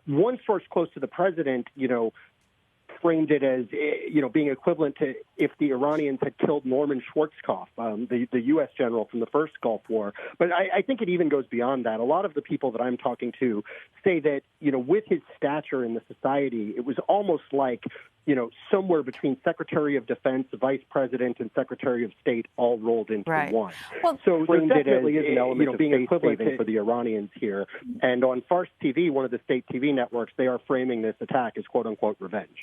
one source close to the president, framed it as, being equivalent to if the Iranians had killed Norman Schwarzkopf, the U.S. general from the first Gulf War. But I think it even goes beyond that. A lot of the people that I'm talking to say that, with his stature in the society, it was almost like, somewhere between Secretary of Defense, Vice President, and Secretary of State all rolled into one. Well, so there definitely is an element of being equivalent for the Iranians here. And on Fars TV, one of the state TV networks, they are framing this attack as quote-unquote revenge.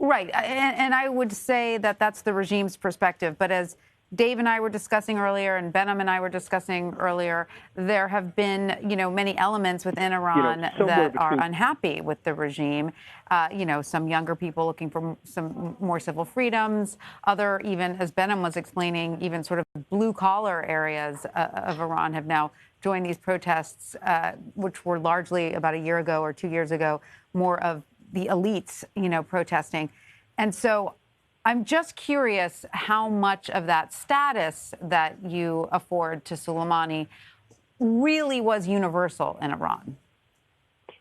Right. And I would say that that's the regime's perspective. But as Dave and I were discussing earlier, and Behnam and I were discussing earlier, there have been, many elements within Iran that are unhappy with the regime. Some younger people looking for some more civil freedoms. Other, even as Behnam was explaining, even sort of blue-collar areas of Iran have now joined these protests, which were largely about a year ago or 2 years ago, more of the elites, protesting. And so I'm just curious how much of that status that you afford to Soleimani really was universal in Iran.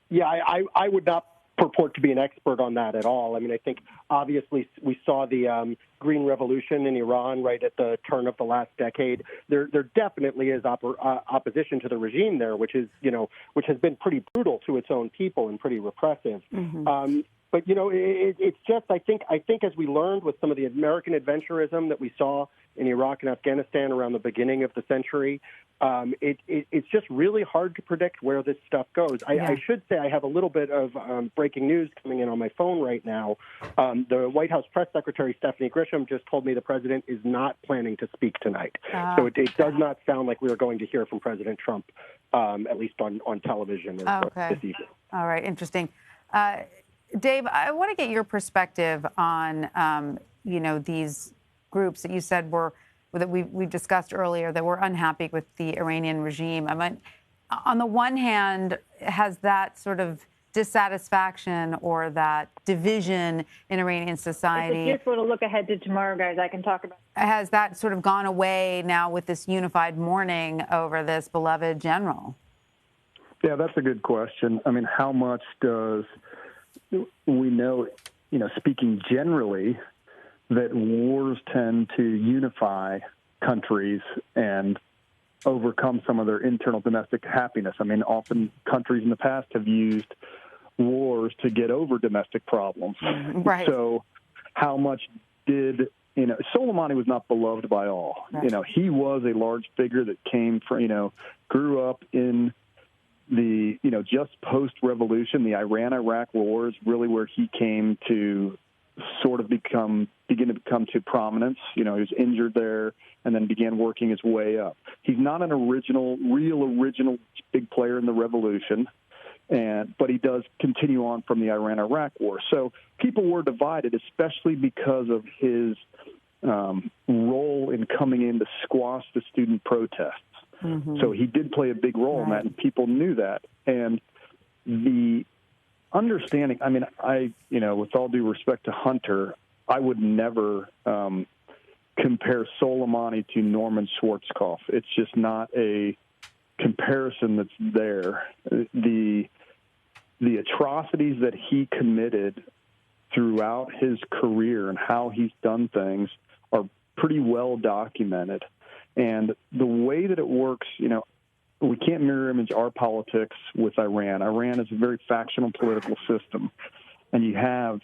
Yeah, I would not purport to be an expert on that at all. I mean, I think obviously we saw the Green Revolution in Iran right at the turn of the last decade. There definitely is opposition to the regime there, which has been pretty brutal to its own people and pretty repressive. Mm-hmm. But, it's just, I think as we learned with some of the American adventurism that we saw in Iraq and Afghanistan around the beginning of the century, it's just really hard to predict where this stuff goes. I should say I have a little bit of breaking news coming in on my phone right now. The White House press secretary, Stephanie Grisham, just told me the president is not planning to speak tonight. So it does not sound like we are going to hear from President Trump, at least on television this evening. All right. Interesting. Dave, I want to get your perspective on, these groups that you said that we discussed earlier that were unhappy with the Iranian regime. I mean, on the one hand, has that sort of dissatisfaction or that division in Iranian society? It's just a look ahead to tomorrow, guys. I can talk about. Has that sort of gone away now with this unified mourning over this beloved general? Yeah, that's a good question. I mean, how much does we know, speaking generally, that wars tend to unify countries and overcome some of their internal domestic happiness. I mean, often countries in the past have used wars to get over domestic problems. Right. So how much did, Soleimani was not beloved by all. Right. He was a large figure that came from, grew up in the, just post-revolution, the Iran-Iraq war is really where he came to sort of begin to become to prominence. He was injured there and then began working his way up. He's not an real original big player in the revolution, but he does continue on from the Iran-Iraq war. So people were divided, especially because of his role in coming in to squash the student protests. Mm-hmm. So he did play a big role in that, and people knew that. And the understanding, I mean, with all due respect to Hunter, I would never compare Soleimani to Norman Schwarzkopf. It's just not a comparison that's there. The atrocities that he committed throughout his career and how he's done things are pretty well documented. And the way that it works, we can't mirror image our politics with Iran. Iran is a very factional political system. And you have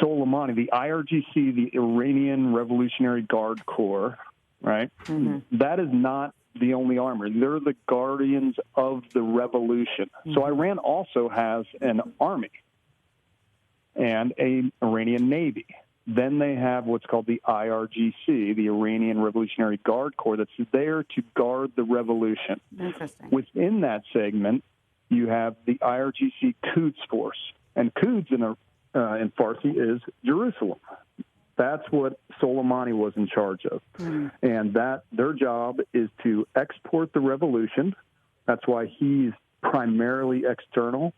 Soleimani, the IRGC, the Iranian Revolutionary Guard Corps, right? Mm-hmm. That is not the only army. They're the guardians of the revolution. Mm-hmm. So Iran also has an army and an Iranian Navy. Then they have what's called the IRGC, the Iranian Revolutionary Guard Corps, that's there to guard the revolution. Interesting. Within that segment, you have the IRGC Quds Force. And Quds in Farsi is Jerusalem. That's what Soleimani was in charge of. Mm. And their job is to export the revolution. That's why he's primarily external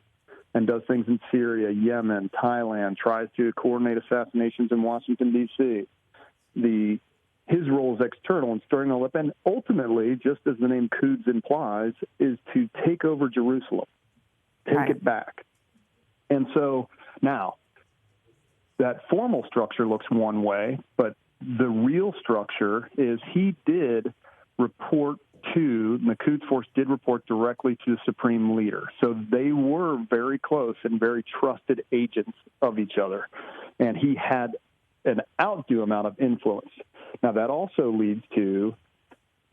and does things in Syria, Yemen, Thailand, tries to coordinate assassinations in Washington, D.C. His role is external and stirring all up. And ultimately, just as the name Quds implies, is to take over Jerusalem. take it back. And so now that formal structure looks one way, but the real structure is he did report to, the Quds Force did report directly to the Supreme Leader. So they were very close and very trusted agents of each other. And he had an outdue amount of influence. Now, that also leads to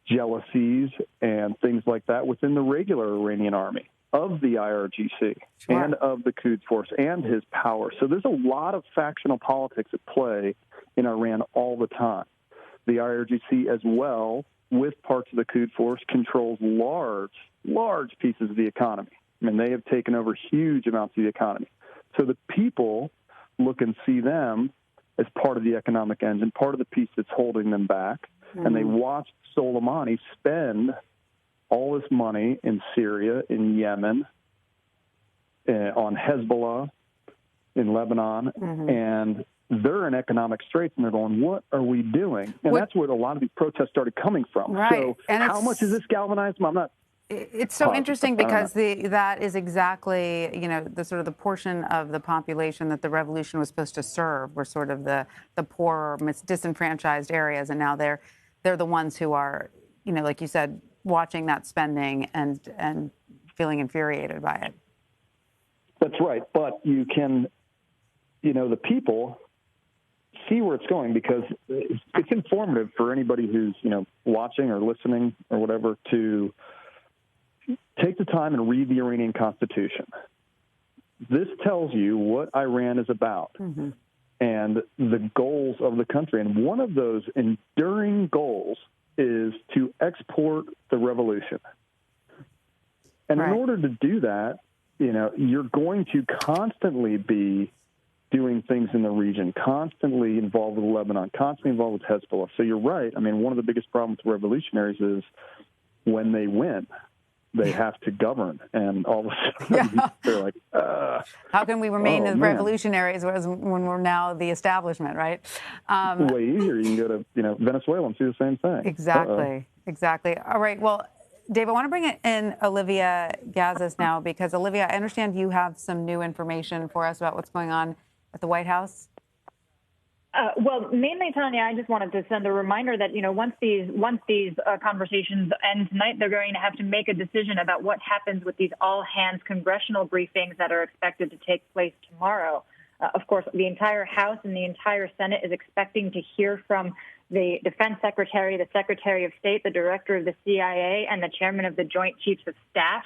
jealousies and things like that within the regular Iranian army of the IRGC and of the Quds Force and his power. So there's a lot of factional politics at play in Iran all the time. The IRGC as well, with parts of the Quds Force, controls large pieces of the economy. I mean, they have taken over huge amounts of the economy. So the people look and see them as part of the economic engine, part of the piece that's holding them back. And they watched Soleimani spend all this money in Syria, in Yemen, on Hezbollah, in Lebanon, and they're in economic straits, and they're going, what are we doing? And that's where a lot of these protests started coming from. Right. So and how much is this galvanized? I'm not. It's so interesting because that is exactly, the sort of the portion of the population that the revolution was supposed to serve were sort of the poorer, disenfranchised areas, and now they're the ones who are, like you said, watching that spending and feeling infuriated by it. That's right, but you can, the people see where it's going because it's informative for anybody who's, watching or listening or whatever to take the time and read the Iranian Constitution. This tells you what Iran is about and the goals of the country. And one of those enduring goals is to export the revolution. And in order to do that, you're going to constantly be doing things in the region, constantly involved with Lebanon, constantly involved with Hezbollah. So you're right. I mean, one of the biggest problems with revolutionaries is when they win, they have to govern, and all of a sudden they're like, how can we remain as revolutionaries when we're now the establishment, right? Way easier. You can go to Venezuela and see the same thing. Exactly. All right. Well, Dave, I want to bring in Olivia Gazis now because, Olivia, I understand you have some new information for us about what's going on at the White House. Well, mainly, Tanya, I just wanted to send a reminder that, once these conversations end tonight, they're going to have to make a decision about what happens with these all-hands congressional briefings that are expected to take place tomorrow. Of course, the entire House and the entire Senate is expecting to hear from the Defense Secretary, the Secretary of State, the Director of the CIA, and the Chairman of the Joint Chiefs of Staff.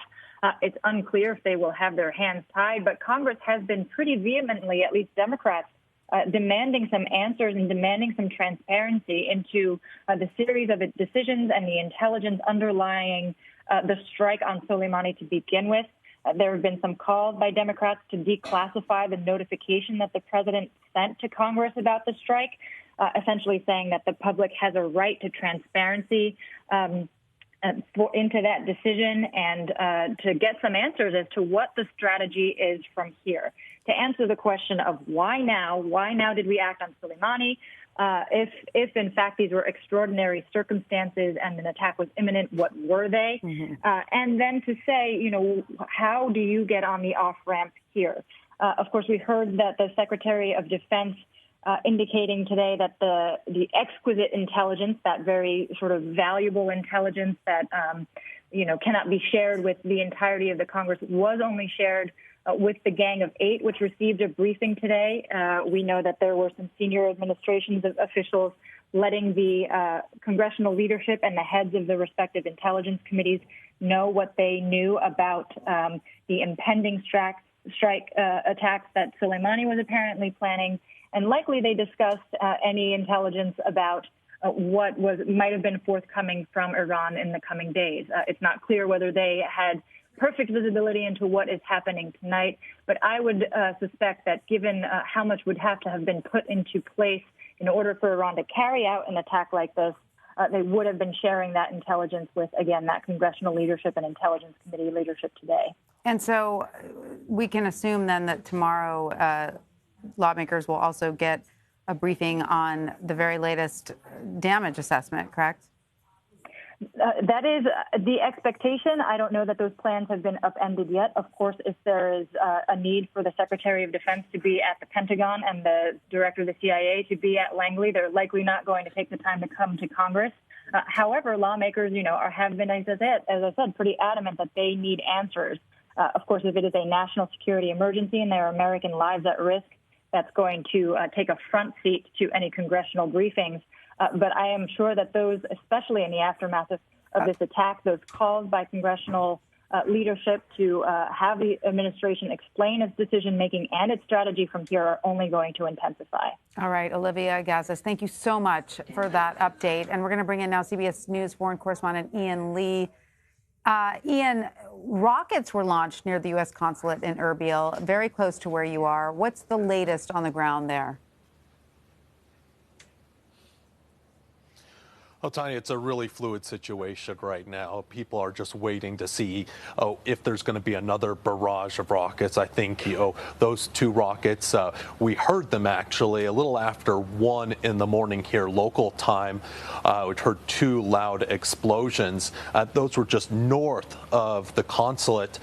It's unclear if they will have their hands tied, but Congress has been pretty vehemently, at least Democrats, demanding some answers and demanding some transparency into the series of decisions and the intelligence underlying the strike on Soleimani to begin with. There have been some calls by Democrats to declassify the notification that the president sent to Congress about the strike, essentially saying that the public has a right to transparency into that decision and to get some answers as to what the strategy is from here. To answer the question of why now did we act on Soleimani, if in fact these were extraordinary circumstances and an attack was imminent, what were they? And then to say, how do you get on the off-ramp here? Of course, we heard that the Secretary of Defense indicating today that the exquisite intelligence, that very sort of valuable intelligence that, cannot be shared with the entirety of the Congress, was only shared with the Gang of Eight, which received a briefing today. We know that there were some senior administrations officials letting the congressional leadership and the heads of the respective intelligence committees know what they knew about the impending strike attacks that Soleimani was apparently planning. And likely they discussed any intelligence about what might have been forthcoming from Iran in the coming days. It's not clear whether they had perfect visibility into what is happening tonight, but I would suspect that given how much would have to have been put into place in order for Iran to carry out an attack like this, they would have been sharing that intelligence with, again, that congressional leadership and intelligence committee leadership today. And so we can assume then that tomorrow lawmakers will also get a briefing on the very latest damage assessment, correct? That is the expectation. I don't know that those plans have been upended yet. Of course, if there is a need for the Secretary of Defense to be at the Pentagon and the Director of the CIA to be at Langley, they're likely not going to take the time to come to Congress. However, lawmakers, have been, as I said, pretty adamant that they need answers. Of course, if it is a national security emergency and there are American lives at risk, that's going to take a front seat to any congressional briefings. But I am sure that those, especially in the aftermath of this attack, those calls by congressional leadership to have the administration explain its decision-making and its strategy from here are only going to intensify. All right, Olivia Gazis, thank you so much for that update. And we're going to bring in now CBS News foreign correspondent Ian Lee. Ian, rockets were launched near the U.S. consulate in Erbil, very close to where you are. What's the latest on the ground there? Well, Tanya, it's a really fluid situation right now. People are just waiting to see if there's going to be another barrage of rockets. I think those two rockets, we heard them actually a little after 1 in the morning here, local time. We heard two loud explosions. Those were just north of the consulate.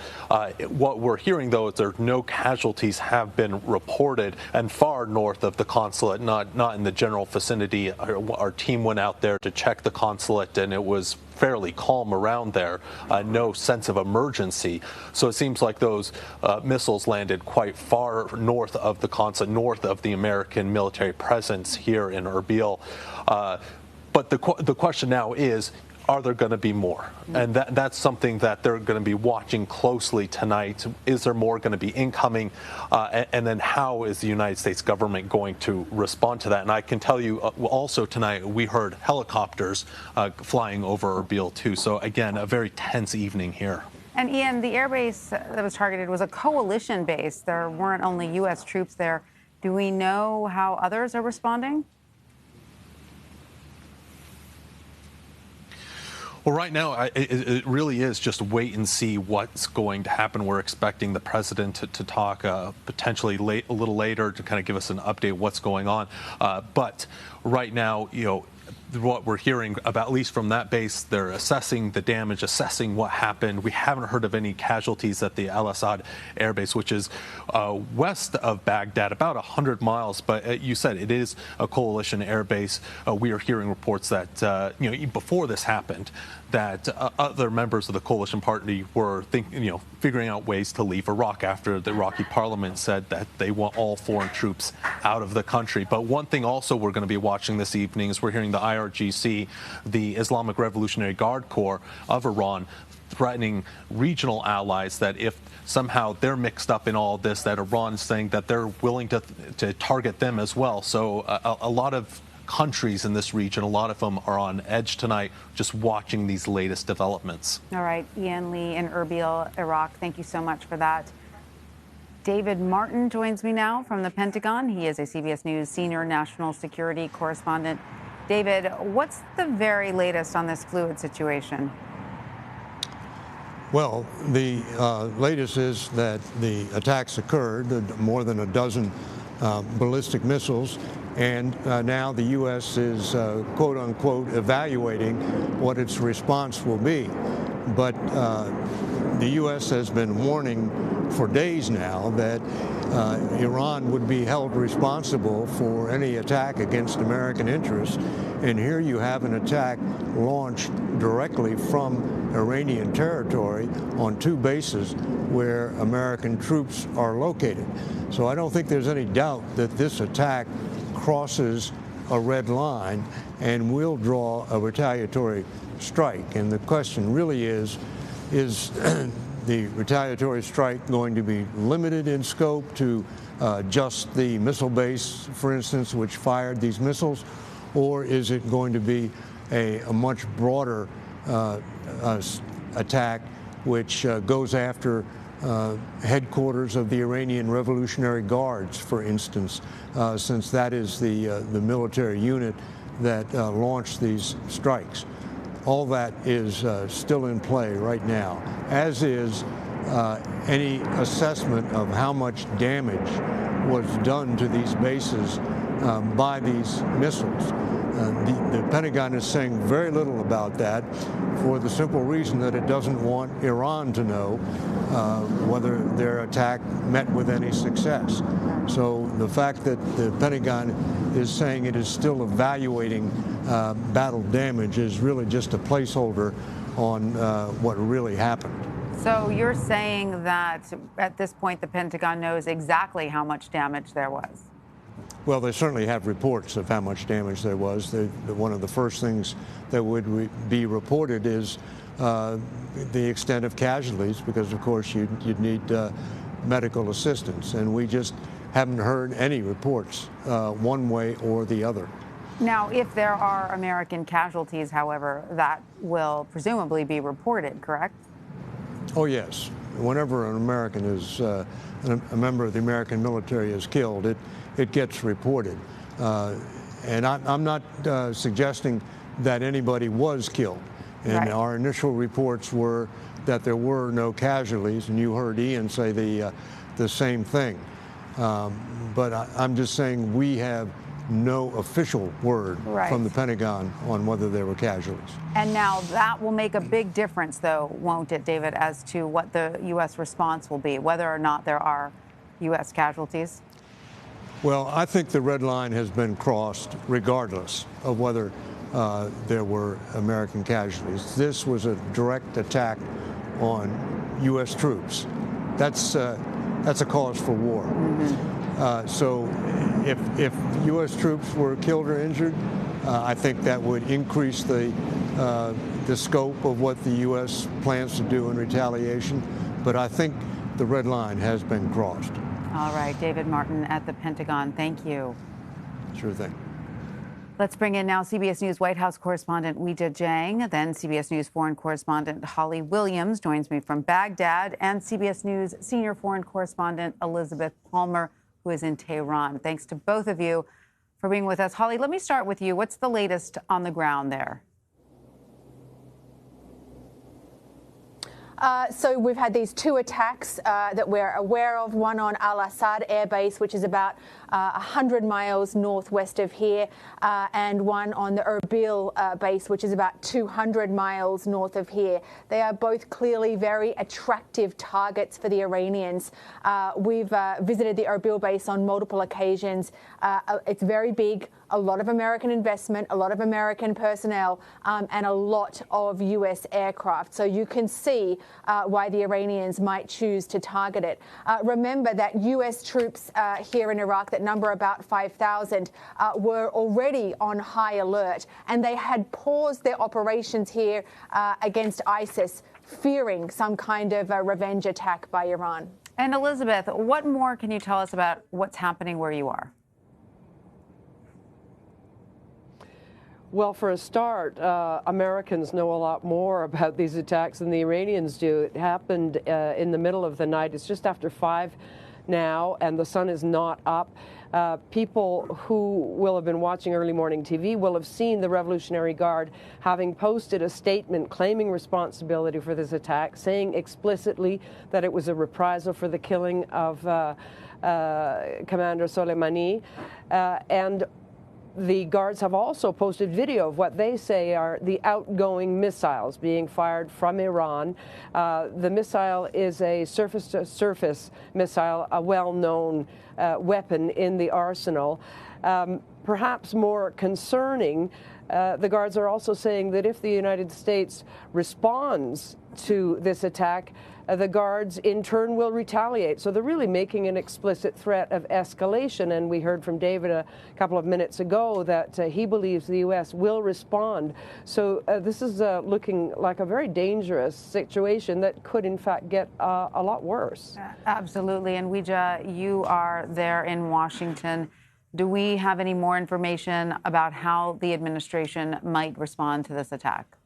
What we're hearing, though, is there no casualties have been reported, and far north of the consulate, not in the general vicinity. Our team went out there to check the consulate, and it was fairly calm around there. No sense of emergency. So it seems like those missiles landed quite far north of the consulate, north of the American military presence here in Erbil. But the question now is, are there going to be more? And that's something that they're going to be watching closely tonight. Is there more going to be incoming? And then how is the United States government going to respond to that? And I can tell you also tonight, we heard helicopters flying over Erbil too. So again, a very tense evening here. And Ian, the airbase that was targeted was a coalition base. There weren't only U.S. troops there. Do we know how others are responding? Well, right now, it really is just wait and see what's going to happen. We're expecting the president to talk potentially a little later to kind of give us an update what's going on. But right now, what we're hearing about, at least from that base, they're assessing the damage, assessing what happened. We haven't heard of any casualties at the Al Asad Air Base, which is west of Baghdad, about 100 miles. But you said it is a coalition air base. We are hearing reports that before this happened, that other members of the coalition party were figuring out ways to leave Iraq after the Iraqi parliament said that they want all foreign troops out of the country. But one thing also we're going to be watching this evening is we're hearing the IRGC, the Islamic Revolutionary Guard Corps of Iran, threatening regional allies that if somehow they're mixed up in all this, that Iran is saying that they're willing to target them as well. So a lot of countries in this region, a lot of them are on edge tonight, just watching these latest developments. All right, Ian Lee in Erbil, Iraq, thank you so much for that. David Martin joins me now from the Pentagon. He is a CBS News senior national security correspondent. David, what's the very latest on this fluid situation? Well, the latest is that the attacks occurred, more than a dozen ballistic missiles, and now the U.S. is, quote unquote, evaluating what its response will be. But the U.S. has been warning for days now that Iran would be held responsible for any attack against American interests. And here you have an attack launched directly from Iranian territory on two bases where American troops are located. So I don't think there's any doubt that this attack crosses a red line and will draw a retaliatory strike. And the question really is the retaliatory strike going to be limited in scope to just the missile base, for instance, which fired these missiles, or is it going to be a much broader attack which goes after headquarters of the Iranian Revolutionary Guards, for instance, since that is the military unit that launched these strikes. All that is still in play right now, as is any assessment of how much damage was done to these bases by these missiles. The Pentagon is saying very little about that for the simple reason that it doesn't want Iran to know whether their attack met with any success. So the fact that the Pentagon is saying it is still evaluating battle damage is really just a placeholder on what really happened. So you're saying that at this point the Pentagon knows exactly how much damage there was? Well, they certainly have reports of how much damage there was. One of the first things that would be reported is the extent of casualties, because of course you'd need medical assistance, and we just haven't heard any reports one way or the other. Now, if there are American casualties, however, that will presumably be reported, correct? Oh, yes. Whenever an American is, a member of the American military is killed, it gets reported. And I'm not suggesting that anybody was killed. And right. Our initial reports were that there were no casualties, and you heard Ian say the same thing. But I'm just saying we have no official word right. from the Pentagon on whether there were casualties. And now that will make a big difference, though, won't it, David, as to what the U.S. response will be, whether or not there are U.S. casualties? Well, I think the red line has been crossed regardless of whether there were American casualties. This was a direct attack on U.S. troops. That's a cause for war. Mm-hmm. So if U.S. troops were killed or injured, I think that would increase the scope of what the U.S. plans to do in retaliation. But I think the red line has been crossed. All right, David Martin at the Pentagon, thank you. Sure thing. Let's bring in now CBS News White House correspondent Weijia Jiang, then CBS News foreign correspondent Holly Williams joins me from Baghdad, and CBS News senior foreign correspondent Elizabeth Palmer, who is in Tehran. Thanks to both of you for being with us. Holly, let me start with you. What's the latest on the ground there? So we've had these two attacks that we're aware of, one on Al-Assad Air Base, which is about 100 miles northwest of here, and one on the Erbil base, which is about 200 miles north of here. They are both clearly very attractive targets for the Iranians. We've visited the Erbil base on multiple occasions. It's very big. A lot of American investment, a lot of American personnel, and a lot of U.S. aircraft. So you can see why the Iranians might choose to target it. Remember that U.S. troops here in Iraq that number about 5,000 were already on high alert, and they had paused their operations here against ISIS, fearing some kind of a revenge attack by Iran. And Elizabeth, what more can you tell us about what's happening where you are? Well, for a start, Americans know a lot more about these attacks than the Iranians do. It happened in the middle of the night. It's just after 5 now, and the sun is not up. People who will have been watching early morning TV will have seen the Revolutionary Guard having posted a statement claiming responsibility for this attack, saying explicitly that it was a reprisal for the killing of Commander Soleimani. And the Guards have also posted video of what they say are the outgoing missiles being fired from Iran. The missile is a surface-to-surface missile, a well-known weapon in the arsenal. Perhaps more concerning, the Guards are also saying that if the United States responds to this attack, the Guards in turn will retaliate. So they're really making an explicit threat of escalation. And we heard from David a couple of minutes ago that he believes the U.S. will respond. So this is looking like a very dangerous situation that could, in fact, get a lot worse. Absolutely. And Weijia, you are there in Washington. Do we have any more information about how the administration might respond to this attack?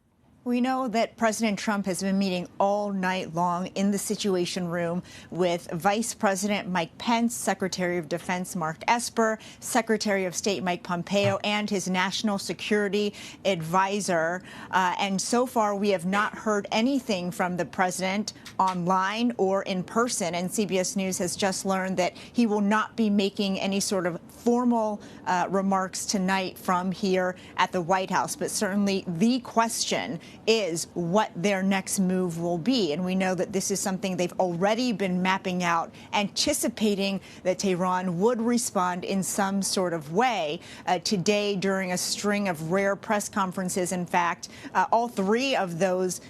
We know that President Trump has been meeting all night long in the Situation Room with Vice President Mike Pence, Secretary of Defense Mark Esper, Secretary of State Mike Pompeo, and his national security advisor. And so far, we have not heard anything from the president online or in person. And CBS News has just learned that he will not be making any sort of formal remarks tonight from here at the White House. But certainly the question is what their next move will be. And we know that this is something they've already been mapping out, anticipating that Tehran would respond in some sort of way. Today, during a string of rare press conferences, in fact, all three of those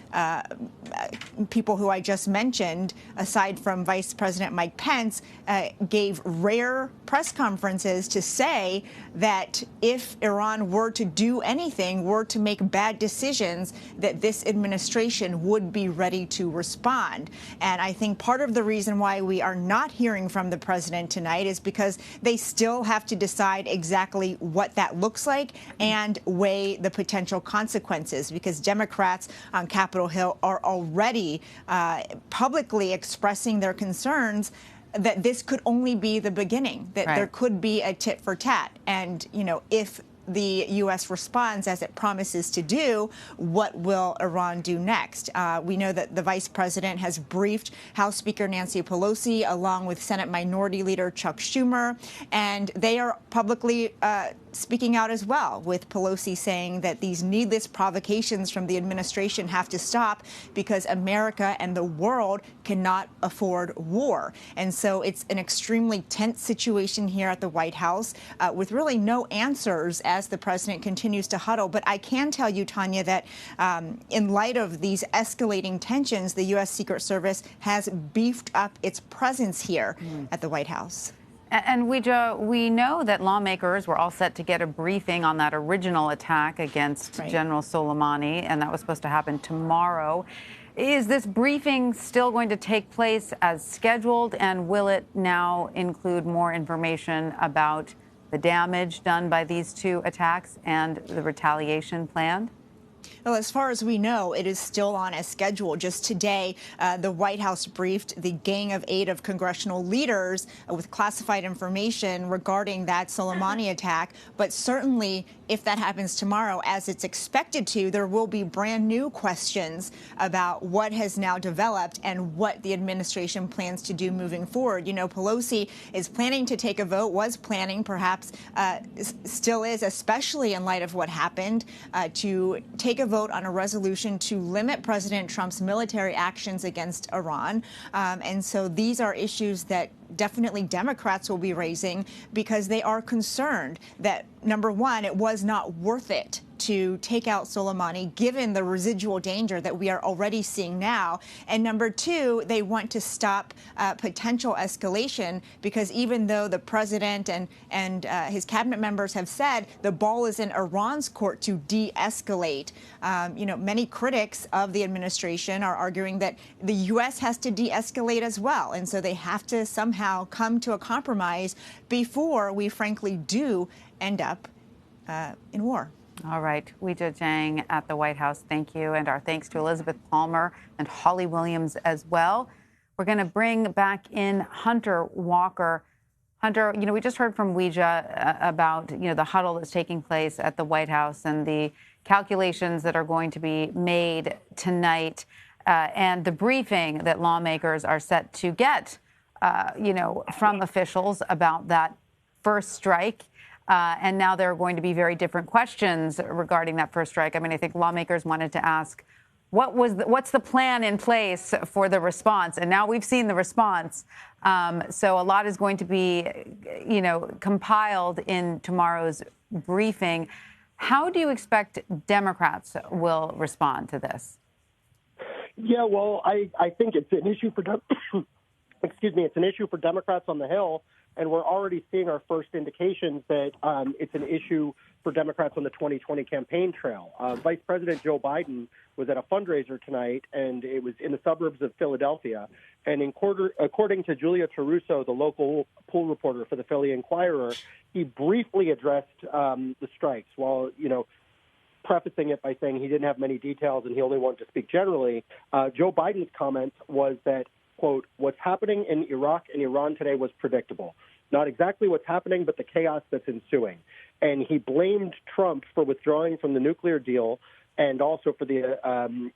people who I just mentioned, aside from Vice President Mike Pence, gave rare press conferences to say that if Iran were to do anything, were to make bad decisions, that this administration would be ready to respond. And I think part of the reason why we are not hearing from the president tonight is because they still have to decide exactly what that looks like and weigh the potential consequences, because Democrats on Capitol Hill are already publicly expressing their concerns that this could only be the beginning, that there could be a tit for tat. And, you know, if the U.S. responds as it promises to do, what will Iran do next? We know that the vice president has briefed House Speaker Nancy Pelosi along with Senate Minority Leader Chuck Schumer, and they are publicly speaking out as well, with Pelosi saying that these needless provocations from the administration have to stop because America and the world cannot afford war. And so it's an extremely tense situation here at the White House with really no answers as the president continues to huddle. But I can tell you, Tanya, that in light of these escalating tensions, the U.S. Secret Service has beefed up its presence here at the White House. And we know that lawmakers were all set to get a briefing on that original attack against General Soleimani, and that was supposed to happen tomorrow. Is this briefing still going to take place as scheduled, and will it now include more information about the damage done by these two attacks and the retaliation planned? Well, as far as we know, it is still on as scheduled. Just today, the White House briefed the Gang of 8 of congressional leaders with classified information regarding that Soleimani attack. But certainly, if that happens tomorrow, as it's expected to, there will be brand new questions about what has now developed and what the administration plans to do moving forward. You know, Pelosi is planning to take a vote, was planning, perhaps still is, especially in light of what happened, to take a vote on a resolution to limit President Trump's military actions against Iran. And so these are issues that definitely Democrats will be raising because they are concerned that, number one, it was not worth it to take out Soleimani, given the residual danger that we are already seeing now. And number two, they want to stop potential escalation, because even though the president and his cabinet members have said the ball is in Iran's court to de-escalate, many critics of the administration are arguing that the U.S. has to de-escalate as well. And so they have to somehow come to a compromise before we frankly do end up in war. All right. Weijia Jiang at the White House. Thank you. And our thanks to Elizabeth Palmer and Holly Williams as well. We're going to bring back in Hunter Walker. Hunter, we just heard from Weijia about, the huddle that's taking place at the White House and the calculations that are going to be made tonight and the briefing that lawmakers are set to get, from officials about that first strike. And now there are going to be very different questions regarding that first strike. I mean, I think lawmakers wanted to ask, what's the plan in place for the response? And now we've seen the response. So a lot is going to be, compiled in tomorrow's briefing. How do you expect Democrats will respond to this? Yeah, well, I think it's an issue for it's an issue for Democrats on the Hill. And we're already seeing our first indications that it's an issue for Democrats on the 2020 campaign trail. Vice President Joe Biden was at a fundraiser tonight, and it was in the suburbs of Philadelphia. And according to Julia Taruso, the local pool reporter for the Philly Inquirer, he briefly addressed the strikes while, prefacing it by saying he didn't have many details and he only wanted to speak generally, Joe Biden's comment was that, quote, what's happening in Iraq and Iran today was predictable. Not exactly what's happening, but the chaos that's ensuing. And he blamed Trump for withdrawing from the nuclear deal and also for the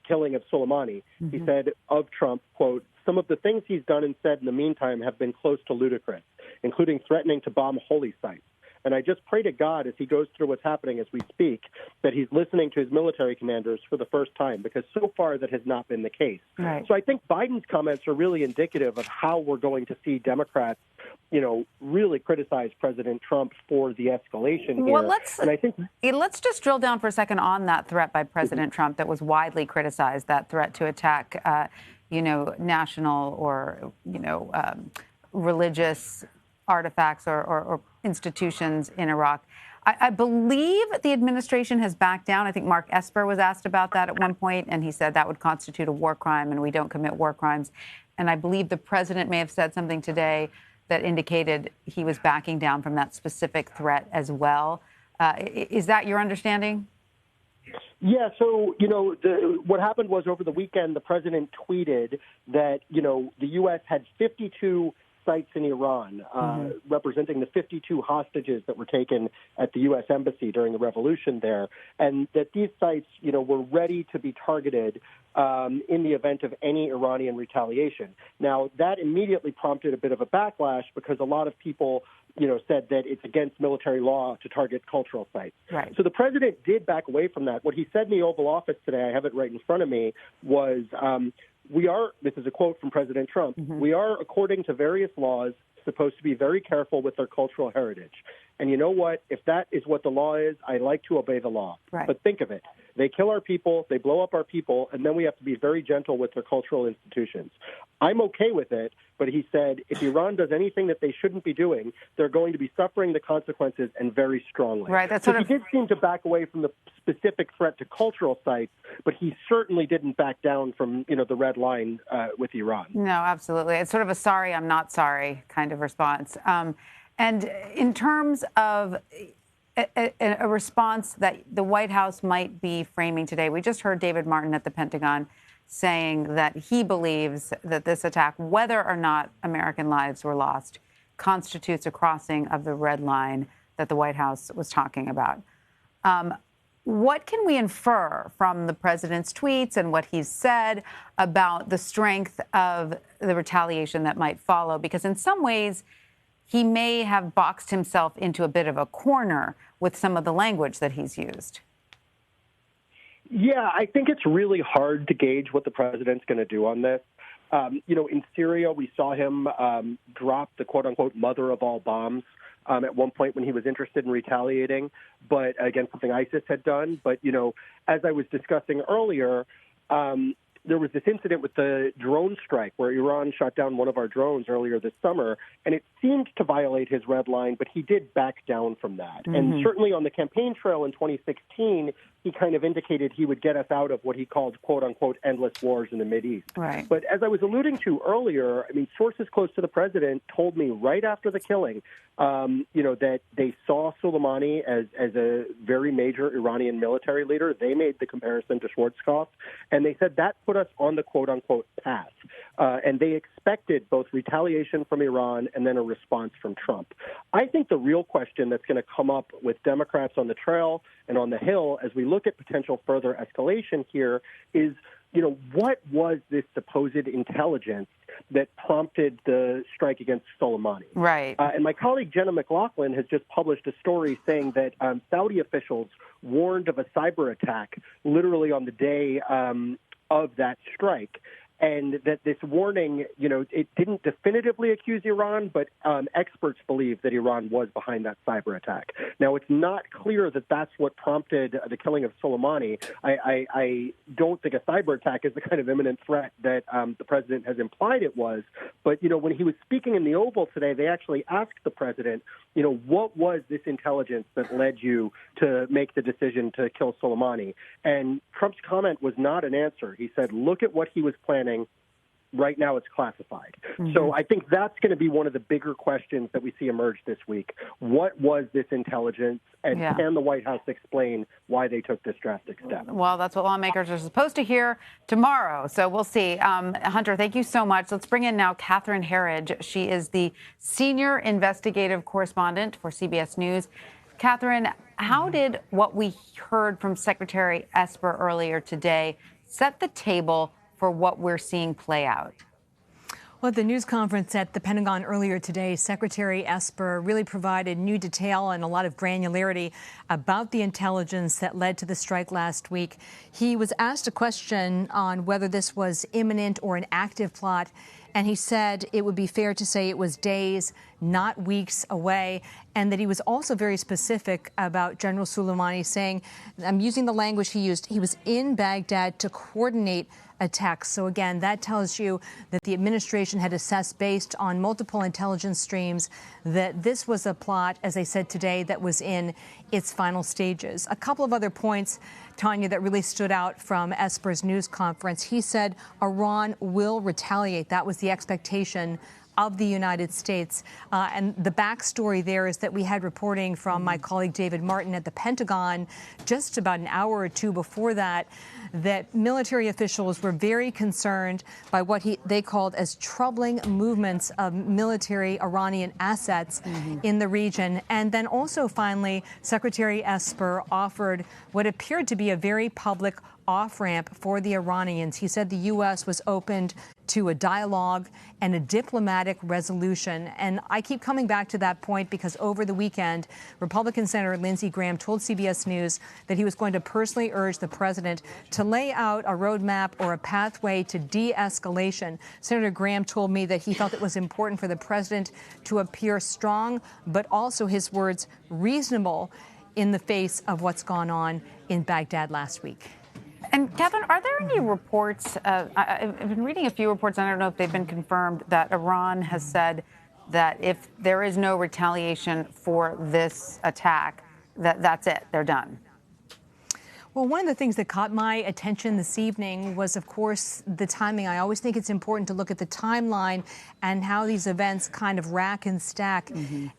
killing of Soleimani. Mm-hmm. He said of Trump, quote, some of the things he's done and said in the meantime have been close to ludicrous, including threatening to bomb holy sites. And I just pray to God as he goes through what's happening as we speak, that he's listening to his military commanders for the first time, because so far that has not been the case. Right. So I think Biden's comments are really indicative of how we're going to see Democrats, really criticize President Trump for the escalation here. Well, let's just drill down for a second on that threat by President Trump that was widely criticized, that threat to attack, national or, religious artifacts or institutions in Iraq. I believe the administration has backed down. I think Mark Esper was asked about that at one point, and he said that would constitute a war crime, and we don't commit war crimes. And I believe the president may have said something today that indicated he was backing down from that specific threat as well. Is that your understanding? Yeah, so, what happened was over the weekend, the president tweeted that, the U.S. had 52 sites in Iran, representing the 52 hostages that were taken at the U.S. Embassy during the revolution there, and that these sites, were ready to be targeted in the event of any Iranian retaliation. Now, that immediately prompted a bit of a backlash because a lot of people, said that it's against military law to target cultural sites. Right. So the president did back away from that. What he said in the Oval Office today, I have it right in front of me, was this is a quote from President Trump, we are, according to various laws, supposed to be very careful with their cultural heritage. And you know what? If that is what the law is, I like to obey the law. Right. But think of it. They kill our people, they blow up our people, and then we have to be very gentle with their cultural institutions. I'm okay with it, but he said if Iran does anything that they shouldn't be doing, they're going to be suffering the consequences, and very strongly. Right. That's so he did seem to back away from the specific threat to cultural sites, but he certainly didn't back down from, the red line with Iran. No, absolutely. It's sort of a sorry, I'm not sorry kind of response. And in terms of a response that the White House might be framing today, we just heard David Martin at the Pentagon saying that he believes that this attack, whether or not American lives were lost, constitutes a crossing of the red line that the White House was talking about. What can we infer from the president's tweets and what he's said about the strength of the retaliation that might follow? Because in some ways, he may have boxed himself into a bit of a corner with some of the language that he's used. Yeah, I think it's really hard to gauge what the president's going to do on this. In Syria, we saw him drop the quote-unquote mother of all bombs at one point when he was interested in retaliating, but against something ISIS had done. But, as I was discussing earlier, there was this incident with the drone strike where Iran shot down one of our drones earlier this summer, and it seemed to violate his red line, but he did back down from that. And certainly on the campaign trail in 2016, he kind of indicated he would get us out of what he called, quote unquote, endless wars in the Mideast. Right. But as I was alluding to earlier, sources close to the president told me right after the killing, that they saw Soleimani as a very major Iranian military leader. They made the comparison to Schwarzkopf, and they said that put us on the quote unquote path. And they expected both retaliation from Iran and then a response from Trump. I think the real question that's going to come up with Democrats on the trail and on the Hill as we look at potential further escalation here is, what was this supposed intelligence that prompted the strike against Soleimani? Right. And my colleague Jenna McLaughlin has just published a story saying that Saudi officials warned of a cyber attack literally on the day of that strike. And that this warning, it didn't definitively accuse Iran, but experts believe that Iran was behind that cyber attack. Now, it's not clear that that's what prompted the killing of Soleimani. I don't think a cyber attack is the kind of imminent threat that the president has implied it was. But, when he was speaking in the Oval today, they actually asked the president, what was this intelligence that led you to make the decision to kill Soleimani? And Trump's comment was not an answer. He said, look at what he was planning. Right now it's classified. So I think that's going to be one of the bigger questions that we see emerge this week. What was this intelligence, and can the White House explain why they took this drastic step? Well, that's what lawmakers are supposed to hear tomorrow. So we'll see. Hunter, thank you so much. Let's bring in now Catherine Herridge. She is the senior investigative correspondent for CBS News. Catherine, how did what we heard from Secretary Esper earlier today set the table for what we're seeing play out? Well, at the news conference at the Pentagon earlier today, Secretary Esper really provided new detail and a lot of granularity about the intelligence that led to the strike last week. He was asked a question on whether this was imminent or an active plot, and he said it would be fair to say it was days, not weeks away, and that he was also very specific about General Soleimani, saying, I'm using the language he used, he was in Baghdad to coordinate attacks. So again, that tells you that the administration had assessed, based on multiple intelligence streams, that this was a plot, as I said today, that was in its final stages. A couple of other points, Tanya, that really stood out from Esper's news conference. He said Iran will retaliate. That was the expectation of the United States. And the backstory there is that we had reporting from my colleague David Martin at the Pentagon just about an hour or two before that, that military officials were very concerned by what they called as troubling movements of military Iranian assets in the region. And then also, finally, Secretary Esper offered what appeared to be a very public off-ramp for the Iranians. He said the U.S. was opened to a dialogue and a diplomatic resolution. And I keep coming back to that point because over the weekend, Republican Senator Lindsey Graham told CBS News that he was going to personally urge the president to lay out a roadmap or a pathway to de-escalation. Senator Graham told me that he felt it was important for the president to appear strong, but also, his words, reasonable in the face of what's gone on in Baghdad last week. And Catherine, are there any reports, I've been reading a few reports, and I don't know if they've been confirmed, that Iran has said that if there is no retaliation for this attack, that's it, they're done? Well, one of the things that caught my attention this evening was, of course, the timing. I always think it's important to look at the timeline and how these events kind of rack and stack.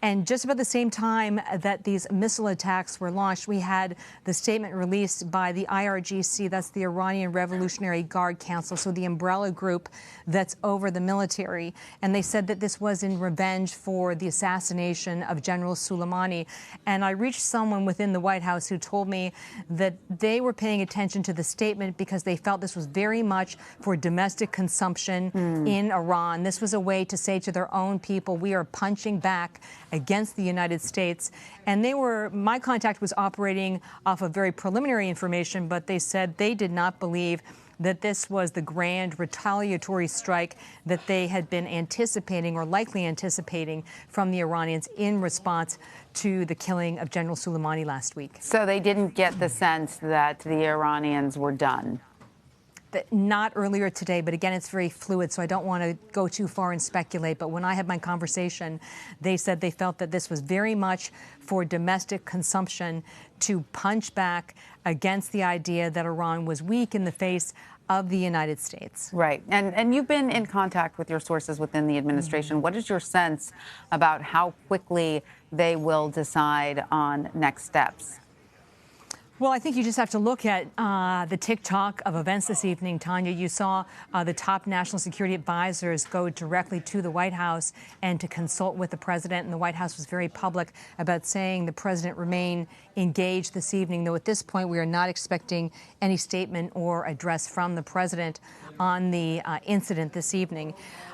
And just about the same time that these missile attacks were launched, we had the statement released by the IRGC, that's the Iranian Revolutionary Guard Council, so the umbrella group that's over the military. And they said that this was in revenge for the assassination of General Soleimani. And I reached someone within the White House who told me that they were paying attention to the statement because they felt this was very much for domestic consumption in Iran. This was a way to say to their own people, we are punching back against the United States. And my contact was operating off of very preliminary information, but they said they did not believe that this was the grand retaliatory strike that they had been anticipating or likely anticipating from the Iranians in response to the killing of General Soleimani last week. So they didn't get the sense that the Iranians were done? Not earlier today, but again, it's very fluid, so I don't want to go too far and speculate. But when I had my conversation, they said they felt that this was very much for domestic consumption to punch back against the idea that Iran was weak in the face of the United States. Right. And you've been in contact with your sources within the administration. What is your sense about how quickly they will decide on next steps? Well, I think you just have to look at the tick-tock of events this evening, Tanya. You saw the top national security advisors go directly to the White House and to consult with the president, and the White House was very public about saying the president remain engaged this evening, though at this point we are not expecting any statement or address from the president on the incident this evening.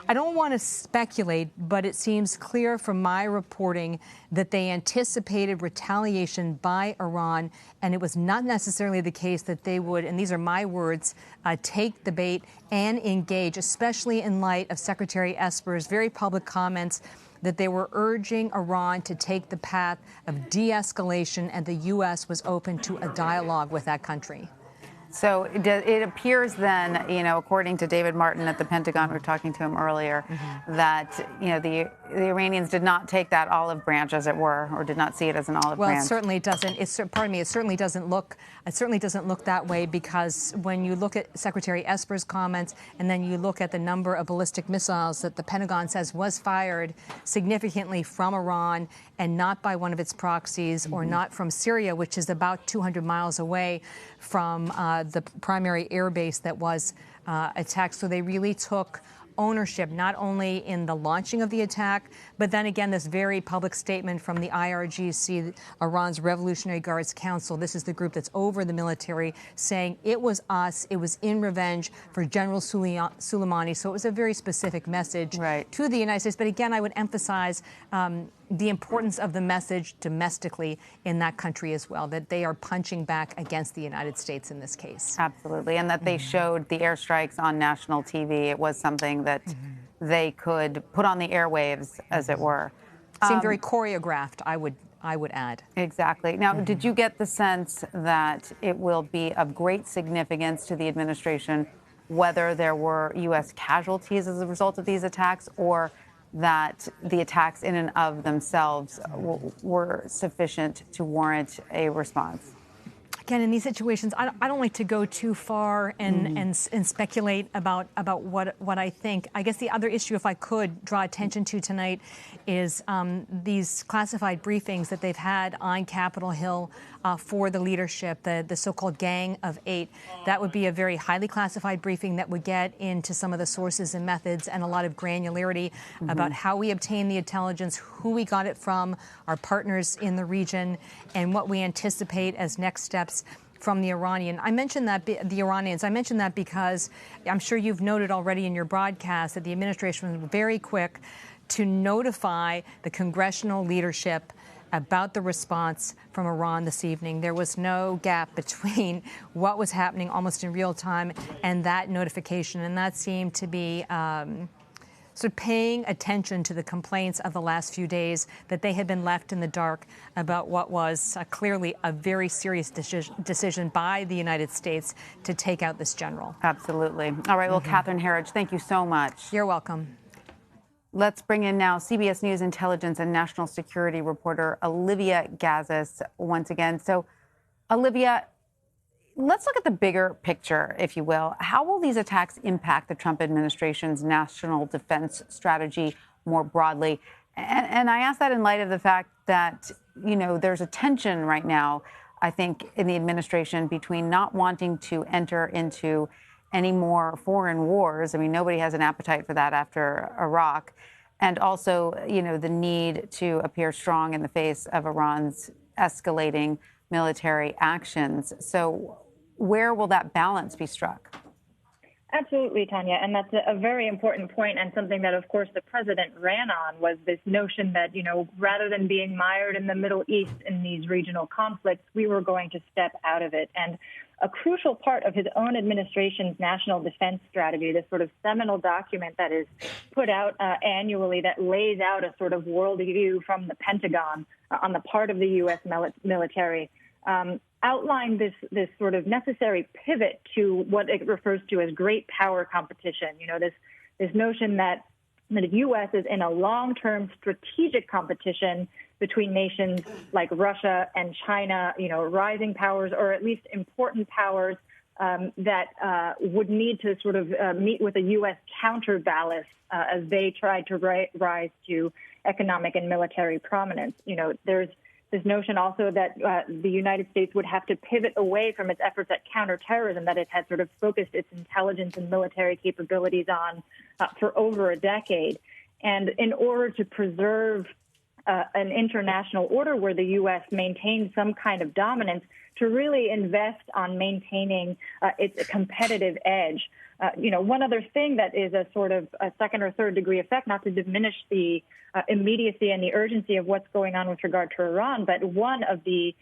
I don't want to speculate, but it seems clear from my reporting that they anticipated retaliation by Iran, and it was not necessarily the case that they would, and these are my words, take the bait and engage, especially in light of Secretary Esper's very public comments that they were urging Iran to take the path of de-escalation, and the U.S. was open to a dialogue with that country. So it appears then, according to David Martin at the Pentagon, we were talking to him earlier, that, the the Iranians did not take that olive branch, as it were, or did not see it as an olive branch. Well, it certainly doesn't. It certainly doesn't look that way, because when you look at Secretary Esper's comments and then you look at the number of ballistic missiles that the Pentagon says was fired significantly from Iran and not by one of its proxies or not from Syria, which is about 200 miles away from the primary air base that was attacked. So they really took ownership, not only in the launching of the attack, but then again, this very public statement from the IRGC, Iran's Revolutionary Guards Council. This is the group that's over the military, saying it was us, it was in revenge for General Soleimani. So it was a very specific message to the United States. But again, I would emphasize the importance of the message domestically in that country as well, that they are punching back against the United States in this case. Absolutely. And that they showed the airstrikes on national TV. It was something that they could put on the airwaves, as it were. Seemed very choreographed, I would add. Exactly. Now, did you get the sense that it will be of great significance to the administration whether there were U.S. casualties as a result of these attacks, or that the attacks in and of themselves were sufficient to warrant a response? Again, in these situations, I don't like to go too far and speculate about what I think. I guess the other issue, if I could draw attention to tonight, is these classified briefings that they've had on Capitol Hill for the leadership, the so-called Gang of Eight. That would be a very highly classified briefing that would get into some of the sources and methods and a lot of granularity about how we obtained the intelligence, who we got it from, our partners in the region, and what we anticipate as next steps from the Iranian. I mentioned that the Iranians. I mentioned that because I'm sure you've noted already in your broadcast that the administration was very quick to notify the congressional leadership about the response from Iran this evening. There was no gap between what was happening almost in real time and that notification, and that seemed to be sort of paying attention to the complaints of the last few days that they had been left in the dark about what was clearly a very serious decision by the United States to take out this general. Absolutely. All right. Well, Catherine Herridge, thank you so much. You're welcome. Let's bring in now CBS News intelligence and national security reporter Olivia Gazis once again. So, Olivia, let's look at the bigger picture, if you will. How will these attacks impact the Trump administration's national defense strategy more broadly? And I ask that in light of the fact that, you know, there's a tension right now, I think, in the administration between not wanting to enter into any more foreign wars. I mean, nobody has an appetite for that after Iraq. And also, you know, the need to appear strong in the face of Iran's escalating military actions. So where will that balance be struck? Absolutely, Tanya. And that's a very important point, and something that, of course, the president ran on was this notion that, you know, rather than being mired in the Middle East in these regional conflicts, we were going to step out of it. And a crucial part of his own administration's national defense strategy, this sort of seminal document that is put out annually that lays out a sort of worldview from the Pentagon on the part of the U.S. military, outlined this sort of necessary pivot to what it refers to as great power competition. You know, this notion that the U.S. is in a long-term strategic competition between nations like Russia and China, you know, rising powers or at least important powers that would need to sort of meet with a U.S. counterbalance as they try to rise to economic and military prominence. You know, there's this notion also that the United States would have to pivot away from its efforts at counterterrorism that it had sort of focused its intelligence and military capabilities on for over a decade. And in order to preserve an international order where the U.S. maintains some kind of dominance, to really invest on maintaining its competitive edge. You know, one other thing that is a sort of a second or third degree effect, not to diminish the immediacy and the urgency of what's going on with regard to Iran, but one of the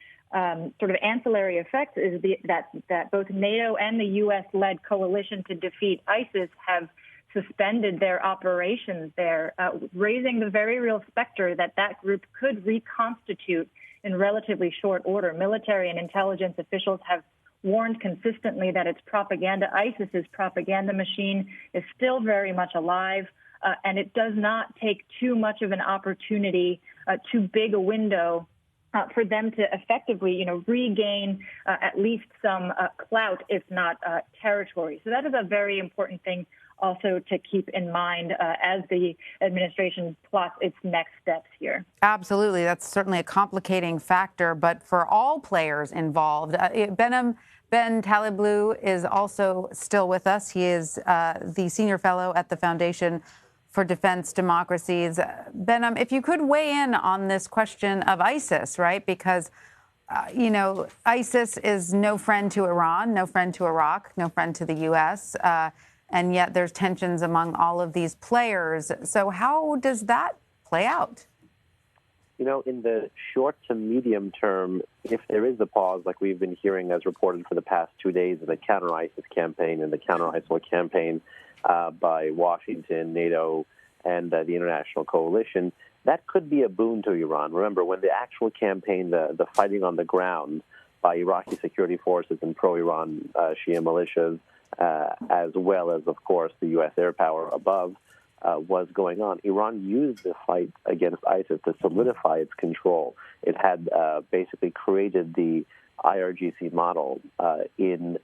sort of ancillary effects is that both NATO and the U.S.-led coalition to defeat ISIS have suspended their operations there, raising the very real specter that group could reconstitute in relatively short order. Military and intelligence officials have warned consistently that its propaganda, ISIS's propaganda machine, is still very much alive. and it does not take too much of an opportunity, too big a window for them to effectively, regain at least some clout, if not territory. So that is a very important thing also to keep in mind as the administration plots its next steps here. Absolutely. That's certainly a complicating factor. But for all players involved, Behnam Ben Taleblu is also still with us. He is the senior fellow at the Foundation for Defense Democracies. Behnam, if you could weigh in on this question of ISIS, right? Because, ISIS is no friend to Iran, no friend to Iraq, no friend to the U.S., and yet there's tensions among all of these players. So how does that play out? In the short to medium term, if there is a pause, like we've been hearing as reported for the past 2 days in the counter-ISIS campaign and the counter-ISIL campaign by Washington, NATO, and the international coalition, that could be a boon to Iran. Remember, when the actual campaign, the fighting on the ground by Iraqi security forces and pro-Iran Shia militias, as well as, of course, the U.S. air power above, was going on, Iran used the fight against ISIS to solidify its control. It had basically created the IRGC model in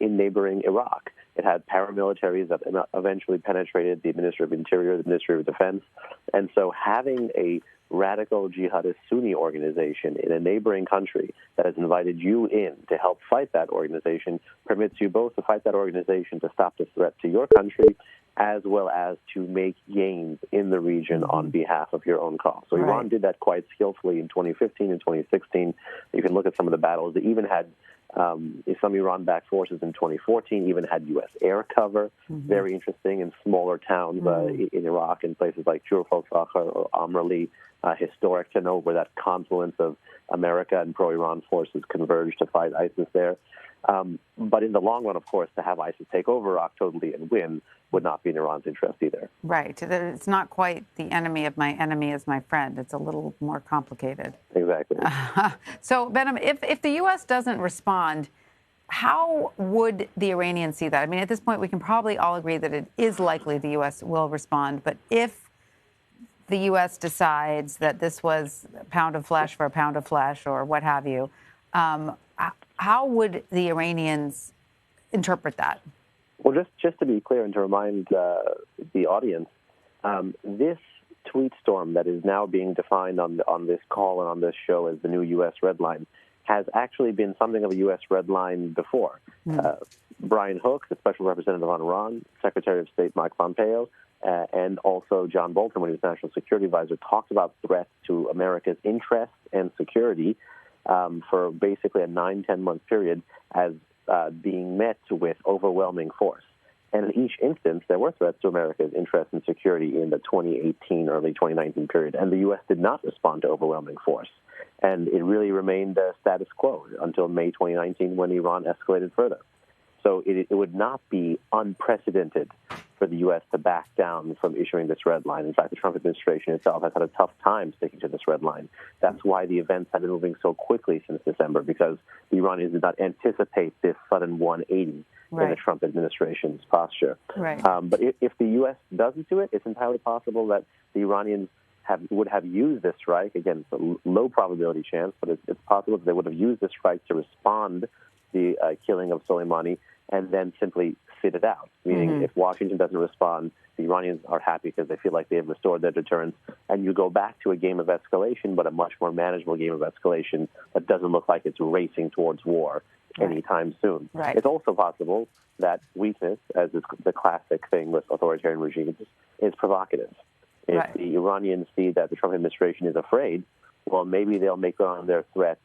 neighboring Iraq. It had paramilitaries that eventually penetrated the Ministry of Interior, the Ministry of Defense. And so having a radical jihadist Sunni organization in a neighboring country that has invited you in to help fight that organization permits you both to fight that organization to stop the threat to your country, as well as to make gains in the region on behalf of your own cause. So Iran did that quite skillfully in 2015 and 2016. You can look at some of the battles. They even had some Iran-backed forces in 2014, even had U.S. air cover. Very interesting in smaller towns in Iraq, in places like Jurfal-Fakhr or Amrali. Historic to know where that confluence of America and pro-Iran forces converged to fight ISIS there. But in the long run, of course, to have ISIS take over Iraq totally and win would not be in Iran's interest either. Right. It's not quite the enemy of my enemy is my friend. It's a little more complicated. Exactly. So, Behnam, if the U.S. doesn't respond, how would the Iranians see that? I mean, at this point, we can probably all agree that it is likely the U.S. will respond. But if the U.S. decides that this was a pound of flesh for a pound of flesh or what have you, how would the Iranians interpret that? Well, just to be clear and to remind the audience, this tweet storm that is now being defined on this call and on this show as the new U.S. red line has actually been something of a U.S. red line before. Brian Hook, the special representative on Iran, Secretary of State Mike Pompeo, and also John Bolton, when he was National Security Advisor, talked about threats to America's interests and security for basically a 9-10 month period as being met with overwhelming force. And in each instance, there were threats to America's interest and security in the 2018, early 2019 period. And the U.S. did not respond to overwhelming force. And it really remained status quo until May 2019 when Iran escalated further. So it would not be unprecedented for the U.S. to back down from issuing this red line. In fact, the Trump administration itself has had a tough time sticking to this red line. That's why the events have been moving so quickly since December, because the Iranians did not anticipate this sudden 180 in the Trump administration's posture. But if the U.S. doesn't do it, it's entirely possible that the Iranians would have used this strike. Again, it's a low probability chance, but it's possible that they would have used this strike to respond to the killing of Soleimani and then simply sit it out, meaning if Washington doesn't respond, the Iranians are happy because they feel like they have restored their deterrence, and you go back to a game of escalation, but a much more manageable game of escalation that doesn't look like it's racing towards war anytime soon. It's also possible that weakness, as is the classic thing with authoritarian regimes, is provocative. If the Iranians see that the Trump administration is afraid, well, maybe they'll make on their threats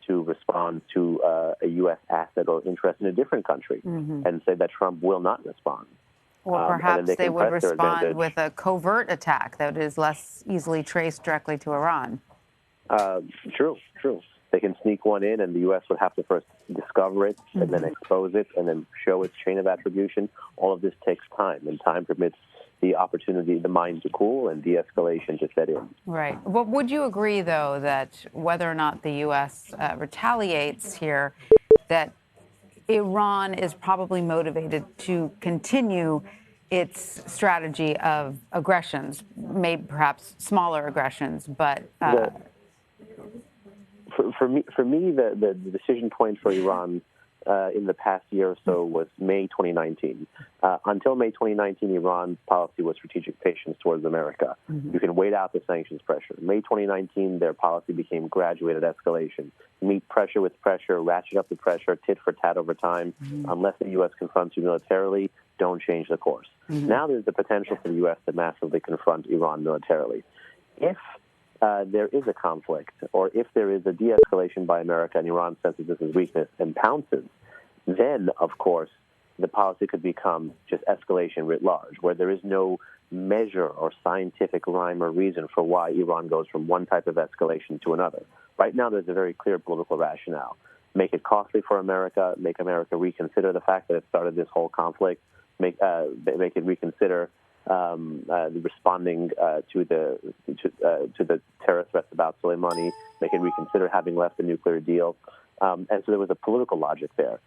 to respond to a U.S. asset or interest in a different country and say that Trump will not respond. Or perhaps they would respond with a covert attack that is less easily traced directly to Iran. True. They can sneak one in, and the U.S. would have to first discover it and then expose it and then show its chain of attribution. All of this takes time, and time permits the opportunity, the mind to cool and de-escalation to set in. Right. Well, would you agree, though, that whether or not the U.S. Retaliates here, that Iran is probably motivated to continue its strategy of aggressions, maybe perhaps smaller aggressions, but for me, the decision point for Iran in the past year or so was May 2019. Until May 2019, Iran's policy was strategic patience towards America. Mm-hmm. You can wait out the sanctions pressure. May 2019, their policy became graduated escalation. Meet pressure with pressure, ratchet up the pressure, tit for tat over time. Mm-hmm. Unless the U.S. confronts you militarily, don't change the course. Mm-hmm. Now there's the potential for the U.S. to massively confront Iran militarily. If there is a conflict, or if there is a de-escalation by America and Iran senses this is weakness and pounces, then, of course, the policy could become just escalation writ large, where there is no measure or scientific rhyme or reason for why Iran goes from one type of escalation to another. Right now, there's a very clear political rationale. Make it costly for America, make America reconsider the fact that it started this whole conflict, make it reconsider responding to the terror threats about Soleimani, make it reconsider having left the nuclear deal. And so there was a political logic there.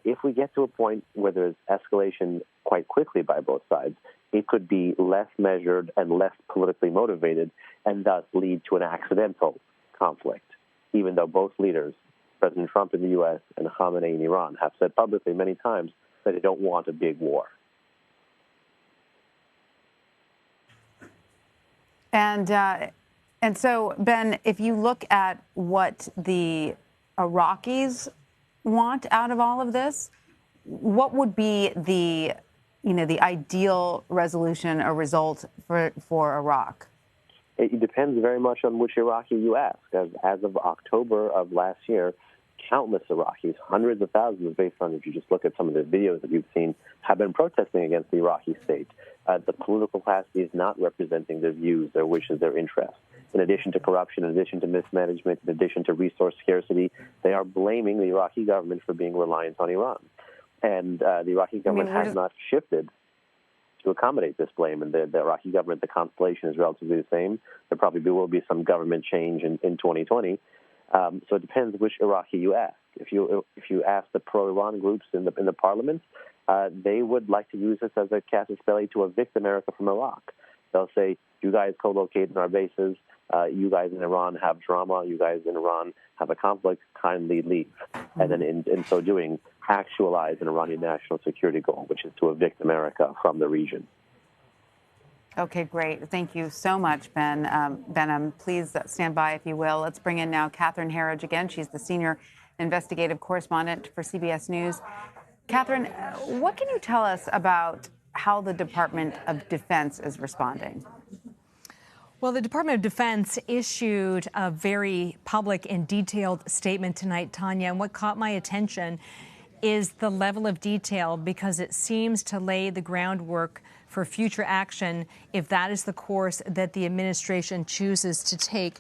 If we get to a point where there's escalation quite quickly by both sides, it could be less measured and less politically motivated, and thus lead to an accidental conflict, even though both leaders, President Trump in the U.S. and Khamenei in Iran, have said publicly many times that they don't want a big war. And so, Ben, if you look at what the Iraqis want out of all of this, what would be the ideal resolution or result for Iraq? It depends very much on which Iraqi you ask. As of October of last year, countless Iraqis, hundreds of thousands, based on if you just look at some of the videos that you've seen, have been protesting against the Iraqi state. The political class is not representing their views, their wishes, their interests. In addition to corruption, in addition to mismanagement, in addition to resource scarcity, they are blaming the Iraqi government for being reliant on Iran. And the Iraqi government has not shifted to accommodate this blame. And the Iraqi government, the constellation is relatively the same. There probably will be some government change in 2020. So it depends which Iraqi you ask. If you ask the pro-Iran groups in the parliament, they would like to use this as a casus belli to evict America from Iraq. They'll say, you guys co-locate in our bases. You guys in Iran have drama. You guys in Iran have a conflict. Kindly leave. Mm-hmm. And then in so doing, actualize an Iranian national security goal, which is to evict America from the region. Okay, great. Thank you so much, Ben. Behnam, please stand by, if you will. Let's bring in now Catherine Herridge again. She's the senior investigative correspondent for CBS News. Catherine, what can you tell us about how the Department of Defense is responding? Well, the Department of Defense issued a very public and detailed statement tonight, Tanya, and what caught my attention is the level of detail, because it seems to lay the groundwork for future action if that is the course that the administration chooses to take.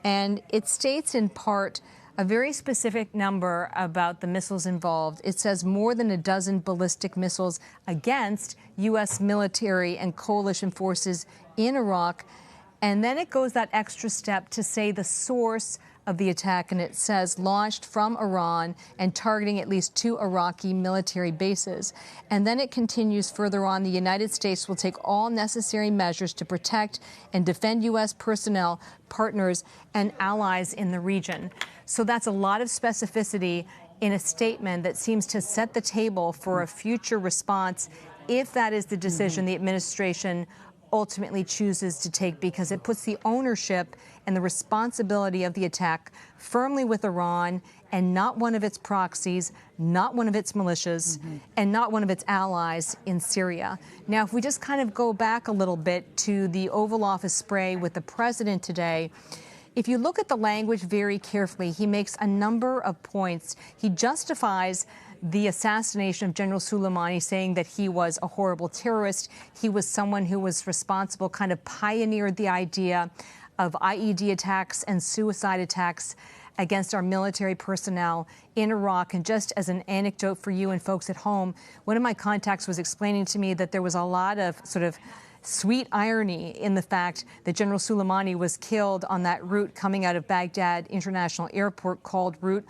And it states in part a very specific number about the missiles involved. It says more than a dozen ballistic missiles against U.S. military and coalition forces in Iraq. And then it goes that extra step to say the source of the attack, and it says launched from Iran and targeting at least 2 Iraqi military bases. And then it continues further on, the United States will take all necessary measures to protect and defend U.S. personnel, partners, and allies in the region. So that's a lot of specificity in a statement that seems to set the table for a future response if that is the decision the administration ultimately chooses to take, because it puts the ownership and the responsibility of the attack firmly with Iran and not one of its proxies, not one of its militias, and not one of its allies in Syria. Now, if we just kind of go back a little bit to the Oval Office spray with the president today, if you look at the language very carefully, he makes a number of points. He justifies the assassination of General Soleimani, saying that he was a horrible terrorist. He was someone who was responsible, kind of pioneered the idea of IED attacks and suicide attacks against our military personnel in Iraq. And just as an anecdote for you and folks at home, one of my contacts was explaining to me that there was a lot of sort of sweet irony in the fact that General Soleimani was killed on that route coming out of Baghdad International Airport called Route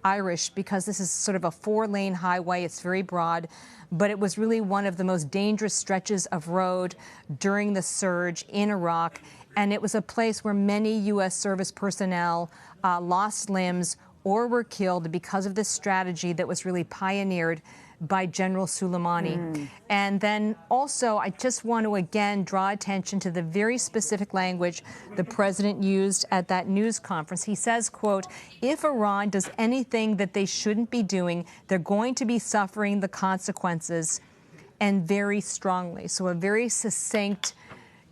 Irish because this is sort of a 4-lane highway. It's very broad, but it was really one of the most dangerous stretches of road during the surge in Iraq. And it was a place where many U.S. service personnel lost limbs or were killed because of this strategy that was really pioneered by General Soleimani. And then also, I just want to again draw attention to the very specific language the president used at that news conference. He says, quote, if Iran does anything that they shouldn't be doing, they're going to be suffering the consequences, and very strongly. So a very succinct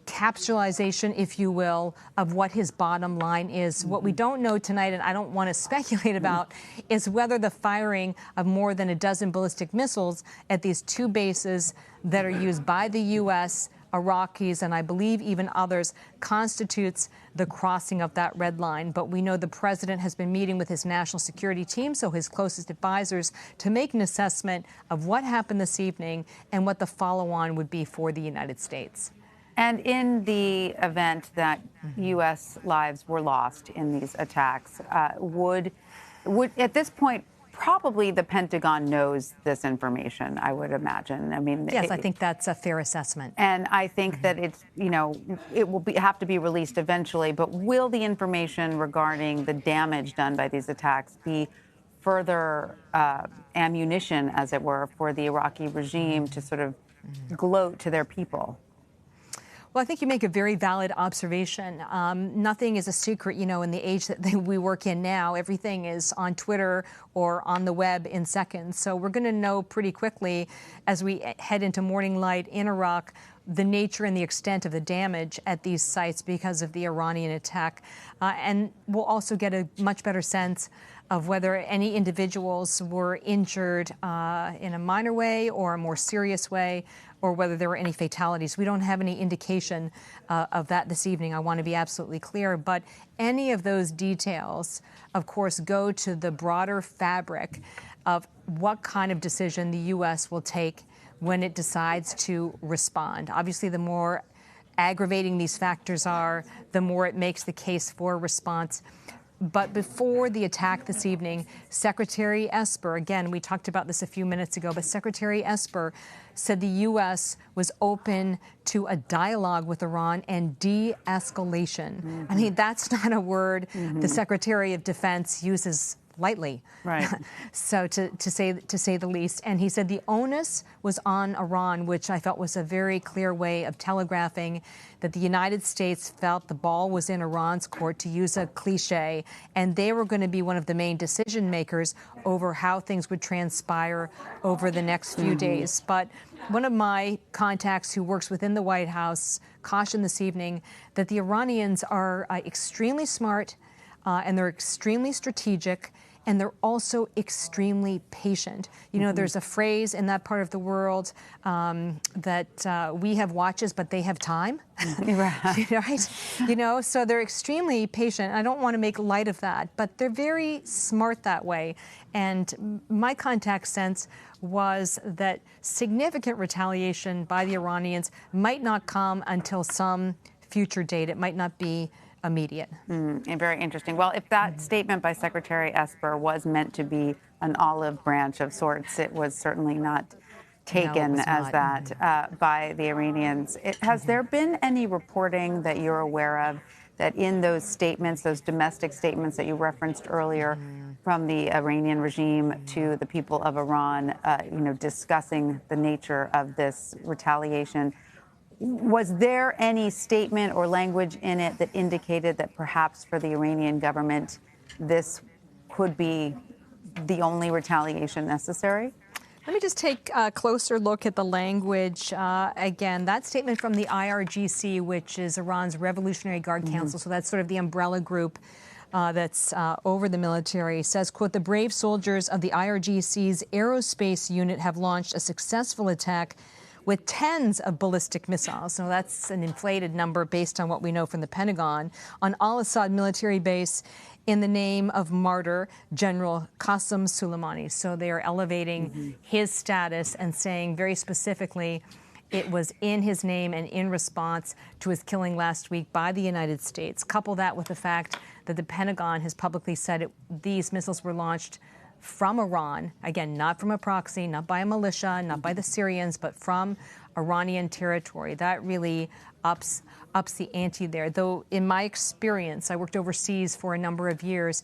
capsulization, if you will, of what his bottom line is. What we don't know tonight, and I don't want to speculate about, is whether the firing of more than a dozen ballistic missiles at these 2 bases that are used by the U.S., Iraqis, and I believe even others, constitutes the crossing of that red line. But we know the president has been meeting with his national security team, so his closest advisors, to make an assessment of what happened this evening and what the follow-on would be for the United States. And in the event that U.S. lives were lost in these attacks, would at this point, probably the Pentagon knows this information, I would imagine. I mean, yes, I think that's a fair assessment. And I think that it's, it will have to be released eventually. But will the information regarding the damage done by these attacks be further ammunition, as it were, for the Iraqi regime to sort of gloat to their people? Well, I think you make a very valid observation. Nothing is a secret, in the age that we work in now. Everything is on Twitter or on the web in seconds. So we're going to know pretty quickly as we head into morning light in Iraq the nature and the extent of the damage at these sites because of the Iranian attack. And we'll also get a much better sense of whether any individuals were injured in a minor way or a more serious way, or whether there were any fatalities. We don't have any indication of that this evening. I want to be absolutely clear. But any of those details, of course, go to the broader fabric of what kind of decision the U.S. will take when it decides to respond. Obviously, the more aggravating these factors are, the more it makes the case for response. But before the attack this evening, Secretary Esper, again, we talked about this a few minutes ago, but Secretary Esper said the U.S. was open to a dialogue with Iran and de-escalation. I mean, that's not a word the Secretary of Defense uses lightly, right? So to say the least. And he said the onus was on Iran, which I felt was a very clear way of telegraphing that the United States felt the ball was in Iran's court, to use a cliche, and they were going to be one of the main decision makers over how things would transpire over the next few days. But one of my contacts who works within the White House cautioned this evening that the Iranians are extremely smart and they're extremely strategic, and they're also extremely patient. There's a phrase in that part of the world that we have watches, but they have time. Right? So they're extremely patient. I don't want to make light of that, but they're very smart that way. And my contact sense was that significant retaliation by the Iranians might not come until some future date. It might not be immediate. And very interesting. Well, if that statement by Secretary Esper was meant to be an olive branch of sorts, it was certainly not taken as that by the Iranians. Has there been any reporting that you're aware of that in those statements, those domestic statements that you referenced earlier from the Iranian regime to the people of Iran, discussing the nature of this retaliation, was there any statement or language in it that indicated that perhaps for the Iranian government this could be the only retaliation necessary? Let me just take a closer look at the language. Again, that statement from the IRGC, which is Iran's Revolutionary Guard Council, so that's sort of the umbrella group that's over the military, says, quote, the brave soldiers of the IRGC's aerospace unit have launched a successful attack with tens of ballistic missiles. So that's an inflated number based on what we know from the Pentagon, on Al-Assad military base in the name of martyr General Qasem Soleimani. So they are elevating his status and saying very specifically it was in his name and in response to his killing last week by the United States. Couple that with the fact that the Pentagon has publicly said these missiles were launched from Iran, again, not from a proxy, not by a militia, not by the Syrians, but from Iranian territory. That really ups the ante there. Though in my experience, I worked overseas for a number of years,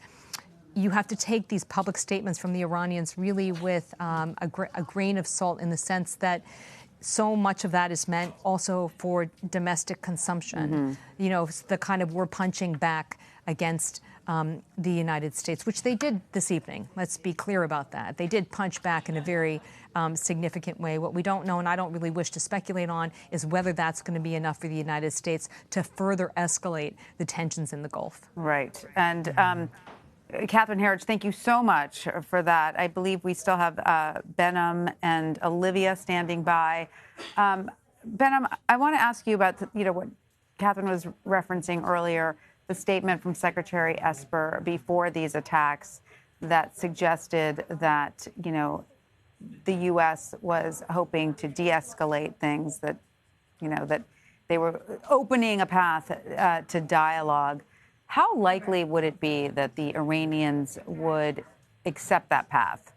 you have to take these public statements from the Iranians really with a grain of salt, in the sense that so much of that is meant also for domestic consumption. You know, the kind of we're punching back against the United States, which they did this evening. Let's be clear about that. They did punch back in a very significant way. What we don't know, and I don't really wish to speculate on, is whether that's going to be enough for the United States to further escalate the tensions in the Gulf. Right. And Catherine Herridge, thank you so much for that. I believe we still have Behnam and Olivia standing by. Behnam, I want to ask you about what Catherine was referencing earlier, the statement from Secretary Esper before these attacks that suggested that, the U.S. was hoping to de-escalate things, that, that they were opening a path to dialogue. How likely would it be that the Iranians would accept that path?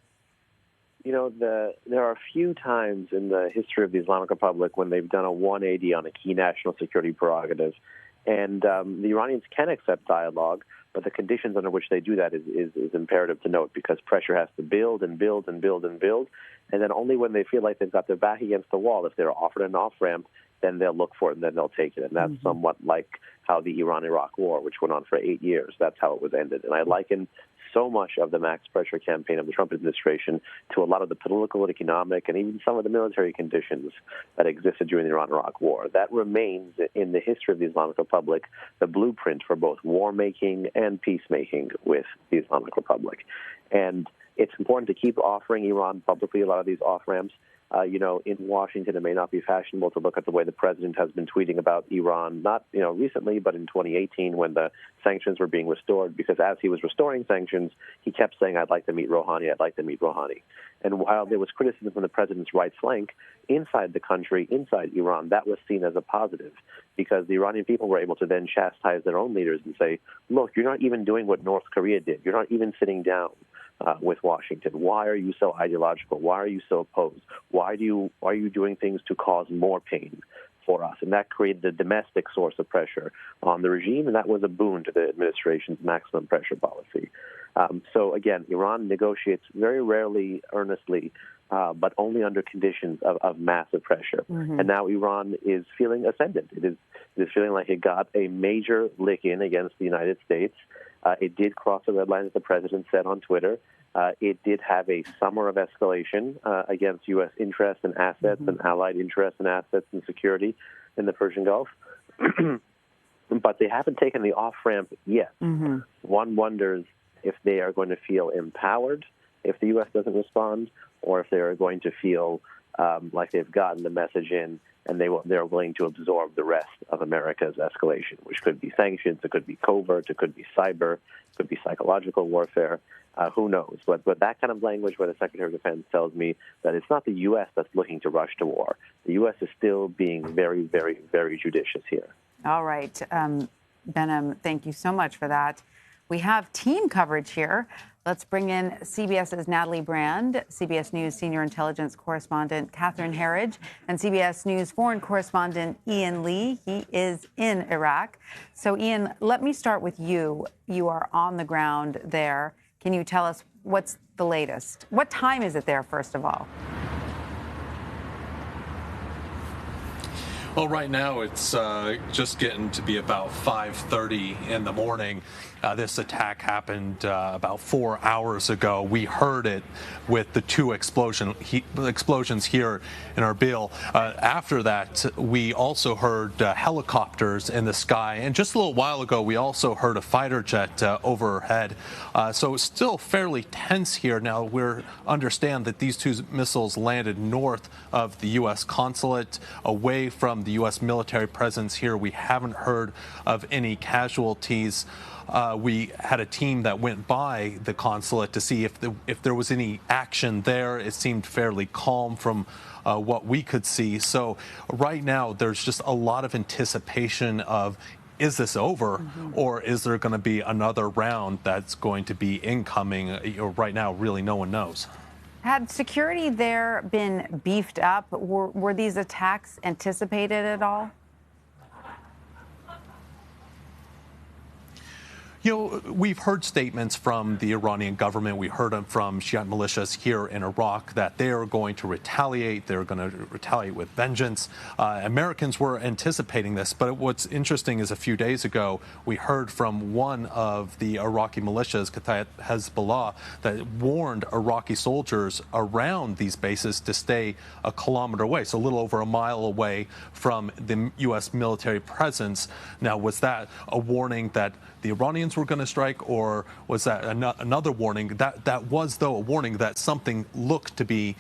There are a few times in the history of the Islamic Republic when they've done a 180 on a key national security prerogative. And the Iranians can accept dialogue, but the conditions under which they do that is imperative to note, because pressure has to build and build and build and build. And then only when they feel like they've got their back against the wall, if they're offered an off-ramp, then they'll look for it and then they'll take it. And that's somewhat like how the Iran-Iraq war, which went on for 8 years, that's how it was ended. And I liken so much of the max pressure campaign of the Trump administration to a lot of the political and economic and even some of the military conditions that existed during the Iran-Iraq war. That remains in the history of the Islamic Republic the blueprint for both war-making and peacemaking with the Islamic Republic. And it's important to keep offering Iran publicly a lot of these off-ramps. In Washington, it may not be fashionable to look at the way the president has been tweeting about Iran, not, recently, but in 2018 when the sanctions were being restored, because as he was restoring sanctions, he kept saying, I'd like to meet Rouhani, I'd like to meet Rouhani. And while there was criticism from the president's right flank, inside the country, inside Iran, that was seen as a positive, because the Iranian people were able to then chastise their own leaders and say, look, you're not even doing what North Korea did. You're not even sitting down with Washington. Why are you so ideological? Why are you so opposed? Why are you doing things to cause more pain for us? And that created a domestic source of pressure on the regime, and that was a boon to the administration's maximum pressure policy. So again, Iran negotiates very rarely earnestly, but only under conditions of massive pressure. And now Iran is feeling ascendant. It is feeling like it got a major lick in against the United States. It did cross the red line, as the president said on Twitter. It did have a summer of escalation against U.S. interests and assets and allied interests and assets and security in the Persian Gulf. But they haven't taken the off-ramp yet. One wonders if they are going to feel empowered if the U.S. doesn't respond, or if they are going to feel like they've gotten the message in and they're willing to absorb the rest of America's escalation, which could be sanctions, it could be covert, it could be cyber, it could be psychological warfare. Who knows? But that kind of language where the Secretary of Defense tells me that it's not the U.S. that's looking to rush to war. The U.S. is still being very, very, very judicious here. All right. Behnam, thank you so much for that. We have team coverage here. Let's bring in CBS's Natalie Brand, CBS News senior intelligence correspondent Catherine Herridge, and CBS News foreign correspondent Ian Lee. He is in Iraq. So, Ian, let me start with you. You are on the ground there. Can you tell us what's the latest? What time is it there, first of all? Well, right now it's just getting to be about 5:30 in the morning. This attack happened about 4 hours ago. We heard it with the two explosions here in Erbil. After that, we also heard helicopters in the sky. And just a little while ago, we also heard a fighter jet overhead. So it's still fairly tense here. Now, we understand that these two missiles landed north of the U.S. consulate, away from the U.S. military presence here. We haven't heard of any casualties. We had a team that went by the consulate to see if there was any action there. It seemed fairly calm from what we could see. So right now, there's just a lot of anticipation of is this over, or is there going to be another round that's going to be incoming? Right now, really, no one knows. Had security there been beefed up? Were these attacks anticipated at all? We've heard statements from the Iranian government. We heard them from Shiite militias here in Iraq that they are going to retaliate. They're going to retaliate with vengeance. Americans were anticipating this. But what's interesting is a few days ago, we heard from one of the Iraqi militias, Kata'ib Hezbollah, that warned Iraqi soldiers around these bases to stay a kilometer away, so a little over a mile away from the U.S. military presence. Now, was that a warning that the Iranians were going to strike, or was that another warning? That was, though, a warning that something looked to be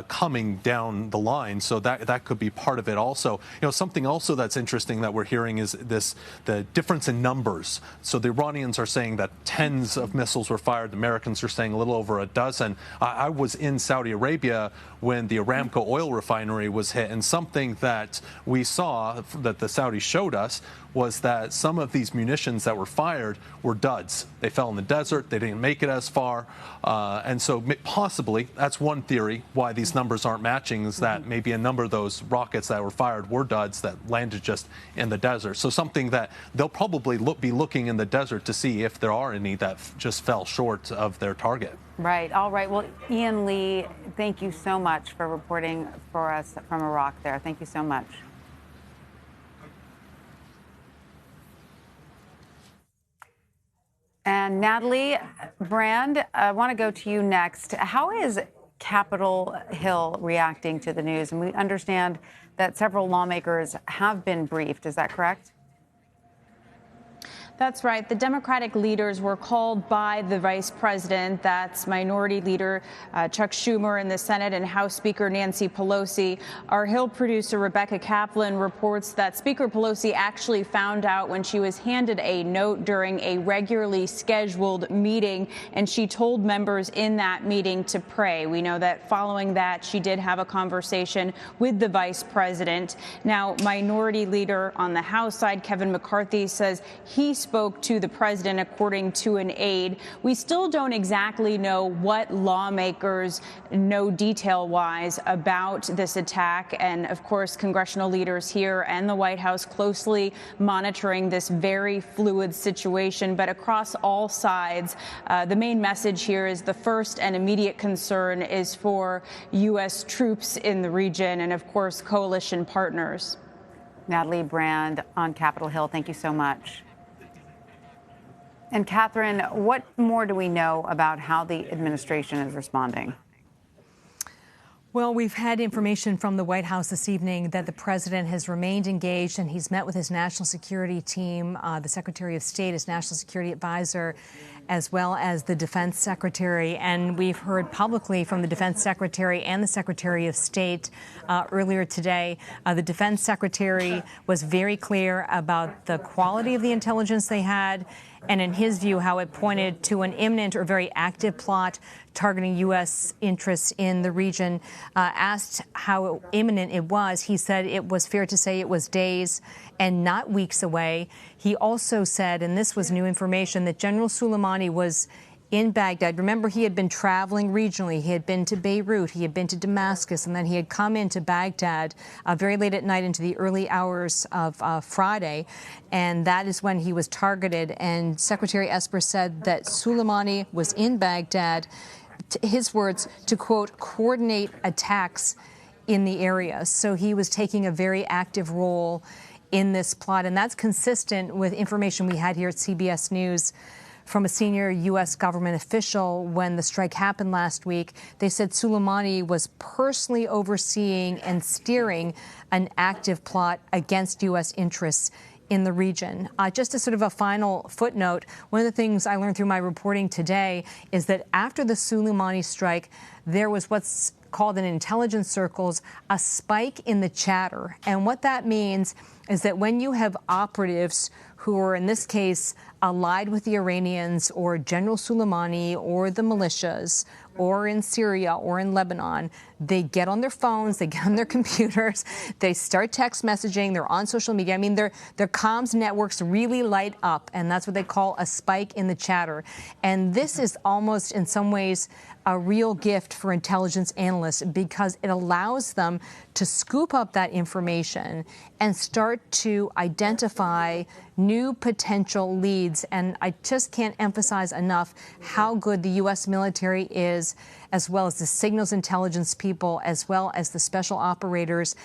coming down the line. So that could be part of it also. Something also that's interesting that we're hearing is the difference in numbers. So the Iranians are saying that tens of missiles were fired. The Americans are saying a little over a dozen. I was in Saudi Arabia when the Aramco oil refinery was hit, and something that we saw that the Saudis showed us was that some of these munitions that were fired were duds. They fell in the desert. They didn't make it as far. And so possibly that's one theory why these numbers aren't matching, is that maybe a number of those rockets that were fired were duds that landed just in the desert. So something that they'll probably be looking in the desert to see if there are any that just fell short of their target. Right. All right. Well, Ian Lee, thank you so much for reporting for us from Iraq there. Thank you so much. And Natalie Brand, I want to go to you next. How is Capitol Hill reacting to the news? And we understand that several lawmakers have been briefed. Is that correct? That's right. The Democratic leaders were called by the vice president. That's Minority Leader Chuck Schumer in the Senate and House Speaker Nancy Pelosi. Our Hill producer Rebecca Kaplan reports that Speaker Pelosi actually found out when she was handed a note during a regularly scheduled meeting, and she told members in that meeting to pray. We know that following that, she did have a conversation with the vice president. Now, Minority Leader on the House side, Kevin McCarthy, says he spoke to the president, according to an aide. We still don't exactly know what lawmakers know detail-wise about this attack. And, of course, congressional leaders here and the White House closely monitoring this very fluid situation. But across all sides, the main message here is the first and immediate concern is for U.S. troops in the region and, of course, coalition partners. Natalie Brand on Capitol Hill, thank you so much. And Catherine, what more do we know about how the administration is responding? Well, we've had information from the White House this evening that the president has remained engaged, and he's met with his national security team, the Secretary of State, his national security advisor, as well as the defense secretary. And we've heard publicly from the defense secretary and the Secretary of State earlier today. The defense secretary was very clear about the quality of the intelligence they had, and in his view, how it pointed to an imminent or very active plot targeting U.S. interests in the region. Asked how imminent it was, he said it was fair to say it was days and not weeks away. He also said, and this was new information, that General Soleimani was in Baghdad. Remember, he had been traveling regionally. He had been to Beirut, he had been to Damascus, and then he had come into Baghdad very late at night into the early hours of Friday. And that is when he was targeted. And Secretary Esper said that Soleimani was in Baghdad, his words, to, quote, coordinate attacks in the area. So he was taking a very active role in this plot. And that's consistent with information we had here at CBS News from a senior U.S. government official when the strike happened last week. They said Soleimani was personally overseeing and steering an active plot against U.S. interests in the region. Just as sort of a final footnote, one of the things I learned through my reporting today is that after the Soleimani strike, there was what's called in intelligence circles a spike in the chatter. And what that means is that when you have operatives who are, in this case, allied with the Iranians or General Soleimani or the militias or in Syria or in Lebanon, they get on their phones, they get on their computers, they start text messaging, they're on social media. I mean, their comms networks really light up, and that's what they call a spike in the chatter. And this is almost, in some ways, a real gift for intelligence analysts because it allows them to scoop up that information and start to identify new potential leads. And I just can't emphasize enough how good the U.S. military is, as well as the signals intelligence people, as well as the special operators,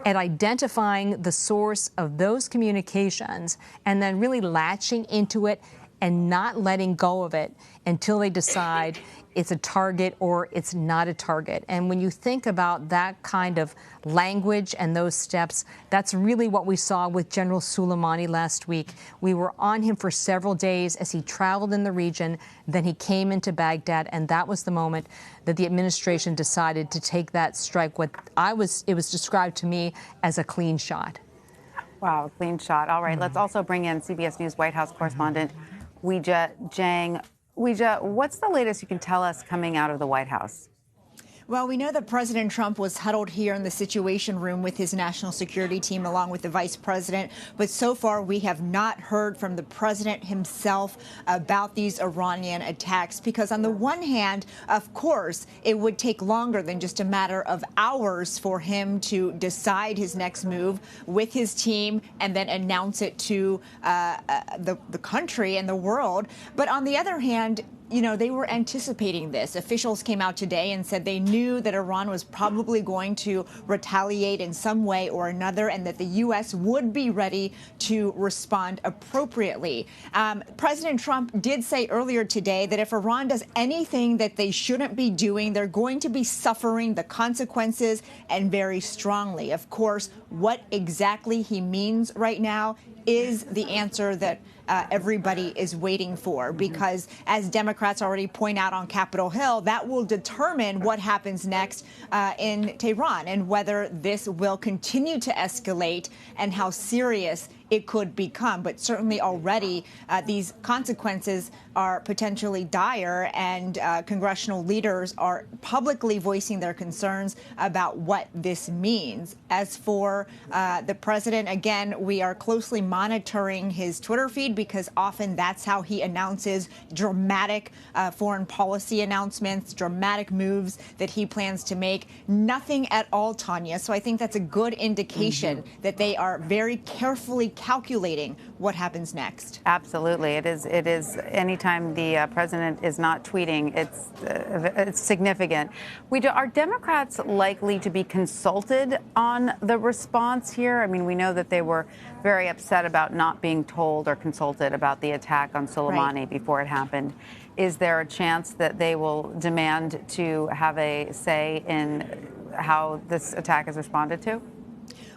at identifying the source of those communications and then really latching into it and not letting go of it until they decide it's a target or it's not a target. And when you think about that kind of language and those steps, that's really what we saw with General Soleimani last week. We were on him for several days as he traveled in the region. Then he came into Baghdad, and that was the moment that the administration decided to take that strike. It was described to me as a clean shot. Wow, clean shot. All right, let's also bring in CBS News White House correspondent Weijia Jiang. Weijia, what's the latest you can tell us coming out of the White House? Well, we know that President Trump was huddled here in the Situation Room with his national security team along with the vice president. But so far, we have not heard from the president himself about these Iranian attacks, because on the one hand, of course, it would take longer than just a matter of hours for him to decide his next move with his team and then announce it to the country and the world. But on the other hand, you know, they were anticipating this. Officials came out today and said they knew that Iran was probably going to retaliate in some way or another, and that the U.S. would be ready to respond appropriately. President Trump did say earlier today that if Iran does anything that they shouldn't be doing, they're going to be suffering the consequences, and very strongly. Of course, what exactly he means right now is the answer that everybody is waiting for, because as Democrats already point out on Capitol Hill, that will determine what happens next in Tehran and whether this will continue to escalate and how serious it could become. But certainly already these consequences are potentially dire, and congressional leaders are publicly voicing their concerns about what this means. As for the president, again, we are closely monitoring his Twitter feed, because often that's how he announces dramatic foreign policy announcements, dramatic moves that he plans to make. Nothing at all, Tanya. So I think that's a good indication that they are very carefully calculating what happens next. Absolutely. It is anytime the president is not tweeting, it's significant. Are Democrats likely to be consulted on the response here? I mean, we know that they were very upset about not being told or consulted about the attack on Soleimani before it happened. Is there a chance that they will demand to have a say in how this attack is responded to?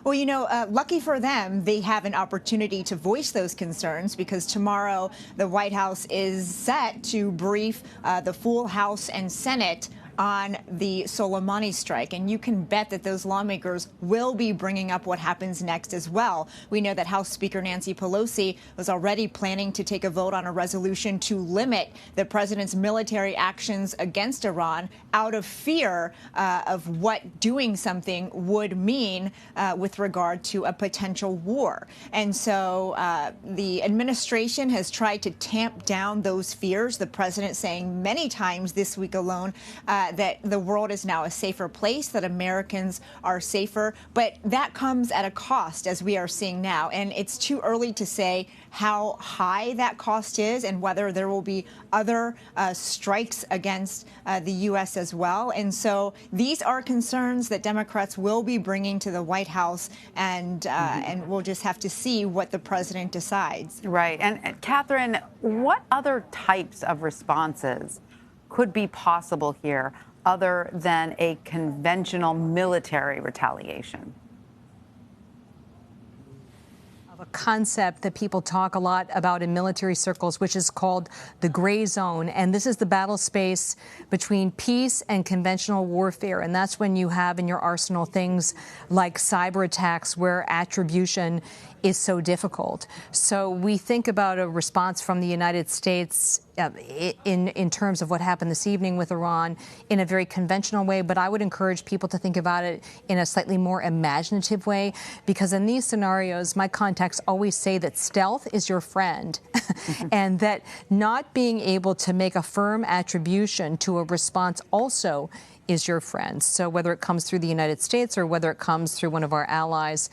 Well, you know, lucky for them, they have an opportunity to voice those concerns, because tomorrow the White House is set to brief the full House and Senate on the Soleimani strike. And you can bet that those lawmakers will be bringing up what happens next as well. We know that House Speaker Nancy Pelosi was already planning to take a vote on a resolution to limit the president's military actions against Iran out of fear of what doing something would mean with regard to a potential war. And so the administration has tried to tamp down those fears, the president saying many times this week alone that the world is now a safer place, that Americans are safer. But that comes at a cost, as we are seeing now. And it's too early to say how high that cost is and whether there will be other strikes against the U.S. as well. And so these are concerns that Democrats will be bringing to the White House, and we'll just have to see what the president decides. Right. And Catherine, what other types of responses could be possible here other than a conventional military retaliation? A concept that people talk a lot about in military circles, which is called the gray zone. And this is the battle space between peace and conventional warfare. And that's when you have in your arsenal things like cyber attacks, where attribution is so difficult. So we think about a response from the United States in terms of what happened this evening with Iran in a very conventional way, but I would encourage people to think about it in a slightly more imaginative way, because in these scenarios, my contacts always say that stealth is your friend and that not being able to make a firm attribution to a response also is your friend. So whether it comes through the United States or whether it comes through one of our allies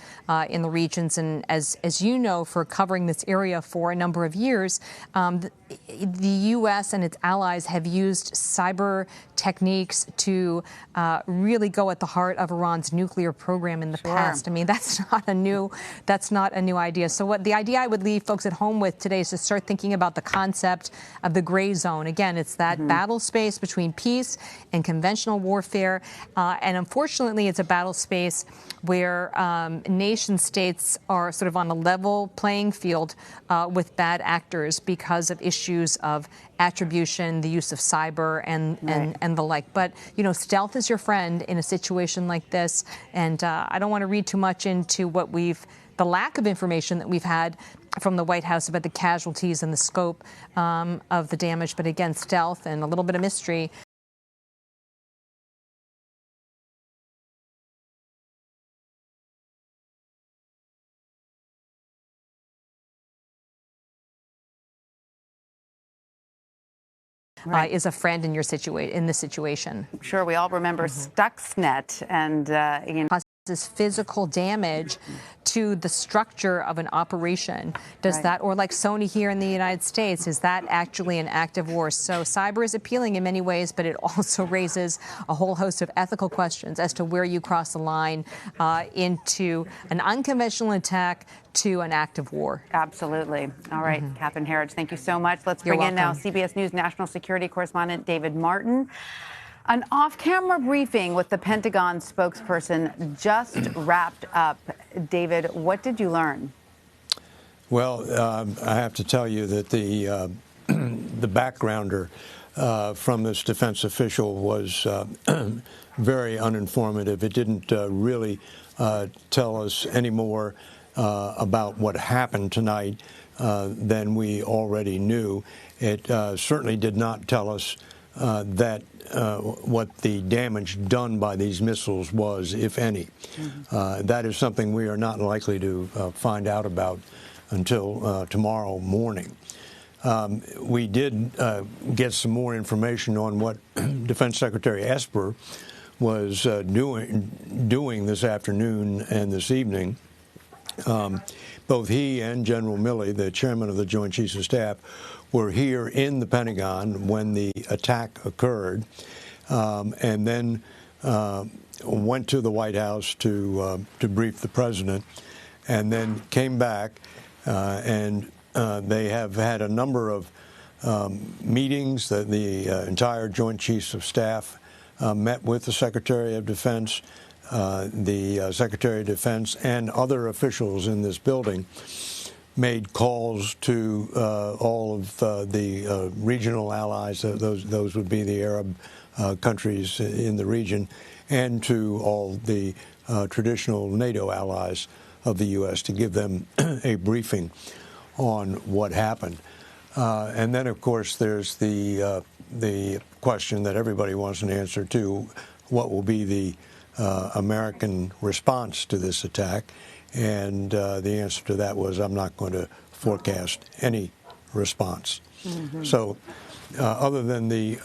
in the regions, and as you know, for covering this area for a number of years, the U.S. and its allies have used cyber techniques to really go at the heart of Iran's nuclear program in the past. I mean, that's not a new idea. So what the idea I would leave folks at home with today is to start thinking about the concept of the gray zone. Again, it's that battle space between peace and conventional warfare, and unfortunately, it's a battle space where nation states are sort of on a level playing field with bad actors because of issues of attribution, the use of cyber, and the like. But, you know, stealth is your friend in a situation like this, and I don't want to read too much into the lack of information that we've had from the White House about the casualties and the scope of the damage. But again, stealth and a little bit of mystery. Is a friend in this situation. I'm sure we all remember Stuxnet and causes physical damage to the structure of an operation. Does that, or like Sony here in the United States, is that actually an act of war? So cyber is appealing in many ways, but it also raises a whole host of ethical questions as to where you cross the line into an unconventional attack to an act of war. Absolutely. All right, Catherine Herridge, thank you so much. Let's bring in now CBS News national security correspondent David Martin. An off-camera briefing with the Pentagon spokesperson just wrapped up. David, what did you learn? Well, I have to tell you that the backgrounder from this defense official was very uninformative. It didn't really tell us any more about what happened tonight than we already knew. It certainly did not tell us that what the damage done by these missiles was, if any. That is something we are not likely to find out about until tomorrow morning. We did get some more information on what Defense Secretary Esper was doing this afternoon and this evening. Both he and General Milley, the chairman of the Joint Chiefs of Staff, were here in the Pentagon when the attack occurred, and then went to the White House to brief the president, and then came back, and they have had a number of meetings. That the entire Joint Chiefs of Staff met with the Secretary of Defense, the Secretary of Defense, and other officials in this building. Made calls to all of the regional allies, those would be the Arab countries in the region, and to all the traditional NATO allies of the U.S. to give them a briefing on what happened. And then, of course, there's the question that everybody wants an answer to: what will be the American response to this attack? And the answer to that was, I'm not going to forecast any response. So other than the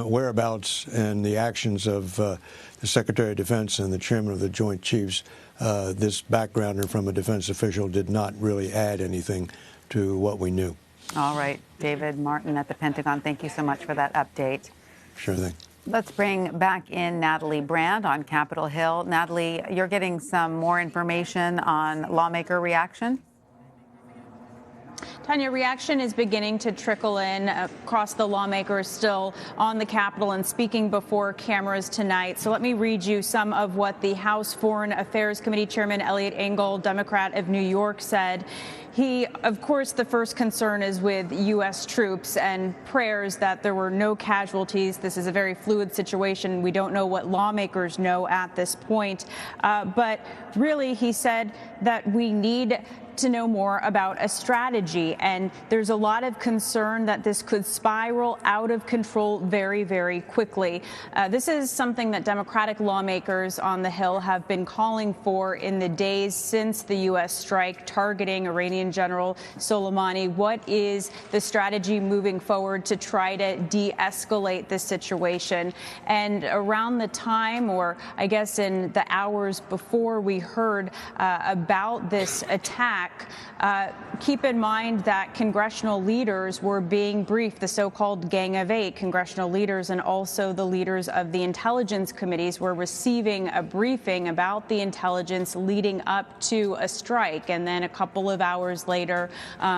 whereabouts and the actions of the Secretary of Defense and the Chairman of the Joint Chiefs, this backgrounder from a defense official did not really add anything to what we knew. All right, David Martin at the Pentagon, thank you so much for that update. Sure thing. Let's bring back in Natalie Brand on Capitol Hill. Natalie, you're getting some more information on lawmaker reaction? Tanya, reaction is beginning to trickle in across the lawmakers still on the Capitol and speaking before cameras tonight. So let me read you some of what the House Foreign Affairs Committee Chairman Eliot Engel, Democrat of New York, said. He, of course, the first concern is with U.S. troops and prayers that there were no casualties. This is a very fluid situation. We don't know what lawmakers know at this point. But really, he said that we need to know more about a strategy. And there's a lot of concern that this could spiral out of control very, very quickly. This is something that Democratic lawmakers on the Hill have been calling for in the days since the U.S. strike targeting Iranian General Soleimani. What is the strategy moving forward to try to de-escalate this situation? And around the time, or I guess in the hours before we heard about this attack, keep in mind that congressional leaders were being briefed, the so-called Gang of Eight. Congressional leaders and also the leaders of the intelligence committees were receiving a briefing about the intelligence leading up to a strike. And then a couple of hours later,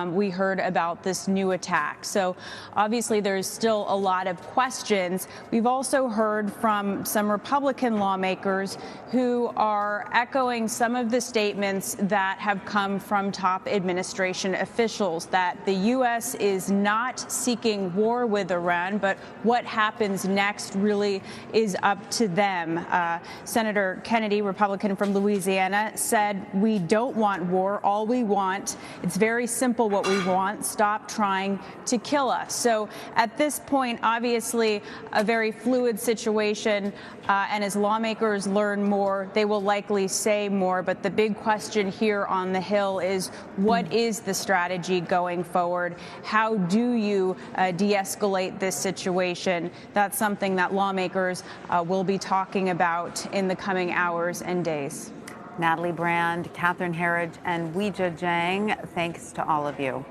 we heard about this new attack. So obviously there's still a lot of questions. We've also heard from some Republican lawmakers who are echoing some of the statements that have come from top administration officials, that the U.S. is not seeking war with Iran, but what happens next really is up to them. Senator Kennedy, Republican from Louisiana, said, "We don't want war. All we want, it's very simple what we want, stop trying to kill us." So at this point, obviously, a very fluid situation, and as lawmakers learn more, they will likely say more. But the big question here on the Hill is, what is the strategy going forward? How do you de-escalate this situation? That's something that lawmakers will be talking about in the coming hours and days. Natalie Brand, Catherine Herridge, and Weijia Jiang, thanks to all of you.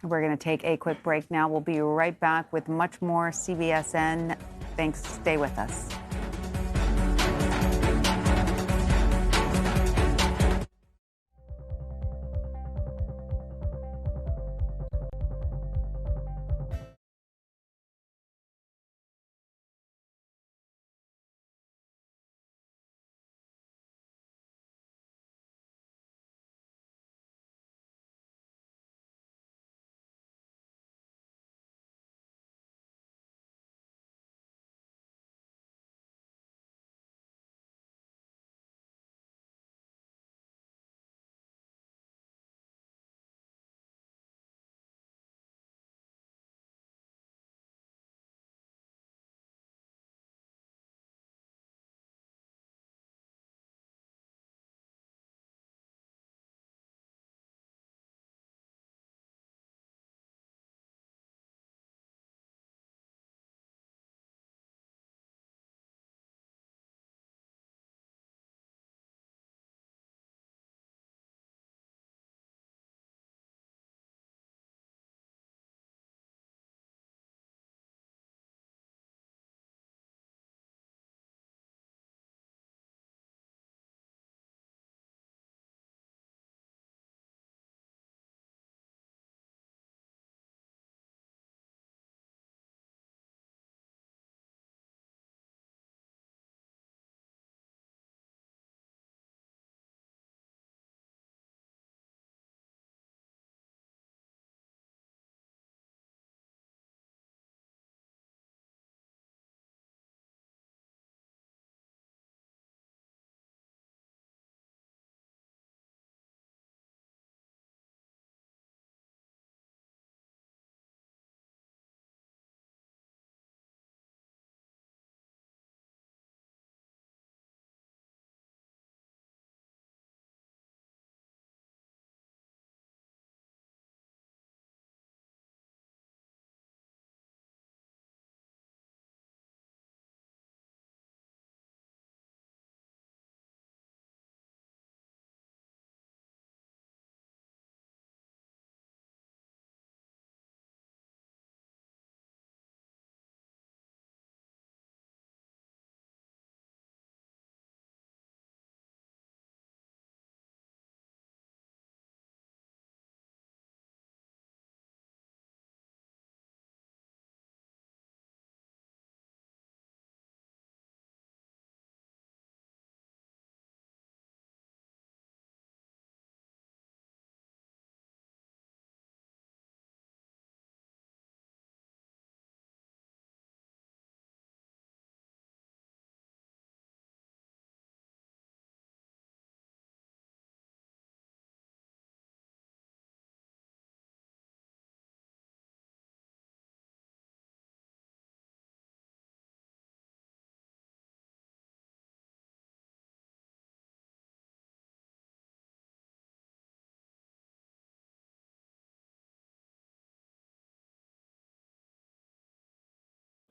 We're going to take a quick break now. We'll be right back with much more CBSN. Thanks. Stay with us.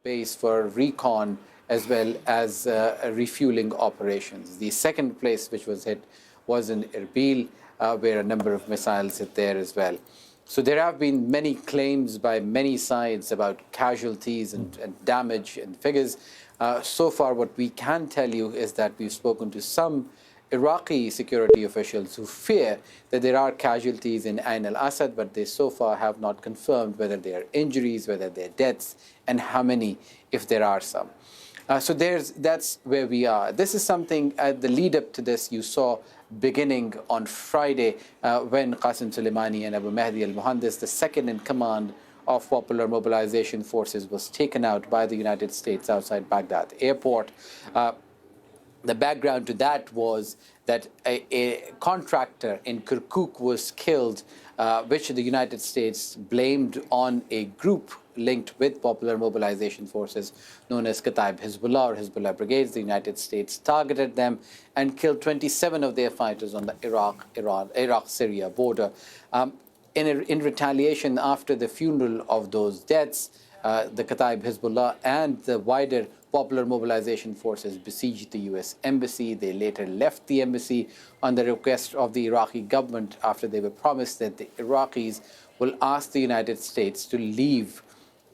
base for recon as well as refueling operations. The second place which was hit was in Erbil, where a number of missiles hit there as well. So there have been many claims by many sides about casualties and damage and figures. So far, what we can tell you is that we've spoken to some Iraqi security officials who fear that there are casualties in Ain al-Assad, but they so far have not confirmed whether they are injuries, whether they are deaths, and how many, if there are some. So that's where we are. This is something, the lead up to this, you saw beginning on Friday when Qasem Soleimani and Abu Mahdi al-Muhandis, the second in command of Popular Mobilization Forces, was taken out by the United States outside Baghdad airport. The background to that was that a contractor in Kirkuk was killed, which the United States blamed on a group linked with Popular Mobilization Forces known as Kataib Hezbollah or Hezbollah Brigades. The United States targeted them and killed 27 of their fighters on the Iraq-Syria border. In retaliation, after the funeral of those deaths, the Kataib Hezbollah and the wider Popular Mobilization Forces besieged the U.S. Embassy. They later left the embassy on the request of the Iraqi government after they were promised that the Iraqis will ask the United States to leave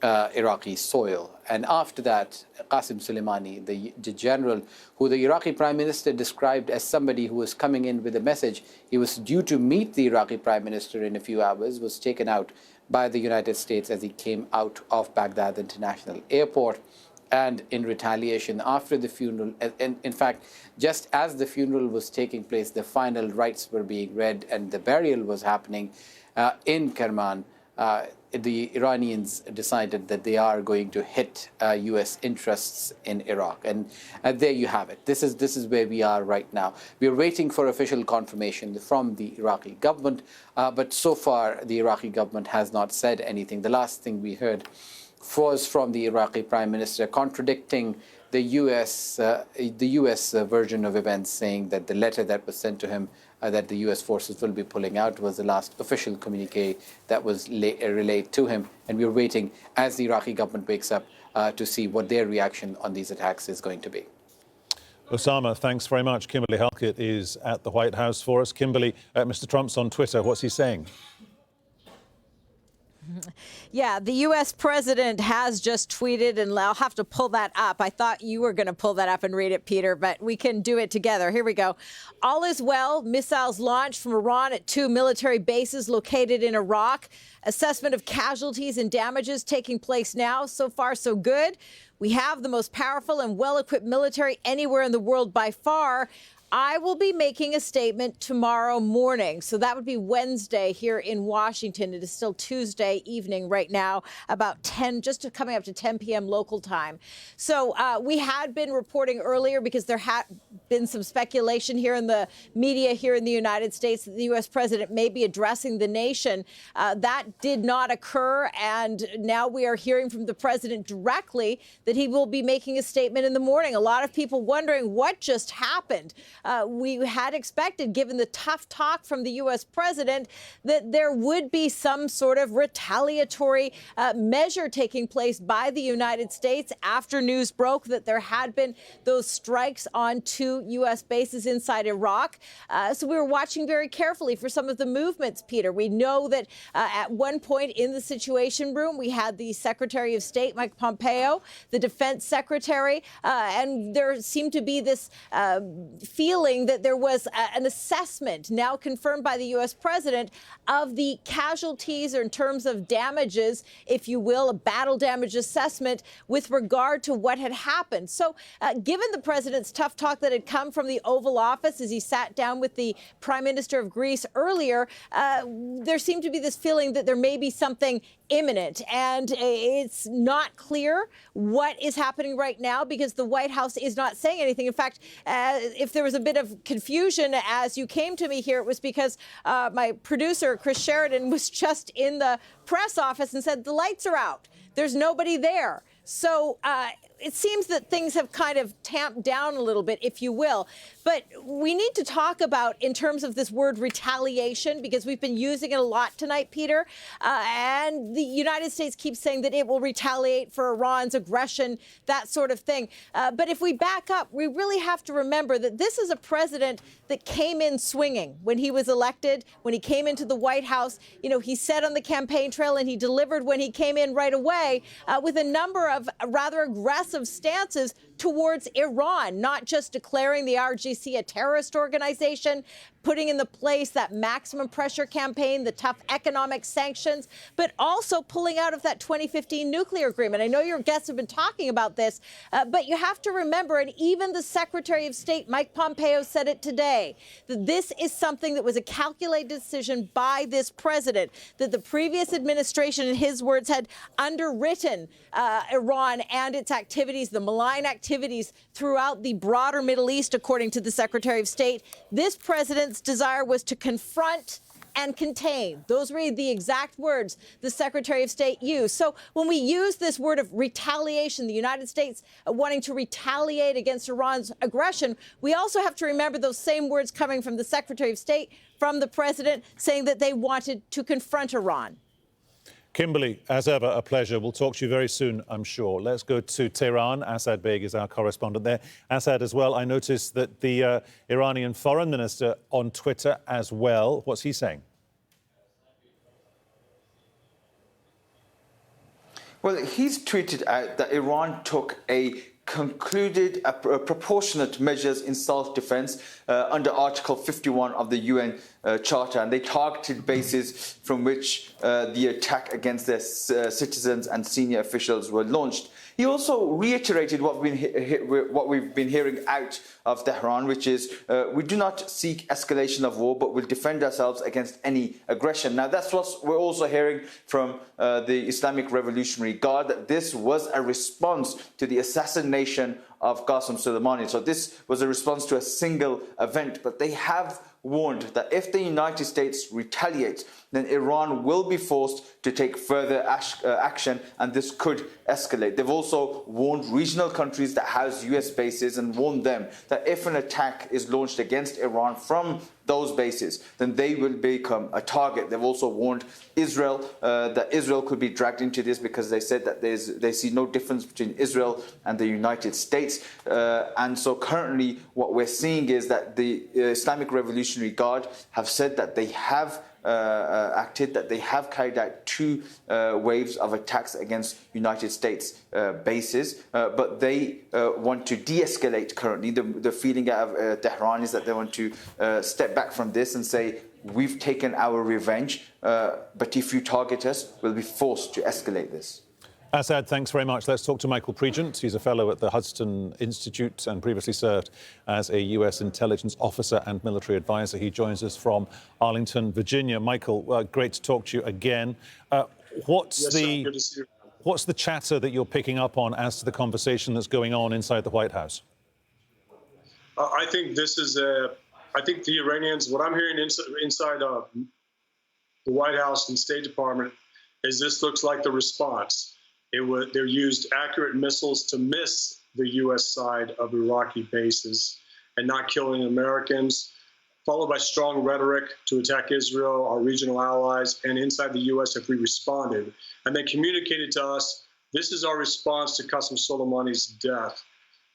Iraqi soil. And after that, Qasem Soleimani, the general who the Iraqi Prime Minister described as somebody who was coming in with a message, he was due to meet the Iraqi Prime Minister in a few hours, was taken out by the United States as he came out of Baghdad International Airport. And in retaliation, after the funeral, and in fact, just as the funeral was taking place, the final rites were being read and the burial was happening in Kerman, the Iranians decided that they are going to hit U.S. interests in Iraq. And there you have it. This is where we are right now. We are waiting for official confirmation from the Iraqi government, but so far the Iraqi government has not said anything. The last thing we heard was from the Iraqi Prime Minister contradicting the U.S. Version of events, saying that the letter that was sent to him that the U.S. forces will be pulling out was the last official communique that was relayed to him. And we're waiting as the Iraqi government wakes up to see what their reaction on these attacks is going to be. Osama, thanks very much. Kimberly Halkett is at the White House for us. Kimberly, Mr. Trump's on Twitter. What's he saying? Yeah, the U.S. president has just tweeted, and I'll have to pull that up. I thought you were going to pull that up and read it, Peter, but we can do it together. Here we go. All is well. Missiles launched from Iran at 2 military bases located in Iraq. Assessment of casualties and damages taking place now. So far, so good. We have the most powerful and well-equipped military anywhere in the world by far. I will be making a statement tomorrow morning. So that would be Wednesday here in Washington. It is still Tuesday evening right now, about 10, just coming up to 10 p.m. local time. So we had been reporting earlier because there had been some speculation here in the media here in the United States that the U.S. president may be addressing the nation. That did not occur. And now we are hearing from the president directly that he will be making a statement in the morning. A lot of people wondering what just happened. We had expected, given the tough talk from the U.S. president, that there would be some sort of retaliatory measure taking place by the United States after news broke that there had been those strikes on 2 U.S. bases inside Iraq. So we were watching very carefully for some of the movements, Peter. We know that at one point in the Situation Room, we had the Secretary of State, Mike Pompeo, the Defense Secretary, and there seemed to be this feeling that there was an assessment now confirmed by the U.S. president of the casualties, or in terms of damages, if you will, a battle damage assessment with regard to what had happened. So given the president's tough talk that had come from the Oval Office as he sat down with the Prime Minister of Greece earlier, there seemed to be this feeling that there may be something imminent. And it's not clear what is happening right now because the White House is not saying anything. In fact, if there was a bit of confusion as you came to me here, it was because my producer, Chris Sheridan, was just in the press office and said the lights are out. There's nobody there. So it seems that things have kind of tamped down a little bit, if you will. But we need to talk about, in terms of this word retaliation, because we've been using it a lot tonight, Peter, and the United States keeps saying that it will retaliate for Iran's aggression, that sort of thing. But if we back up, we really have to remember that this is a president that came in swinging when he was elected, when he came into the White House. You know, he said on the campaign trail, and he delivered when he came in right away, with a number of rather aggressive stances towards Iran, not just declaring the IRGC a terrorist organization, putting into place that maximum pressure campaign, the tough economic sanctions, but also pulling out of that 2015 nuclear agreement. I know your guests have been talking about this, but you have to remember, and even the Secretary of State, Mike Pompeo, said it today, that this is something that was a calculated decision by this president, that the previous administration, in his words, had underwritten Iran and its activities, the malign activities throughout the broader Middle East, according to the Secretary of State. This president's desire was to confront and contain. Those were the exact words the Secretary of State used. So when we use this word of retaliation, the United States wanting to retaliate against Iran's aggression, we also have to remember those same words coming from the Secretary of State, from the president, saying that they wanted to confront Iran. Kimberly, as ever, a pleasure. We'll talk to you very soon, I'm sure. Let's go to Tehran. Asad Beg is our correspondent there. Asad, as well, I noticed that the Iranian foreign minister on Twitter as well. What's he saying? Well, he's tweeted out that Iran took concluded proportionate measures in self-defense under Article 51 of the UN Charter, and they targeted bases from which the attack against their citizens and senior officials were launched. He also reiterated what we've been hearing out of Tehran, which is we do not seek escalation of war, but will defend ourselves against any aggression. Now, that's what we're also hearing from the Islamic Revolutionary Guard, that this was a response to the assassination of Qasem Soleimani. So this was a response to a single event, but they have warned that if the United States retaliates, then Iran will be forced to take further action, and this could escalate. They've also warned regional countries that house US bases and warned them that if an attack is launched against Iran from those bases, then they will become a target. They've also warned Israel that Israel could be dragged into this, because they said that they see no difference between Israel and the United States. And so currently what we're seeing is that the Islamic Revolutionary Guard have said that they have that they have carried out 2 waves of attacks against United States bases, but they want to de-escalate currently. The feeling out of Tehran is that they want to step back from this and say, we've taken our revenge, but if you target us, we'll be forced to escalate this. Asad, thanks very much. Let's talk to Michael Pregent. He's a fellow at the Hudson Institute and previously served as a US intelligence officer and military advisor. He joins us from Arlington, Virginia. Michael, great to talk to you again. What's the chatter that you're picking up on as to the conversation that's going on inside the White House? I think this is I think the Iranians, what I'm hearing inside the White House and State Department is this looks like the response. They used accurate missiles to miss the U.S. side of Iraqi bases and not killing Americans, followed by strong rhetoric to attack Israel, our regional allies, and inside the U.S. if we responded. And they communicated to us, this is our response to Qasem Soleimani's death.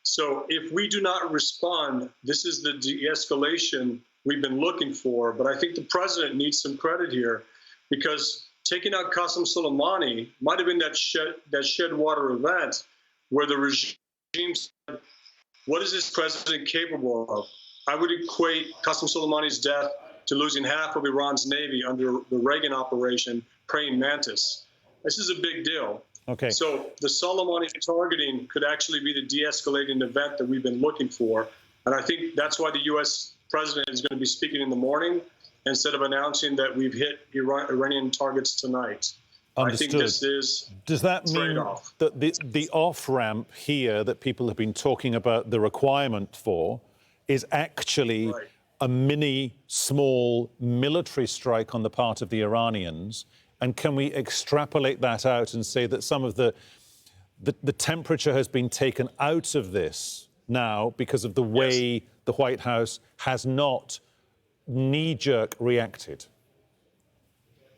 So if we do not respond, this is the de-escalation we've been looking for. But I think the president needs some credit here, because taking out Qasem Soleimani might have been that shed water event where the regime said, what is this president capable of? I would equate Qasem Soleimani's death to losing half of Iran's navy under the Reagan operation, Praying Mantis. This is a big deal. Okay. So the Soleimani targeting could actually be the de-escalating event that we've been looking for. And I think that's why the U.S. president is going to be speaking in the morning, instead of announcing that we've hit Iranian targets tonight. Understood. I think this is Does that mean that the off-ramp here that people have been talking about the requirement for is actually a small military strike on the part of the Iranians? And can we extrapolate that out and say that some of the the temperature has been taken out of this now because of the way the White House has not knee-jerk reacted.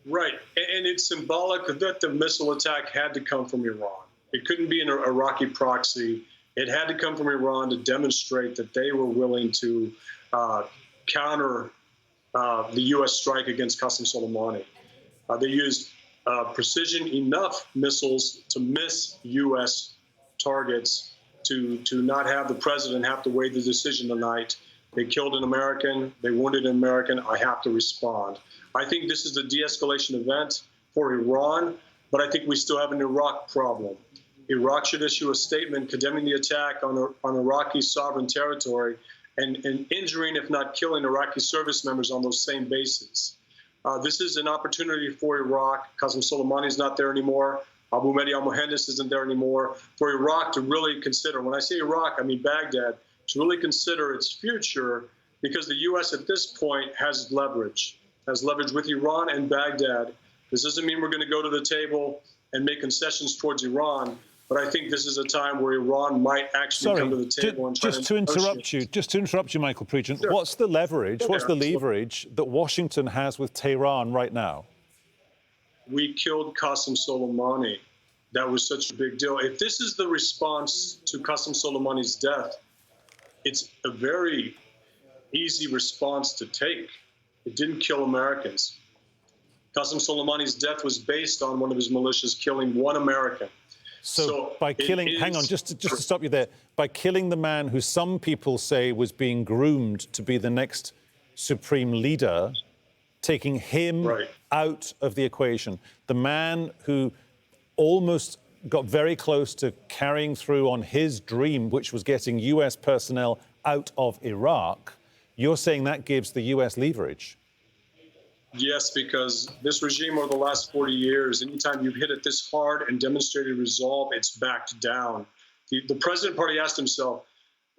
Right, and it's symbolic that the missile attack had to come from Iran. It couldn't be an Iraqi proxy. It had to come from Iran to demonstrate that they were willing to counter the U.S. strike against Qasem Soleimani. They used precision enough missiles to miss U.S. targets to not have the president have to weigh the decision tonight. They killed an American. They wounded an American. I have to respond. I think this is a de-escalation event for Iran, but I think we still have an Iraq problem. Iraq should issue a statement condemning the attack on Iraqi sovereign territory and injuring, if not killing, Iraqi service members on those same bases. This is an opportunity for Iraq. Qasem Soleimani is not there anymore. Abu Mahdi al-Mohandes isn't there anymore. For Iraq to really consider, when I say Iraq, I mean Baghdad, to really consider its future, because the U.S. at this point has leverage with Iran and Baghdad. This doesn't mean we're going to go to the table and make concessions towards Iran, but I think this is a time where Iran might actually come to the table and try just to interrupt you, Michael Pregent. Sure. What's the leverage? What's the leverage that Washington has with Tehran right now? We killed Qasem Soleimani. That was such a big deal. If this is the response to Qasem Soleimani's death, it's a very easy response to take. It didn't kill Americans. Qasem Soleimani's death was based on one of his militias killing one American. So by killing, hang on, just to stop you there, by killing the man who some people say was being groomed to be the next supreme leader, taking him out of the equation, the man who almost got very close to carrying through on his dream, which was getting US personnel out of Iraq, you're saying that gives the US leverage? Yes, because this regime over the last 40 years, anytime you've hit it this hard and demonstrated resolve, it's backed down. The president party asked himself,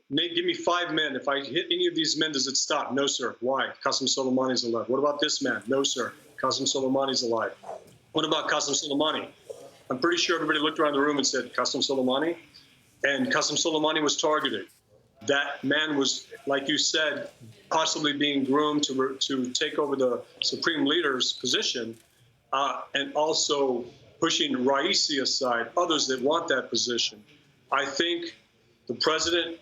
Nate, give me 5 men. If I hit any of these men, does it stop? No, sir. Why? Qasem Soleimani's alive. What about this man? No, sir. Qasem Soleimani's alive. What about Qasem Soleimani? I'm pretty sure everybody looked around the room and said, Qasem Soleimani? And Qasem Soleimani was targeted. That man was, like you said, possibly being groomed to take over the supreme leader's position, and also pushing Raisi aside, others that want that position. I think the president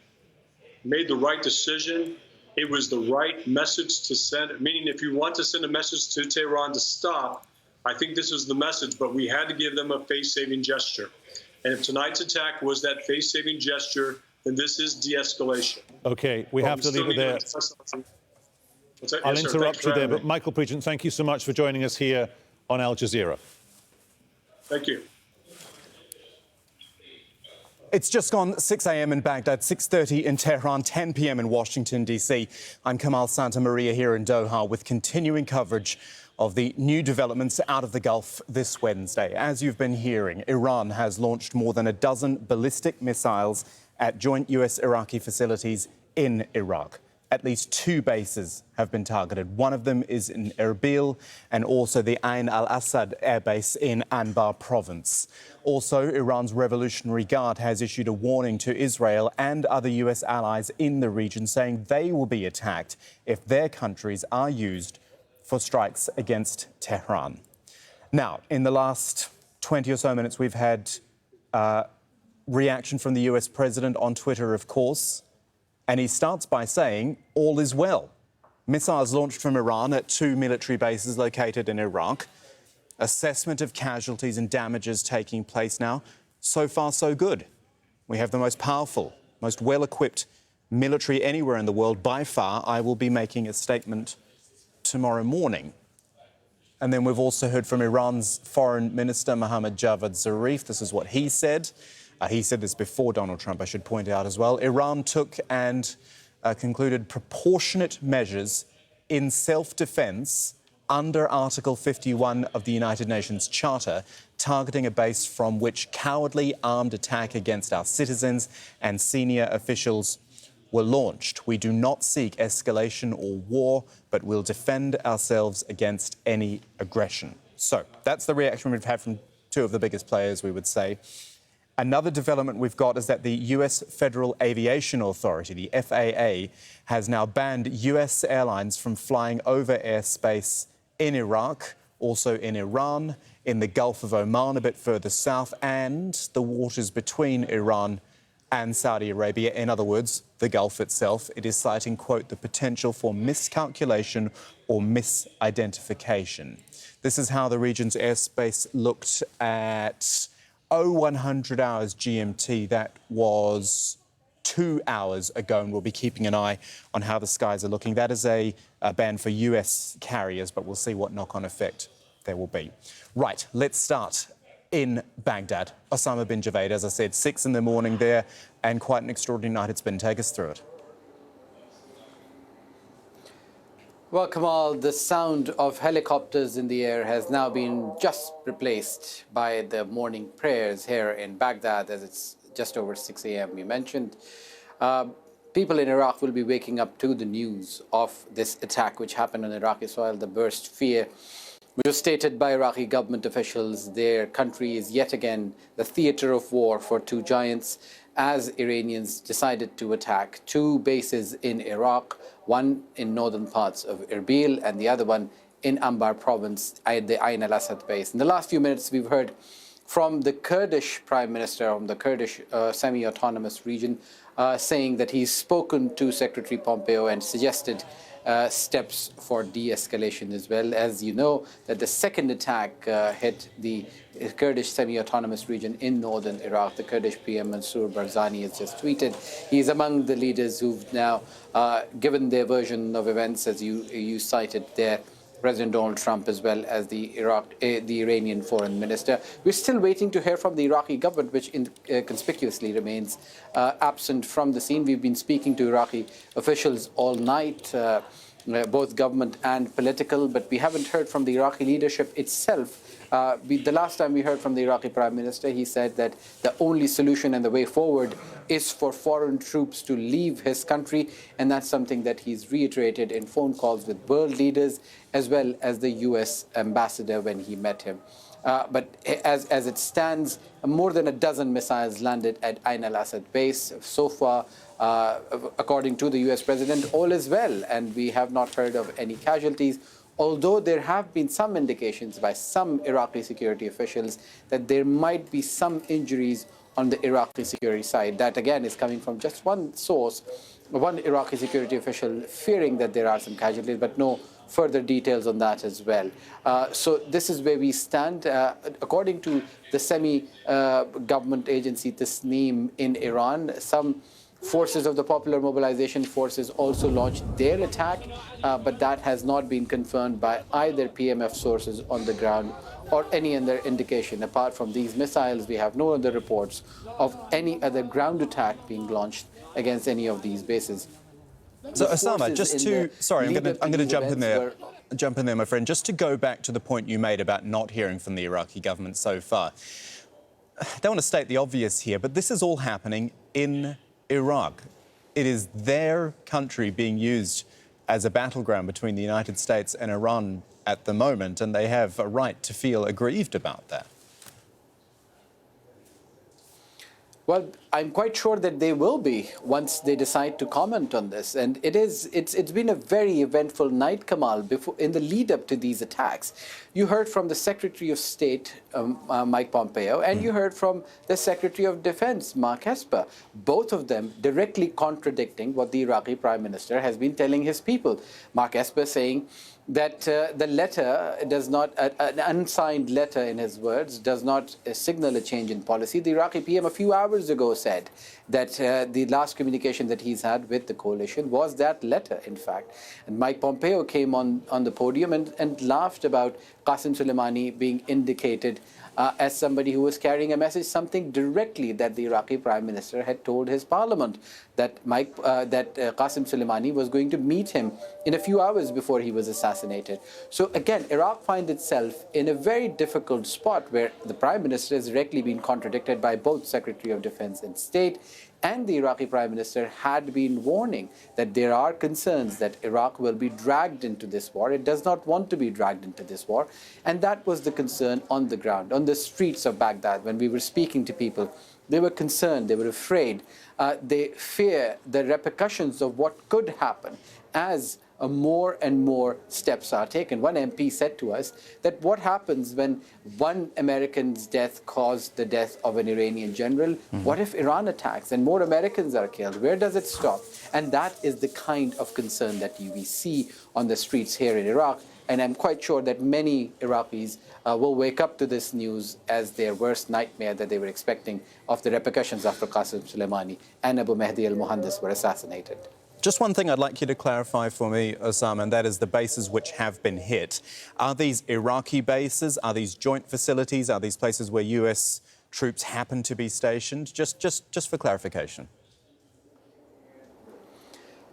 made the right decision. It was the right message to send, meaning if you want to send a message to Tehran to stop, I think this is the message, but we had to give them a face-saving gesture. And if tonight's attack was that face-saving gesture, then this is de-escalation. Okay, we have to leave it there. I'll interrupt you there, but Michael Pregent, thank you so much for joining us here on Al Jazeera. Thank you. It's just gone 6 a.m. in Baghdad, 6:30 in Tehran, 10 p.m. in Washington, D.C. I'm Kamal Santamaria here in Doha with continuing coverage of the new developments out of the Gulf this Wednesday. As you've been hearing, Iran has launched more than a dozen ballistic missiles at joint US-Iraqi facilities in Iraq. At least 2 bases have been targeted. One of them is in Erbil and also the Ain al-Assad air base in Anbar province. Also, Iran's Revolutionary Guard has issued a warning to Israel and other US allies in the region, saying they will be attacked if their countries are used for strikes against Tehran. Now, in the last 20 or so minutes, we've had reaction from the US president on Twitter, of course, and he starts by saying all is well. Missiles launched from Iran at 2 military bases located in Iraq. Assessment of casualties and damages taking place now. So far, so good. We have the most powerful, most well-equipped military anywhere in the world by far. I will be making a statement tomorrow morning. And then we've also heard from Iran's Foreign Minister Mohammad Javad Zarif. This is what he said. He said this before Donald Trump, I should point out as well. Iran took and concluded proportionate measures in self-defense under Article 51 of the United Nations Charter, targeting a base from which cowardly armed attack against our citizens and senior officials were launched. We do not seek escalation or war, but will defend ourselves against any aggression. So that's the reaction we've had from 2 of the biggest players, we would say. Another development we've got is that the US Federal Aviation Authority, the FAA, has now banned US airlines from flying over airspace in Iraq, also in Iran, in the Gulf of Oman a bit further south, and the waters between Iran and Saudi Arabia. In other words, the Gulf itself. It is citing, quote, the potential for miscalculation or misidentification. This is how the region's airspace looked at 0100 hours GMT. That was 2 hours ago, and we'll be keeping an eye on how the skies are looking. That is a ban for US carriers, but we'll see what knock-on effect there will be. Right, let's start in Baghdad. Osama bin Javaid, as I said, 6 in the morning there, and quite an extraordinary night it's been. Take us through it. Well, Kamal, the sound of helicopters in the air has now been just replaced by the morning prayers here in Baghdad, as it's just over 6 a.m. you mentioned. People in Iraq will be waking up to the news of this attack which happened on Iraqi soil, the burst fear, which was stated by Iraqi government officials. Their country is yet again the theater of war for two giants, as Iranians decided to attack two bases in Iraq, one in northern parts of Erbil and the other one in Anbar province, the Ain al-Assad base. In the last few minutes, we've heard from the Kurdish prime minister, from the Kurdish semi-autonomous region, saying that he's spoken to Secretary Pompeo and suggested steps for de-escalation as well. As you know, that the second attack hit the Kurdish semi-autonomous region in northern Iraq. The Kurdish PM Mansour Barzani has just tweeted. He's among the leaders who've now given their version of events, as you cited there, President Donald Trump as well as the Iranian foreign minister. We're still waiting to hear from the Iraqi government, which conspicuously remains absent from the scene. We've been speaking to Iraqi officials all night, both government and political, but we haven't heard from the Iraqi leadership itself. The last time we heard from the Iraqi Prime Minister, he said that the only solution and the way forward is for foreign troops to leave his country, and that's something that he's reiterated in phone calls with world leaders as well as the US ambassador when he met him. But as it stands, more than a dozen missiles landed at Ain al-Assad base. So far, according to the US president, all is well, and we have not heard of any casualties. Although there have been some indications by some Iraqi security officials that there might be some injuries on the Iraqi security side. That, again, is coming from just one source, one Iraqi security official fearing that there are some casualties, but no further details on that as well. So this is where we stand. According to the semi-government agency Tasneem in Iran, some forces of the Popular Mobilization Forces also launched their attack, but that has not been confirmed by either PMF sources on the ground or any other indication. Apart from these missiles, we have no other reports of any other ground attack being launched against any of these bases. So Osama, just to, sorry, I'm going to jump in there, my friend, just to go back to the point you made about not hearing from the Iraqi government so far. I don't want to state the obvious here, but this is all happening in Iraq. It is their country being used as a battleground between the United States and Iran at the moment, and they have a right to feel aggrieved about that. Well, I'm quite sure that they will be once they decide to comment on this. And it's been a very eventful night, Kamal, in the lead up to these attacks. You heard from the Secretary of State, Mike Pompeo, and you heard from the Secretary of Defense, Mark Esper, both of them directly contradicting what the Iraqi Prime Minister has been telling his people. Mark Esper saying that the letter does not, an unsigned letter in his words, does not signal a change in policy. The Iraqi PM a few hours ago said that the last communication that he's had with the coalition was that letter, in fact. And Mike Pompeo came on the podium and laughed about Qasem Soleimani being indicated as somebody who was carrying a message, something directly that the Iraqi Prime Minister had told his parliament, that Qasem Soleimani was going to meet him in a few hours before he was assassinated. So again, Iraq finds itself in a very difficult spot where the Prime Minister has directly been contradicted by both Secretary of Defense and State and the Iraqi Prime Minister had been warning that there are concerns that Iraq will be dragged into this war. It does not want to be dragged into this war. And that was the concern on the ground, on the streets of Baghdad. When we were speaking to people, they were concerned, they were afraid. They fear the repercussions of what could happen as more and more steps are taken. One MP said to us that what happens when one American's death caused the death of an Iranian general? What if Iran attacks and more Americans are killed? Where does it stop? And that is the kind of concern that we see on the streets here in Iraq. And I'm quite sure that many Iraqis will wake up to this news as their worst nightmare that they were expecting of the repercussions after Qasem Soleimani and Abu Mahdi al-Muhandis were assassinated. Just one thing I'd like you to clarify for me, Osama, and that is the bases which have been hit. Are these Iraqi bases? Are these joint facilities? Are these places where US troops happen to be stationed? Just for clarification.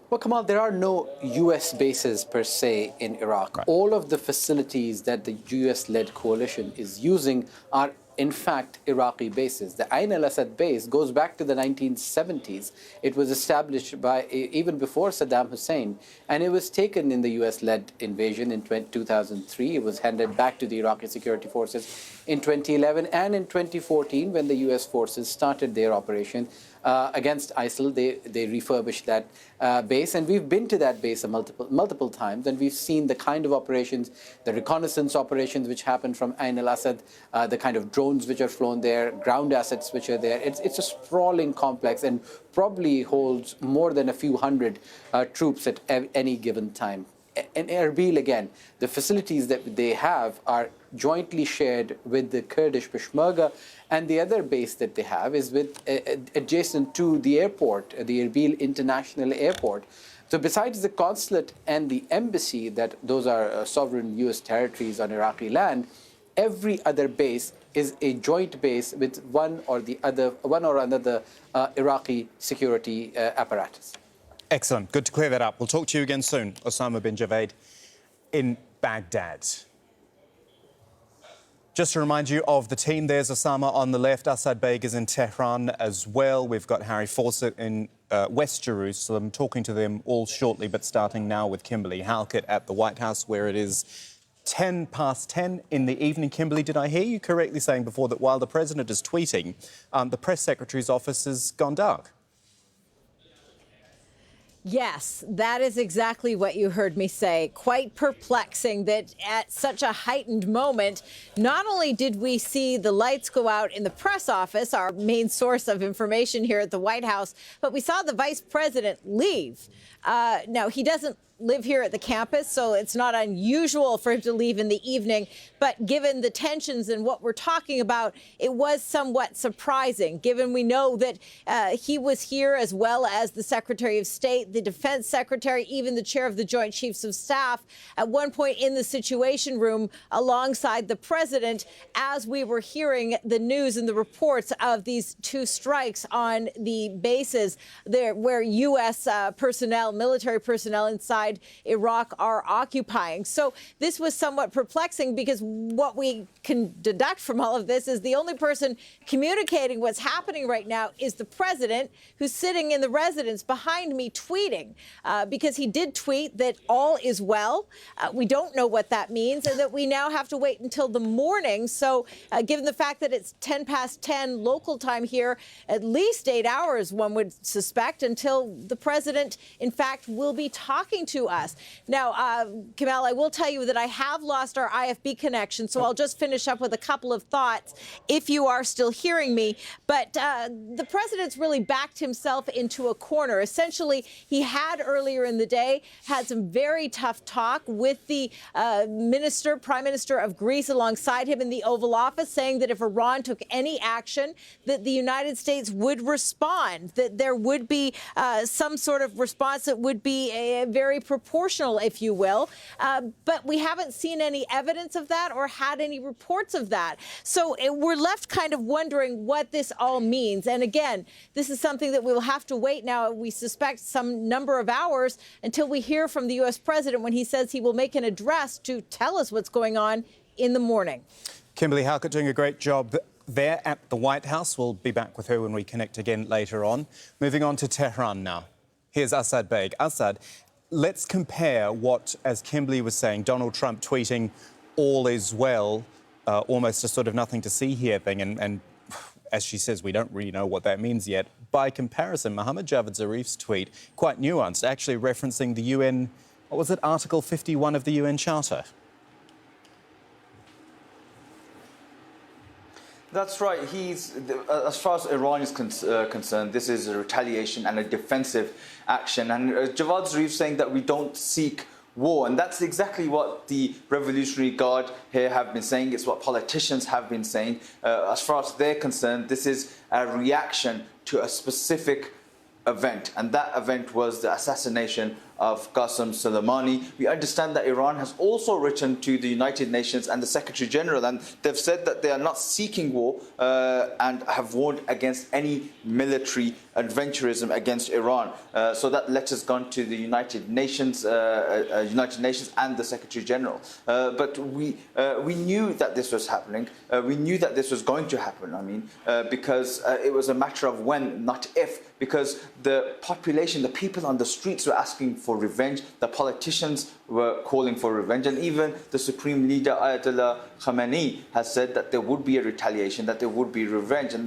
Well, Kamal, there are no U.S. bases per se in Iraq. Right. All of the facilities that the U.S.-led coalition is using are in fact Iraqi bases. The Ain al-Assad base goes back to the 1970s. It was established by even before Saddam Hussein, and it was taken in the US-led invasion in 2003. It was handed back to the Iraqi security forces in 2011, and in 2014 when the US forces started their operation against ISIL, they refurbished that base, and we've been to that base multiple times, and we've seen the kind of operations, the reconnaissance operations which happen from Ain al-Assad, the kind of drones which are flown there, ground assets which are there. It's a sprawling complex and probably holds more than a few hundred troops at any given time. In Erbil, again, the facilities that they have are jointly shared with the Kurdish Peshmerga, and the other base that they have is adjacent to the airport, the Erbil International Airport. So besides the consulate and the embassy, that those are sovereign U.S. territories on Iraqi land, every other base is a joint base with one or another Iraqi security apparatus. Excellent. Good to clear that up. We'll talk to you again soon. Osama bin Javaid in Baghdad. Just to remind you of the team, there's Osama on the left. Asad Beg is in Tehran as well. We've got Harry Fawcett in West Jerusalem, talking to them all shortly, but starting now with Kimberly Halkett at the White House, where it is 10 past 10 in the evening. Kimberly, did I hear you correctly saying before that while the president is tweeting, the press secretary's office has gone dark? Yes, that is exactly what you heard me say. Quite perplexing that at such a heightened moment, not only did we see the lights go out in the press office, our main source of information here at the White House, but we saw the vice president leave. Now, he doesn't live here at the campus, so it's not unusual for him to leave in the evening. But given the tensions and what we're talking about, it was somewhat surprising, given we know that he was here as well as the Secretary of State, the Defense Secretary, even the chair of the Joint Chiefs of Staff, at one point in the Situation Room alongside the president, as we were hearing the news and the reports of these two strikes on the bases there where U.S. personnel, military personnel inside Iraq are occupying. So this was somewhat perplexing, because what we can deduct from all of this is the only person communicating what's happening right now is the president, who's sitting in the residence behind me tweeting, because he did tweet that all is well. We don't know what that means, and that we now have to wait until the morning. So given the fact that it's 10 past 10 local time here, at least 8 hours, one would suspect, until the president, in fact, will be talking to us. Now, Kamal, I will tell you that I have lost our IFB connection, so I'll just finish up with a couple of thoughts if you are still hearing me. But the president's really backed himself into a corner. Essentially, he had earlier in the day had some very tough talk with the Prime Minister of Greece alongside him in the Oval Office, saying that if Iran took any action, that the United States would respond, that there would be some sort of response that would be very proportional, if you will. But we haven't seen any evidence of that or had any reports of that. So we're left kind of wondering what this all means. And again, this is something that we will have to wait now, we suspect, some number of hours until we hear from the U.S. president when he says he will make an address to tell us what's going on in the morning. Kimberly Halkett doing a great job there at the White House. We'll be back with her when we connect again later on. Moving on to Tehran now. Here's Assad Beg. Assad, let's compare what, as Kimberly was saying, Donald Trump tweeting all is well, almost a sort of nothing to see here thing. And as she says, we don't really know what that means yet. By comparison, Mohammad Javad Zarif's tweet, quite nuanced, actually referencing the UN, what was it, Article 51 of the UN Charter. That's right. As far as Iran is concerned, this is a retaliation and a defensive action. And Javad Zarif saying that we don't seek war. And that's exactly what the Revolutionary Guard here have been saying. It's what politicians have been saying. As far as they're concerned, this is a reaction to a specific event. And that event was the assassination of Qasem Soleimani. We understand that Iran has also written to the United Nations and the Secretary General, and they've said that they are not seeking war and have warned against any military adventurism against Iran. So that letter's gone to the United Nations and the Secretary General. But we knew that this was happening. We knew that this was going to happen. Because it was a matter of when, not if. Because the population, the people on the streets were asking for revenge. The politicians were calling for revenge. And even the Supreme Leader, Ayatollah Khamenei, has said that there would be a retaliation, that there would be revenge. And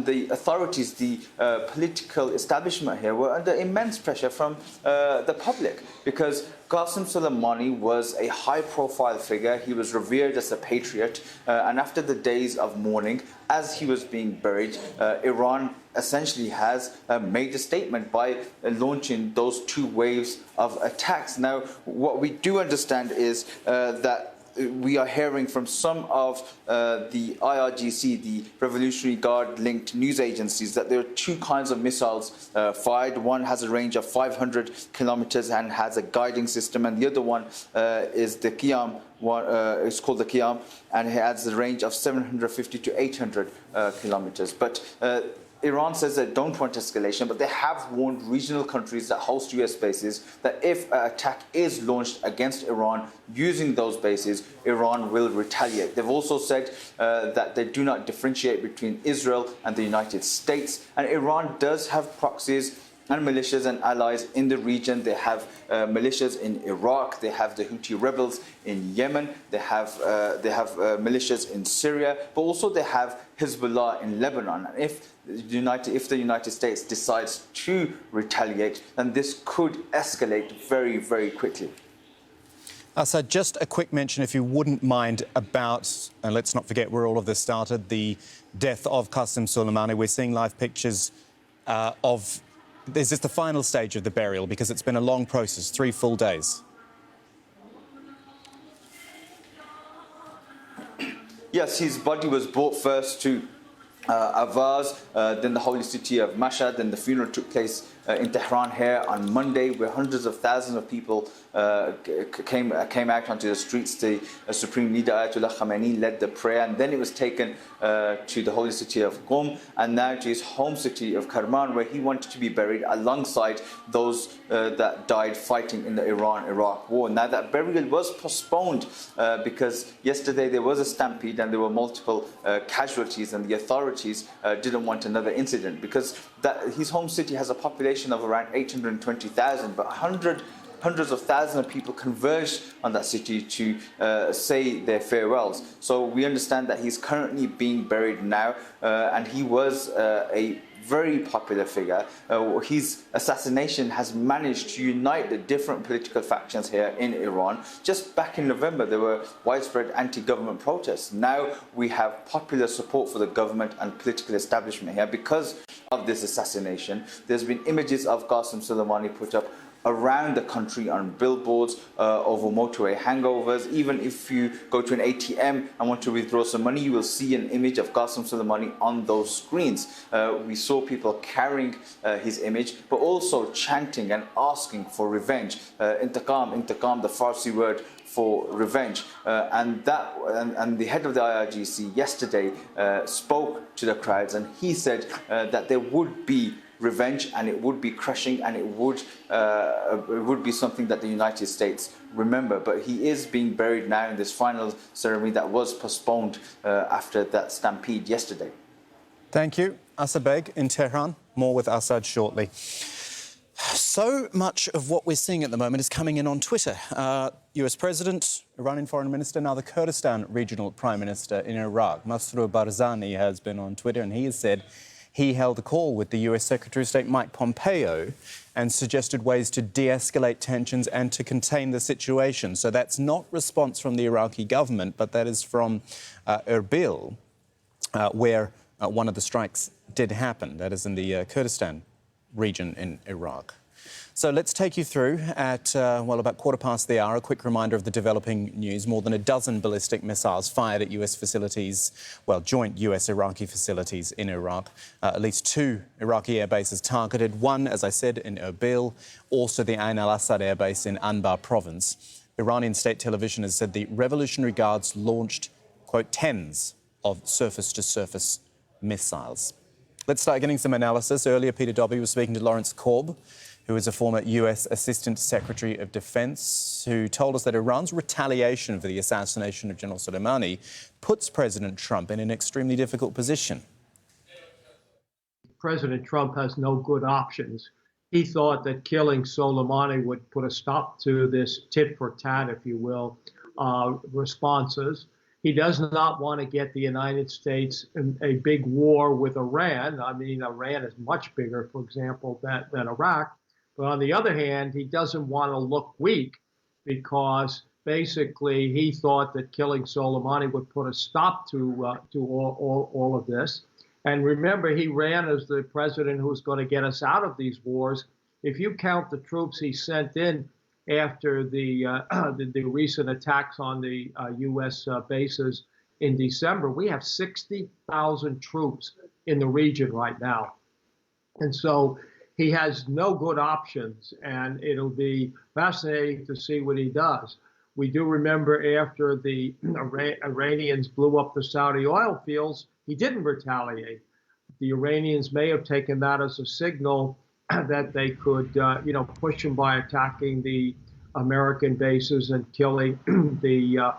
the authorities, the political establishment here were under immense pressure from the public. Because Qasem Soleimani was a high-profile figure. He was revered as a patriot. And after the days of mourning, as he was being buried, Iran essentially has made a statement by launching those 2 waves of attacks. Now, what we do understand is that we are hearing from some of the IRGC, the Revolutionary Guard-linked news agencies, that there are 2 kinds of missiles fired. One has a range of 500 kilometers and has a guiding system, and the other one is the Qiyam. It's called the Qiyam, and it has a range of 750 to 800 kilometers. But Iran says they don't want escalation, but they have warned regional countries that host US bases that if an attack is launched against Iran using those bases, Iran will retaliate. They've also said that they do not differentiate between Israel and the United States, and Iran does have proxies and militias and allies in the region. They have militias in Iraq. They have the Houthi rebels in Yemen. They have militias in Syria, but also they have Hezbollah in Lebanon. And if the United States decides to retaliate, then this could escalate very, very quickly. Assad, just a quick mention, if you wouldn't mind, about, and let's not forget where all of this started, the death of Qasem Soleimani. We're seeing live pictures of... Is this the final stage of the burial? Because it's been a long process, 3 full days. Yes, his body was brought first to Avaz, then the holy city of Mashhad, then the funeral took place in Tehran here on Monday, where hundreds of thousands of people came out onto the streets. The Supreme Leader Ayatollah Khamenei led the prayer, and then it was taken to the holy city of Qom, and now to his home city of Kerman, where he wanted to be buried alongside those that died fighting in the Iran-Iraq war. Now that burial was postponed because yesterday there was a stampede and there were multiple casualties, and the authorities didn't want another incident because his home city has a population of around 820,000, but hundreds of thousands of people converged on that city to say their farewells. So we understand that he's currently being buried now, and he was a very popular figure. His assassination has managed to unite the different political factions here in Iran. Just back in November, there were widespread anti-government protests. Now we have popular support for the government and political establishment here because of this assassination. There's been images of Qasem Soleimani put up around the country on billboards over motorway hangovers. Even if you go to an ATM and want to withdraw some money, you will see an image of Qasem Soleimani on those screens. We saw people carrying his image, but also chanting and asking for revenge. Intiqam, intiqam, the Farsi word for revenge. And the head of the IRGC yesterday spoke to the crowds, and he said that there would be revenge, and it would be crushing, and it would be something that the United States remember. But he is being buried now in this final ceremony that was postponed after that stampede yesterday. Thank you. Asa Beg in Tehran. More with Assad shortly. So much of what we're seeing at the moment is coming in on Twitter. US President, Iranian Foreign Minister, now the Kurdistan Regional Prime Minister in Iraq, Masroor Barzani, has been on Twitter, and he has said he held a call with the US Secretary of State Mike Pompeo and suggested ways to de-escalate tensions and to contain the situation. So that's not response from the Iraqi government, but that is from Erbil, where one of the strikes did happen. That is in the Kurdistan region in Iraq. So let's take you through at, about 1:15 a quick reminder of the developing news. More than a dozen ballistic missiles fired at US facilities, joint US-Iraqi facilities in Iraq. At least 2 Iraqi air bases targeted. One, as I said, in Erbil, also the Ain al-Assad air base in Anbar province. Iranian state television has said the Revolutionary Guards launched, quote, tens of surface-to-surface missiles. Let's start getting some analysis. Earlier, Peter Dobbie was speaking to Lawrence Korb, who is a former US Assistant Secretary of Defense, who told us that Iran's retaliation for the assassination of General Soleimani puts President Trump in an extremely difficult position. President Trump has no good options. He thought that killing Soleimani would put a stop to this tit for tat, if you will, responses. He does not want to get the United States in a big war with Iran. I mean, Iran is much bigger, for example, than Iraq. But on the other hand, he doesn't want to look weak because basically he thought that killing Soleimani would put a stop to all of this. And remember, he ran as the president who was going to get us out of these wars. If you count the troops he sent in after the recent attacks on the U.S. bases in December, we have 60,000 troops in the region right now. And so he has no good options, and it'll be fascinating to see what he does. We do remember after the Iranians blew up the Saudi oil fields, he didn't retaliate. The Iranians may have taken that as a signal that they could, push him by attacking the American bases and killing the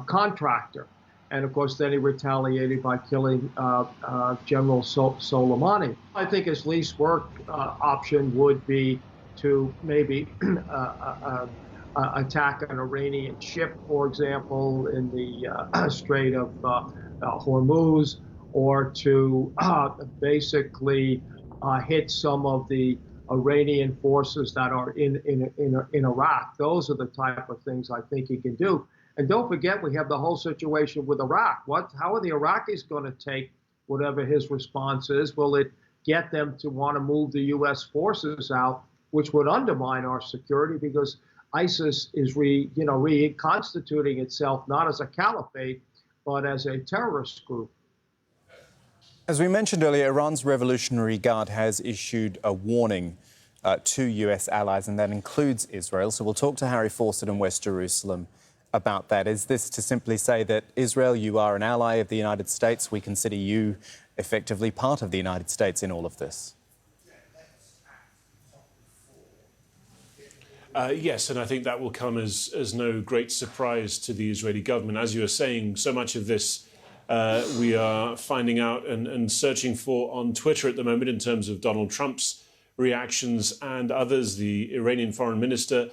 contractor. And of course, then he retaliated by killing General Soleimani. I think his least work option would be to maybe attack an Iranian ship, for example, in the Strait of Hormuz, or to basically hit some of the Iranian forces that are in Iraq. Those are the type of things I think he can do. And don't forget, we have the whole situation with Iraq. How are the Iraqis going to take whatever his response is? Will it get them to want to move the U.S. forces out, which would undermine our security because ISIS is reconstituting itself not as a caliphate, but as a terrorist group. As we mentioned earlier, Iran's Revolutionary Guard has issued a warning to US allies, and that includes Israel. So we'll talk to Harry Fawcett in West Jerusalem about that. Is this to simply say that Israel, you are an ally of the United States, we consider you effectively part of the United States in all of this? Yes, and I think that will come as no great surprise to the Israeli government. As you were saying, so much of this we are finding out and searching for on Twitter at the moment in terms of Donald Trump's reactions and others. The Iranian foreign minister,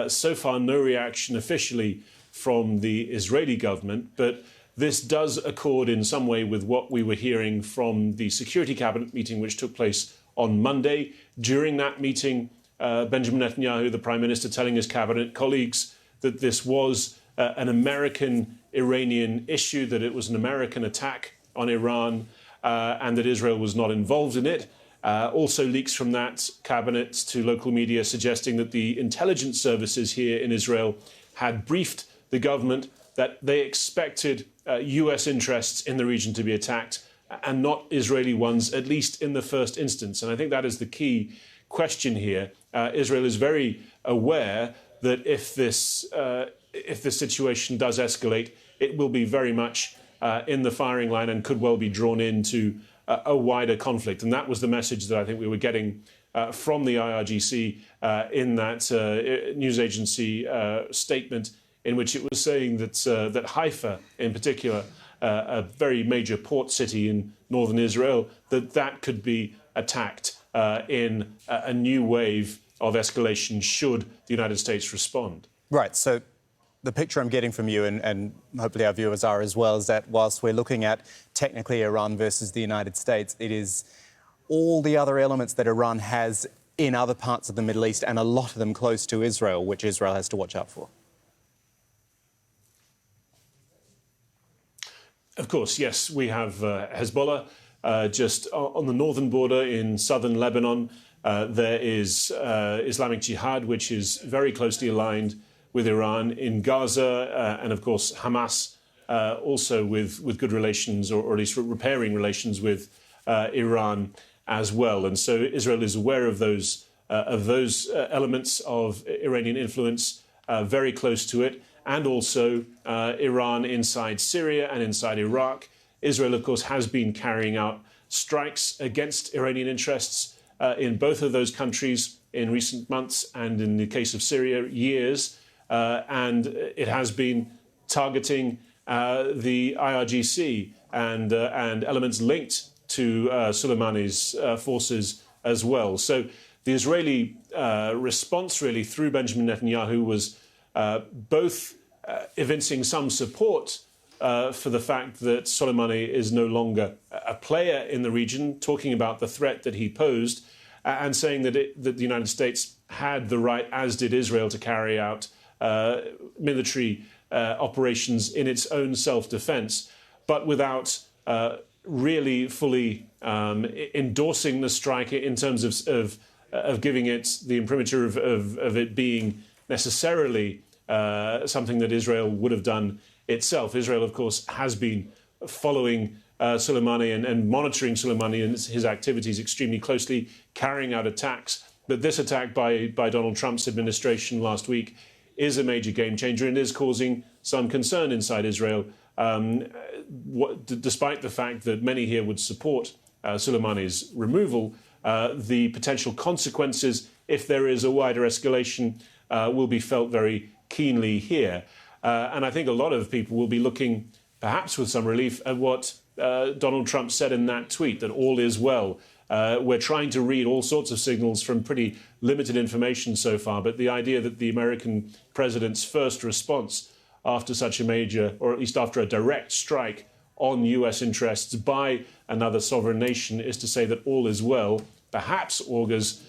so far no reaction officially from the Israeli government, but this does accord in some way with what we were hearing from the Security Cabinet meeting which took place on Monday. During that meeting, Benjamin Netanyahu, the Prime Minister, telling his cabinet colleagues that this was an American-Iranian issue, that it was an American attack on Iran, and that Israel was not involved in it. Also leaks from that cabinet to local media suggesting that the intelligence services here in Israel had briefed the government that they expected US interests in the region to be attacked and not Israeli ones, at least in the first instance. And I think that is the key question here. Israel is very aware that if this situation does escalate, it will be very much in the firing line and could well be drawn into a wider conflict. And that was the message that I think we were getting from the IRGC in that news agency statement, in which it was saying that that Haifa, in particular, a very major port city in northern Israel, that could be attacked in a new wave of escalation should the United States respond. Right. So the picture I'm getting from you, and hopefully our viewers are as well, is that whilst we're looking at technically Iran versus the United States, it is all the other elements that Iran has in other parts of the Middle East, and a lot of them close to Israel, which Israel has to watch out for. Of course, yes. We have Hezbollah just on the northern border in southern Lebanon. There is Islamic Jihad, which is very closely aligned with Iran in Gaza, and of course Hamas, also with good relations, or at least repairing relations with Iran as well. And so Israel is aware of those elements of Iranian influence, very close to it, and also Iran inside Syria and inside Iraq. Israel, of course, has been carrying out strikes against Iranian interests in both of those countries in recent months, and in the case of Syria, years. And it has been targeting the IRGC and elements linked to Soleimani's forces as well. So the Israeli response, really, through Benjamin Netanyahu was both evincing some support for the fact that Soleimani is no longer a player in the region, talking about the threat that he posed, and saying that the United States had the right, as did Israel, to carry out military operations in its own self-defense, but without really fully endorsing the strike in terms of giving it the imprimatur of it being necessarily something that Israel would have done itself. Israel, of course, has been following Soleimani and monitoring Soleimani and his activities extremely closely, carrying out attacks. But this attack by Donald Trump's administration last week is a major game changer and is causing some concern inside Israel, despite the fact that many here would support Soleimani's removal. The potential consequences, if there is a wider escalation, will be felt very keenly here. And I think a lot of people will be looking, perhaps with some relief, at what Donald Trump said in that tweet, that all is well. We're trying to read all sorts of signals from pretty limited information so far, but the idea that the American president's first response after such a major, or at least after a direct strike on US interests by another sovereign nation, is to say that all is well, perhaps augurs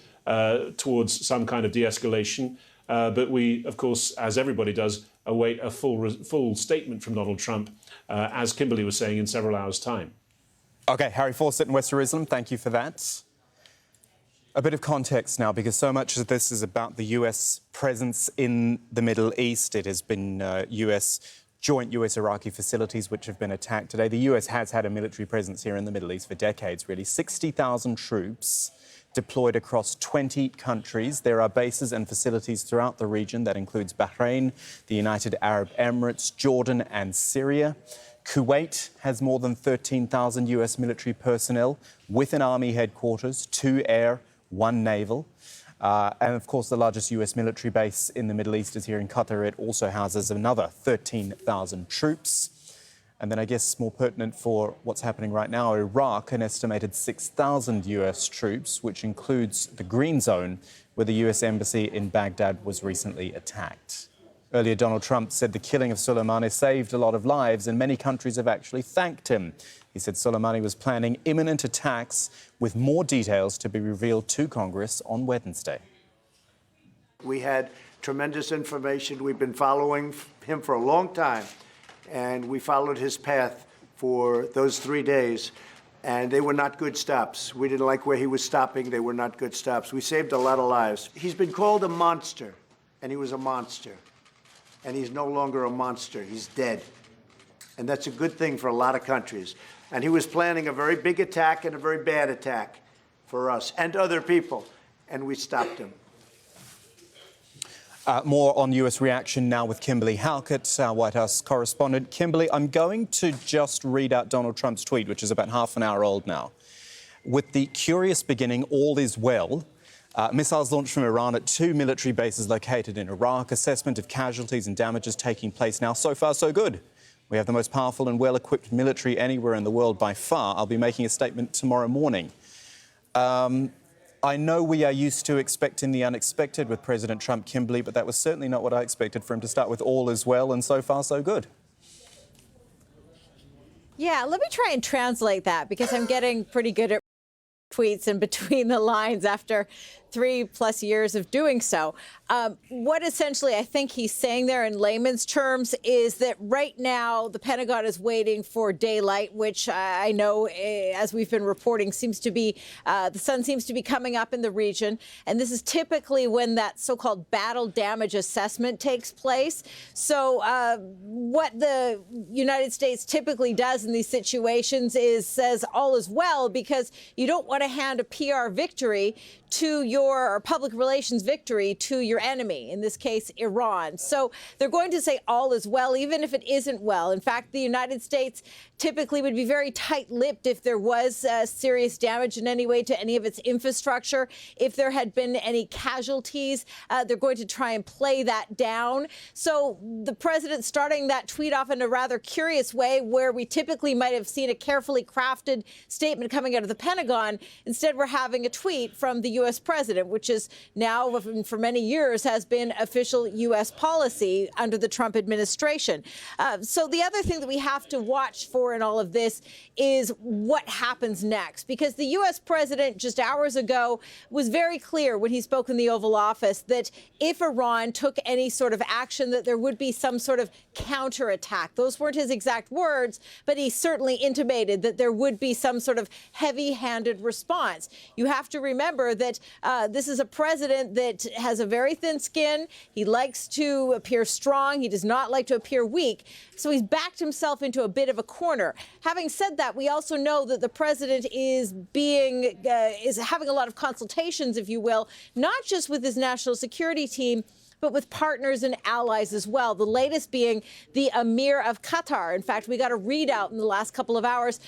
towards some kind of de-escalation. But we, of course, as everybody does, await a full statement from Donald Trump, as Kimberly was saying, in several hours' time. OK, Harry Fawcett in West Jerusalem, thank you for that. A bit of context now, because so much of this is about the US presence in the Middle East. It has been joint US-Iraqi facilities which have been attacked today. The US has had a military presence here in the Middle East for decades, really. 60,000 troops deployed across 20 countries. There are bases and facilities throughout the region. That includes Bahrain, the United Arab Emirates, Jordan and Syria. Kuwait has more than 13,000 US military personnel with an army headquarters, 2 air, 1 naval. And of course, the largest US military base in the Middle East is here in Qatar. It also houses another 13,000 troops. And then I guess more pertinent for what's happening right now, Iraq, an estimated 6,000 US troops, which includes the Green Zone, where the US embassy in Baghdad was recently attacked. Earlier, Donald Trump said the killing of Soleimani saved a lot of lives, and many countries have actually thanked him. He said Soleimani was planning imminent attacks, with more details to be revealed to Congress on Wednesday. We had tremendous information. We've been following him for a long time, and we followed his path for those 3 days, and they were not good stops. We didn't like where he was stopping. They were not good stops. We saved a lot of lives. He's been called a monster, and he was a monster. And he's no longer a monster. He's dead. And that's a good thing for a lot of countries. And he was planning a very big attack and a very bad attack for us and other people, and we stopped him. More on US reaction now with Kimberly Halkett, our White House correspondent. Kimberly, I'm going to just read out Donald Trump's tweet, which is about half an hour old now. With the curious beginning, all is well. Missiles launched from Iran at 2 military bases located in Iraq. Assessment of casualties and damages taking place now. So far, so good. We have the most powerful and well-equipped military anywhere in the world by far. I'll be making a statement tomorrow morning. I know we are used to expecting the unexpected with President Trump, Kimberly, but that was certainly not what I expected for him to start with all is well, and so far, so good. Yeah, let me try and translate that because I'm getting pretty good at tweets in between the lines after 3+ years of doing so. What essentially I think he's saying there in layman's terms is that right now the Pentagon is waiting for daylight, which I know, as we've been reporting, seems to be the sun seems to be coming up in the region. And this is typically when that so-called battle damage assessment takes place. So what the United States typically does in these situations is says all is well, because you don't want to hand a PR victory to your public relations victory to your enemy, in this case, Iran. So they're going to say all is well, even if it isn't well. In fact, the United States typically would be very tight-lipped if there was serious damage in any way to any of its infrastructure. If there had been any casualties, they're going to try and play that down. So the president starting that tweet off in a rather curious way, where we typically might have seen a carefully crafted statement coming out of the Pentagon. Instead, we're having a tweet from the U.S. president, which is now, for many years, has been official U.S. policy under the Trump administration. So the other thing that we have to watch for in all of this is what happens next, because the U.S. president just hours ago was very clear when he spoke in the Oval Office that if Iran took any sort of action, that there would be some sort of counterattack. Those weren't his exact words, but he certainly intimated that there would be some sort of heavy-handed response. You have to remember that this is a president that has a very thin skin. He likes to appear strong. He does not like to appear weak. So he's backed himself into a bit of a corner. Having said that, we also know that the president is having a lot of consultations, if you will, not just with his national security team, but with partners and allies as well. The latest being the Emir of Qatar. In fact, we got a readout in the last couple of hours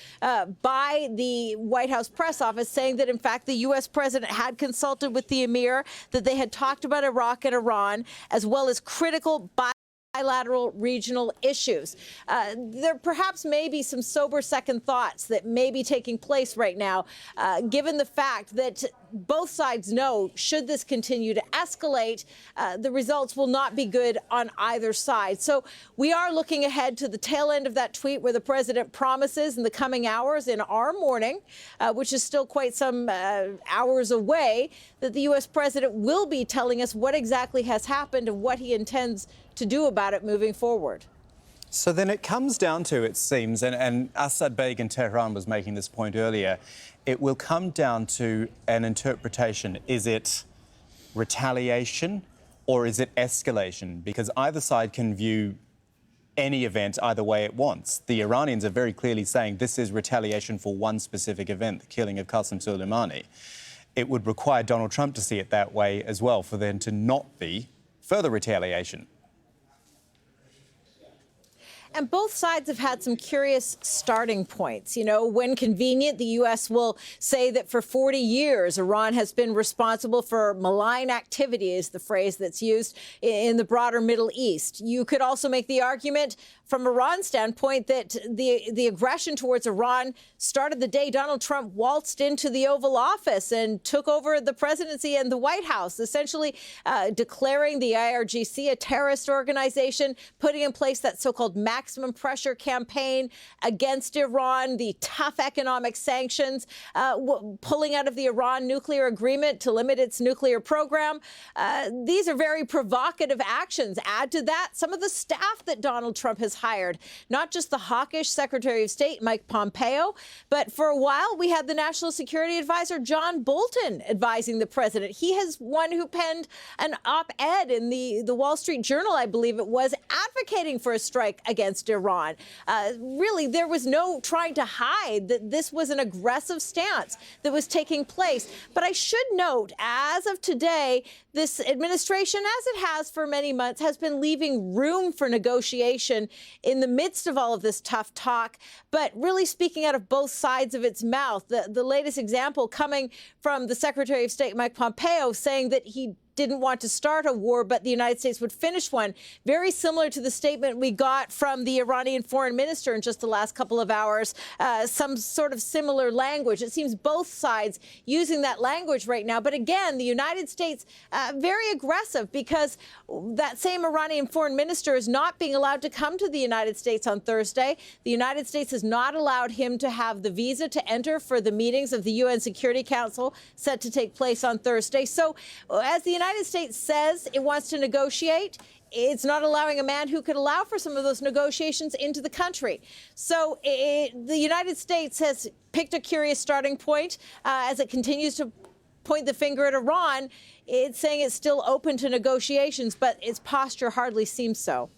by the White House press office saying that, in fact, the U.S. president had consulted with the Emir, that they had talked about Iraq and Iran, as well as critical bilateral regional issues. There perhaps may be some sober second thoughts that may be taking place right now, given the fact that both sides know, should this continue to escalate, the results will not be good on either side. So we are looking ahead to the tail end of that tweet where the president promises in the coming hours, in our morning, which is still quite some hours away, that the U.S. president will be telling us what exactly has happened and what he intends to do about it moving forward. So then it comes down to, it seems, and Assad Beg in Tehran was making this point earlier, it will come down to an interpretation. Is it retaliation or is it escalation? Because either side can view any event either way it wants. The Iranians are very clearly saying this is retaliation for one specific event, the killing of Qasem Soleimani. It would require Donald Trump to see it that way as well, for there to not be further retaliation. And both sides have had some curious starting points. You know, when convenient, the U.S. will say that for 40 years, Iran has been responsible for malign activity, is the phrase that's used in the broader Middle East. You could also make the argument from Iran's standpoint that the aggression towards Iran started the day Donald Trump waltzed into the Oval Office and took over the presidency and the White House, essentially declaring the IRGC a terrorist organization, putting in place that so-called maximum pressure campaign against Iran, the tough economic sanctions, pulling out of the Iran nuclear agreement to limit its nuclear program. These are very provocative actions. Add to that some of the staff that Donald Trump has hired not just the hawkish Secretary of State Mike Pompeo, but for a while we had the National Security Advisor John Bolton advising the president. He has one who penned an op-ed in the Wall Street Journal, I believe it was, advocating for a strike against Iran. Really, there was no trying to hide that this was an aggressive stance that was taking place. But I should note, as of today, this administration, as it has for many months, has been leaving room for negotiation in the midst of all of this tough talk, but really speaking out of both sides of its mouth. The latest example coming from the Secretary of State, Mike Pompeo, saying that he didn't want to start a war, but the United States would finish one. Very similar to the statement we got from the Iranian foreign minister in just the last couple of hours, some sort of similar language. It seems both sides using that language right now. But again, the United States very aggressive, because that same Iranian foreign minister is not being allowed to come to the United States on Thursday. The United States has not allowed him to have the visa to enter for the meetings of the UN Security Council set to take place on Thursday. So as the United States says it wants to negotiate, it's not allowing a man who could allow for some of those negotiations into the country. So the United States has picked a curious starting point as it continues to point the finger at Iran. It's saying it's still open to negotiations, but its posture hardly seems so.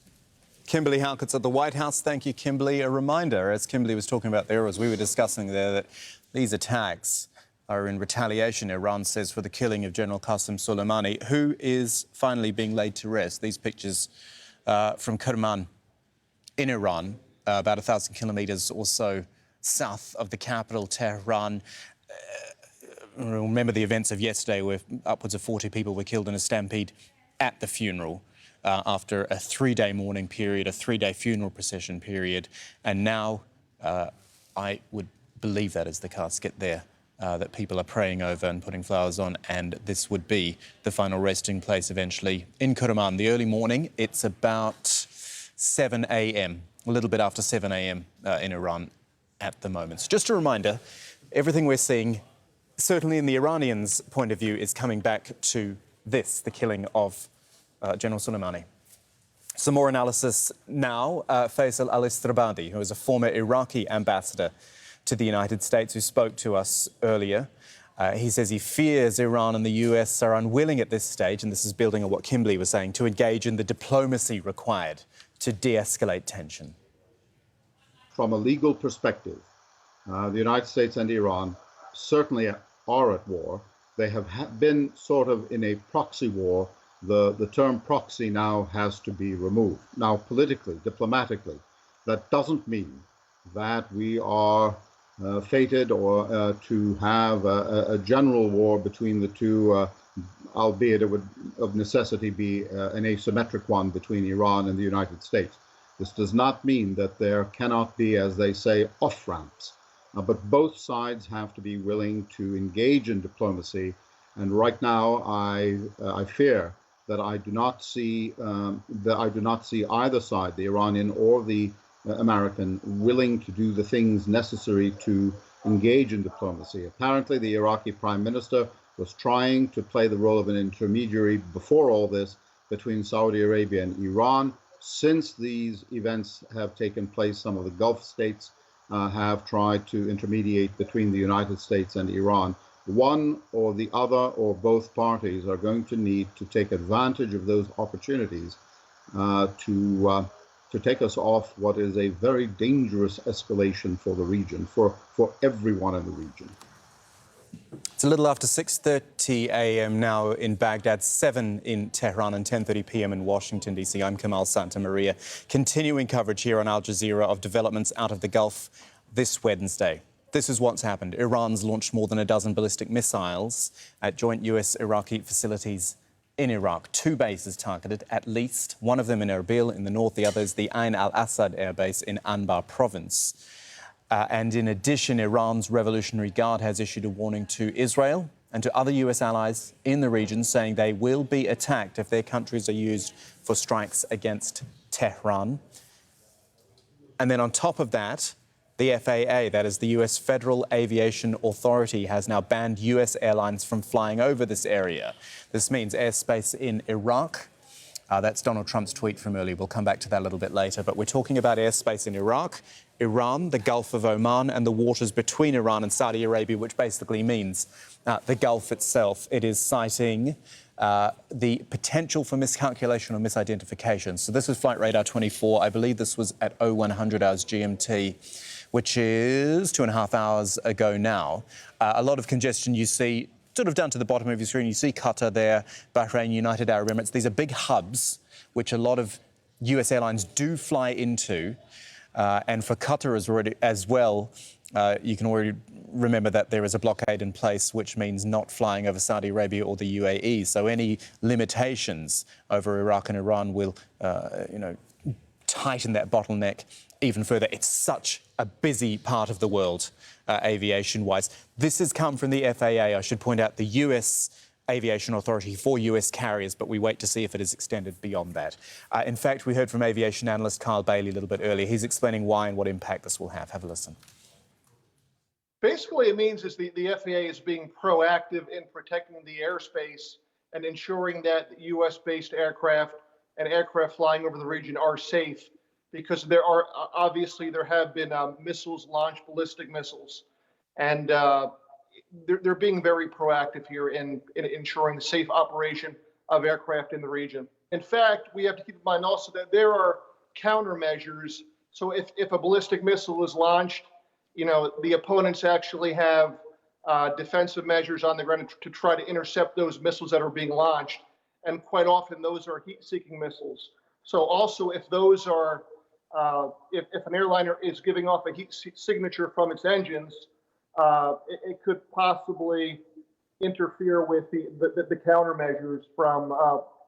Kimberly Halkett at the White House. Thank you, Kimberly. A reminder, as Kimberly was talking about there, as we were discussing there, that these attacks are in retaliation, Iran says, for the killing of General Qasem Soleimani, who is finally being laid to rest. These pictures from Kerman in Iran, about 1,000 kilometres or so south of the capital, Tehran. Remember the events of yesterday, where upwards of 40 people were killed in a stampede at the funeral after a 3-day mourning period, a 3-day funeral procession period. And now I would believe that is the casket there that people are praying over and putting flowers on, and this would be the final resting place eventually in Kerman. The early morning, it's about 7 a.m., a little bit after 7 a.m. In Iran at the moment. So just a reminder, everything we're seeing, certainly in the Iranians' point of view, is coming back to this, the killing of General Soleimani. Some more analysis now. Faisal al-Istrabadi, who is a former Iraqi ambassador to the United States, who spoke to us earlier. He says he fears Iran and the US are unwilling at this stage, and this is building on what Kimberly was saying, to engage in the diplomacy required to de-escalate tension. From a legal perspective, the United States and Iran certainly are at war. They have been sort of in a proxy war. The term proxy now has to be removed. Now, politically, diplomatically, that doesn't mean that we are fated or to have a general war between the two, albeit it would of necessity be an asymmetric one between Iran and the United States. This does not mean that there cannot be, as they say, off-ramps, but both sides have to be willing to engage in diplomacy. And right now, I fear that I do not see either side, the Iranian or the American, willing to do the things necessary to engage in diplomacy. Apparently, the Iraqi prime minister was trying to play the role of an intermediary before all this between Saudi Arabia and Iran. Since these events have taken place, some of the Gulf states have tried to intermediate between the United States and Iran. One or the other or both parties are going to need to take advantage of those opportunities to take us off what is a very dangerous escalation for the region, for everyone in the region. It's a little after 6:30 a.m. now in Baghdad, 7 in Tehran and 10:30 p.m. in Washington, D.C. I'm Kamal Santamaria, continuing coverage here on Al Jazeera of developments out of the Gulf this Wednesday. This is what's happened. Iran's launched more than a dozen ballistic missiles at joint US-Iraqi facilities in Iraq. 2 bases targeted, at least. One of them in Erbil in the north, the other is the Ain al-Assad air base in Anbar province. And in addition, Iran's Revolutionary Guard has issued a warning to Israel and to other US allies in the region, saying they will be attacked if their countries are used for strikes against Tehran. And then on top of that, the FAA, that is the US Federal Aviation Authority, has now banned US airlines from flying over this area. This means airspace in Iraq That's Donald Trump's tweet from earlier. We'll come back to that a little bit later. But we're talking about airspace in Iraq, Iran, the Gulf of Oman, and the waters between Iran and Saudi Arabia, which basically means the Gulf itself. It is citing the potential for miscalculation or misidentification. So this is Flight Radar 24. I believe this was at 0100 hours GMT, which is 2.5 hours ago now. A lot of congestion you see sort of down to the bottom of your screen. You see Qatar there, Bahrain, United Arab Emirates. These are big hubs which a lot of US airlines do fly into. And for Qatar as well, you can already remember that there is a blockade in place, which means not flying over Saudi Arabia or the UAE. So any limitations over Iraq and Iran will, tighten that bottleneck even further. It's such a busy part of the world, aviation-wise. This has come from the FAA, I should point out, the US Aviation Authority for US carriers, but we wait to see if it is extended beyond that. In fact, we heard from aviation analyst Carl Bailey a little bit earlier. He's explaining why and what impact this will have. Have a listen. Basically, it means is the FAA is being proactive in protecting the airspace and ensuring that US-based aircraft and aircraft flying over the region are safe, because there have been missiles launched, ballistic missiles, and they're being very proactive here in ensuring the safe operation of aircraft in the region. In fact, we have to keep in mind also that there are countermeasures. So if a ballistic missile is launched, the opponents actually have defensive measures on the ground to try to intercept those missiles that are being launched. And quite often those are heat-seeking missiles. So also if those are, if an airliner is giving off a heat signature from its engines, it could possibly interfere with the countermeasures from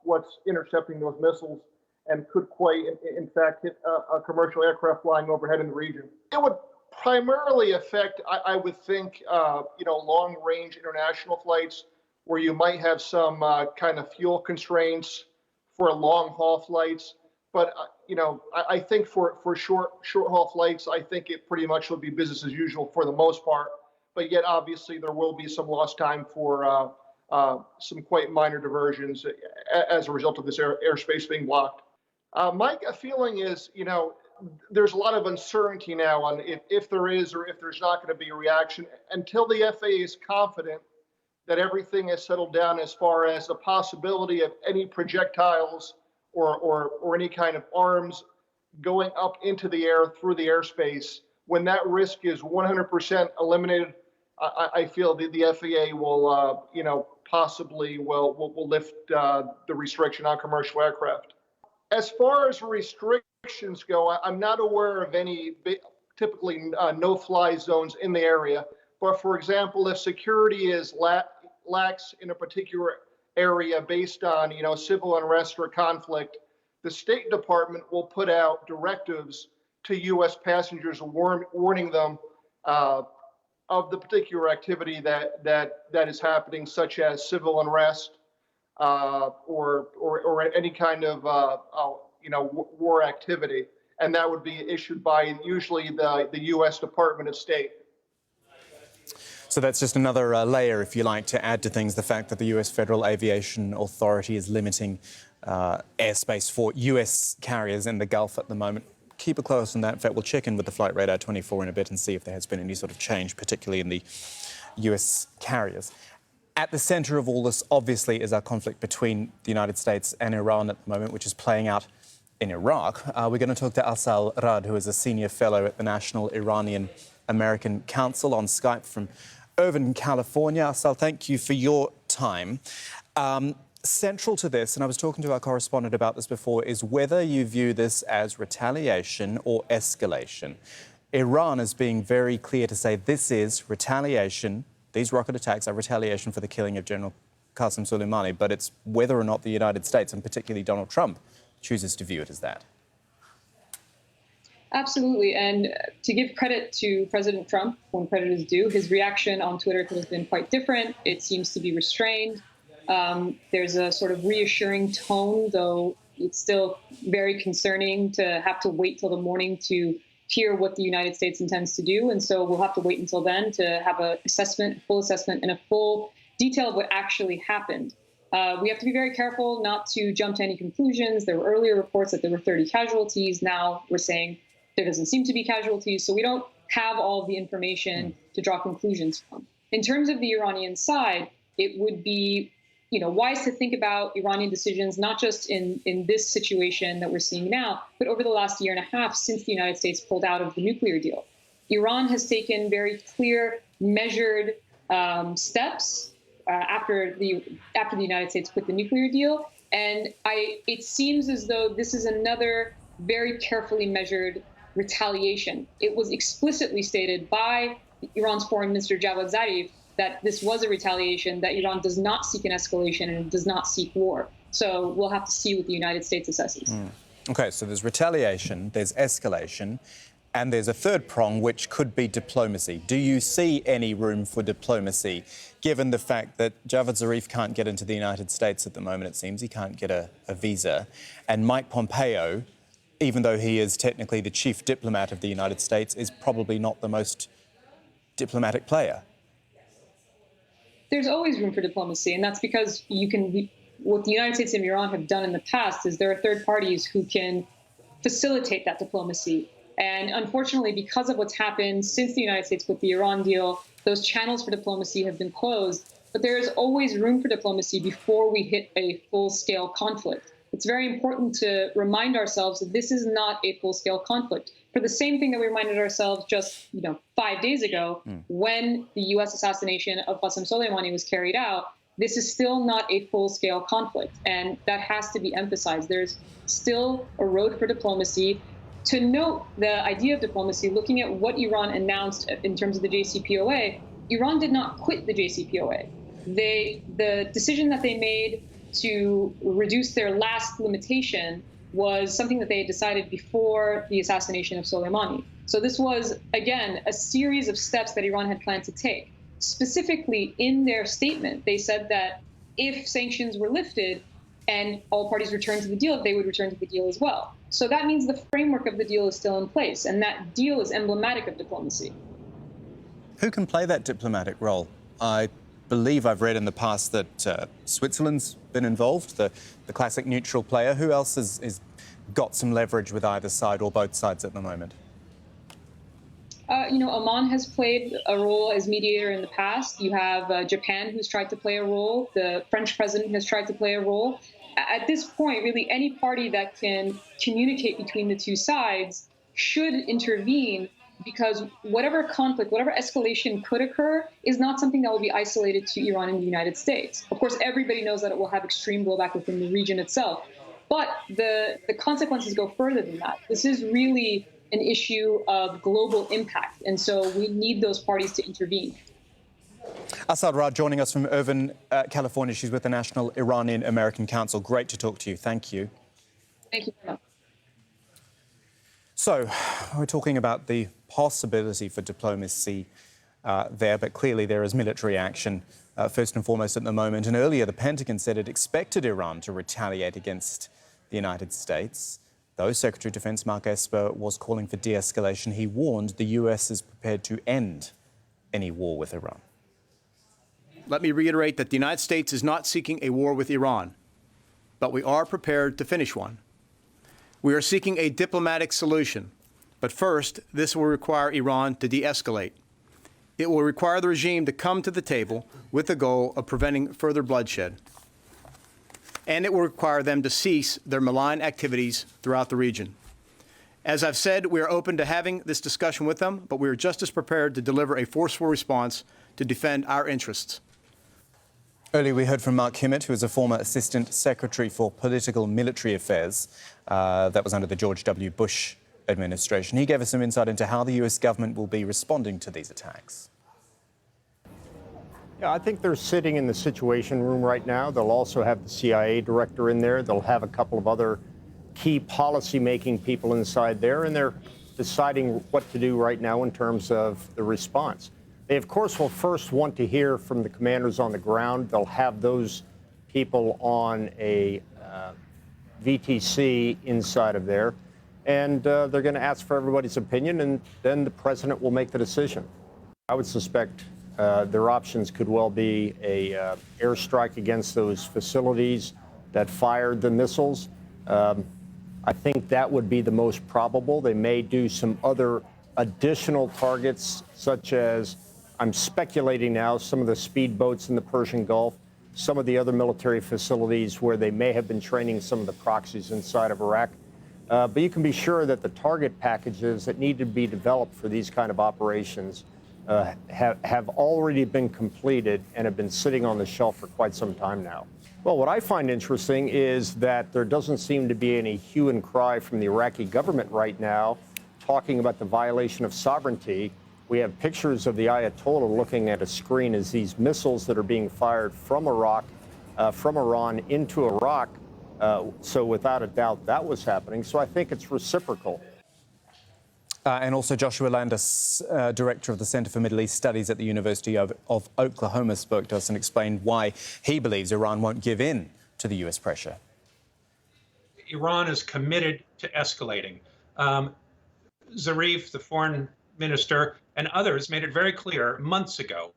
what's intercepting those missiles, and could quite, in fact, hit a commercial aircraft flying overhead in the region. It would primarily affect, I would think, long-range international flights where you might have some kind of fuel constraints for long-haul flights. But I think for short-haul flights, I think it pretty much will be business as usual for the most part. But yet, obviously, there will be some lost time for some quite minor diversions as a result of this airspace being blocked. My feeling is, there's a lot of uncertainty now on if there is or if there's not going to be a reaction until the FAA is confident that everything is settled down as far as the possibility of any projectiles or any kind of arms going up into the air through the airspace. When that risk is 100% eliminated, I feel the FAA will, possibly will lift the restriction on commercial aircraft. As far as restrictions go, I'm not aware of any typically no-fly zones in the area. But for example, if security is lax in a particular area based on, civil unrest or conflict, the State Department will put out directives to U.S. passengers warning them of the particular activity that is happening, such as civil unrest or any kind of war activity, and that would be issued by usually the U.S. Department of State. So that's just another layer, if you like, to add to things, the fact that the US Federal Aviation Authority is limiting airspace for US carriers in the Gulf at the moment. Keep a close on that. In fact, we'll check in with the Flight Radar 24 in a bit and see if there has been any sort of change, particularly in the US carriers. At the centre of all this, obviously, is our conflict between the United States and Iran at the moment, which is playing out in Iraq. We're going to talk to Asal Rad, who is a senior fellow at the National Iranian-American Council, on Skype from Irvine, California. Asal, thank you for your time. Central to this, and I was talking to our correspondent about this before, is whether you view this as retaliation or escalation. Iran is being very clear to say this is retaliation. These rocket attacks are retaliation for the killing of General Qasem Soleimani, but it's whether or not the United States, and particularly Donald Trump, chooses to view it as that. Absolutely. And to give credit to President Trump when credit is due, his reaction on Twitter has been quite different. It seems to be restrained. There's a sort of reassuring tone, though it's still very concerning to have to wait till the morning to hear what the United States intends to do. And so we'll have to wait until then to have a full assessment and a full detail of what actually happened. We have to be very careful not to jump to any conclusions. There were earlier reports that there were 30 casualties. Now we're saying there doesn't seem to be casualties. So we don't have all of the information to draw conclusions from. In terms of the Iranian side, it would be wise to think about Iranian decisions, not just in this situation that we're seeing now, but over the last year and a half since the United States pulled out of the nuclear deal. Iran has taken very clear, measured steps after the United States quit the nuclear deal. And it seems as though this is another very carefully measured retaliation. It was explicitly stated by Iran's Foreign Minister Javad Zarif that this was a retaliation, that Iran does not seek an escalation and does not seek war. So we'll have to see what the United States assesses. OK, so there's retaliation, there's escalation, and there's a third prong, which could be diplomacy. Do you see any room for diplomacy, given the fact that Javad Zarif can't get into the United States at the moment, it seems? He can't get a visa. And Mike Pompeo, even though he is technically the chief diplomat of the United States, is probably not the most diplomatic player. There's always room for diplomacy, and that's because what the United States and Iran have done in the past is there are third parties who can facilitate that diplomacy. And unfortunately, because of what's happened since the United States with the Iran deal, those channels for diplomacy have been closed. But there is always room for diplomacy before we hit a full-scale conflict. It's very important to remind ourselves that this is not a full-scale conflict. For the same thing that we reminded ourselves just 5 days ago, when the U.S. assassination of Qasem Soleimani was carried out, this is still not a full-scale conflict, and that has to be emphasized. There's still a road for diplomacy. To note the idea of diplomacy, looking at what Iran announced in terms of the JCPOA, Iran did not quit the JCPOA. The decision that they made to reduce their last limitation was something that they had decided before the assassination of Soleimani. So this was, again, a series of steps that Iran had planned to take. Specifically, in their statement, they said that if sanctions were lifted and all parties returned to the deal, they would return to the deal as well. So that means the framework of the deal is still in place, and that deal is emblematic of diplomacy. Who can play that diplomatic role? I believe I've read in the past that Switzerland's been involved, the classic neutral player. Who else has got some leverage with either side or both sides at the moment? Oman has played a role as mediator in the past. You have Japan, who's tried to play a role. The French president has tried to play a role. At this point, really, any party that can communicate between the two sides should intervene, because whatever conflict, whatever escalation could occur is not something that will be isolated to Iran and the United States. Of course, everybody knows that it will have extreme blowback within the region itself. But the consequences go further than that. This is really an issue of global impact. And so we need those parties to intervene. Assad Rad joining us from Irvine, California. She's with the National Iranian American Council. Great to talk to you. Thank you. Thank you very much. So we're talking about the possibility for diplomacy there, but clearly there is military action first and foremost at the moment. And earlier, the Pentagon said it expected Iran to retaliate against the United States. Though Secretary of Defense Mark Esper was calling for de-escalation, he warned the US is prepared to end any war with Iran. Let me reiterate that the United States is not seeking a war with Iran, but we are prepared to finish one. We are seeking a diplomatic solution, but first, this will require Iran to de-escalate. It will require the regime to come to the table with the goal of preventing further bloodshed. And it will require them to cease their malign activities throughout the region. As I've said, we are open to having this discussion with them, but we are just as prepared to deliver a forceful response to defend our interests. Earlier, we heard from Mark Kimmett, who is a former Assistant Secretary for Political Military Affairs. That was under the George W. Bush administration. He gave us some insight into how the US government will be responding to these attacks. Yeah, I think they're sitting in the Situation Room right now. They'll also have the CIA director in there. They'll have a couple of other key policy-making people inside there, and they're deciding what to do right now in terms of the response. They, of course, will first want to hear from the commanders on the ground. They'll have those people on a VTC inside of there, and they're going to ask for everybody's opinion, and then the president will make the decision. I would suspect Their options could well be a airstrike against those facilities that fired the missiles. I think that would be the most probable. They may do some other additional targets, such as, I'm speculating now, some of the speedboats in the Persian Gulf, some of the other military facilities where they may have been training some of the proxies inside of Iraq. But you can be sure that the target packages that need to be developed for these kind of operations have already been completed and have been sitting on the shelf for quite some time now. Well, what I find interesting is that there doesn't seem to be any hue and cry from the Iraqi government right now talking about the violation of sovereignty. We have pictures of the Ayatollah looking at a screen as these missiles that are being fired from Iraq, from Iran into Iraq. So without a doubt, that was happening. So I think it's reciprocal. And also Joshua Landis, director of the Center for Middle East Studies at the University of Oklahoma, spoke to us and explained why he believes Iran won't give in to the U.S. pressure. Iran is committed to escalating. Zarif, the foreign minister, and others made it very clear months ago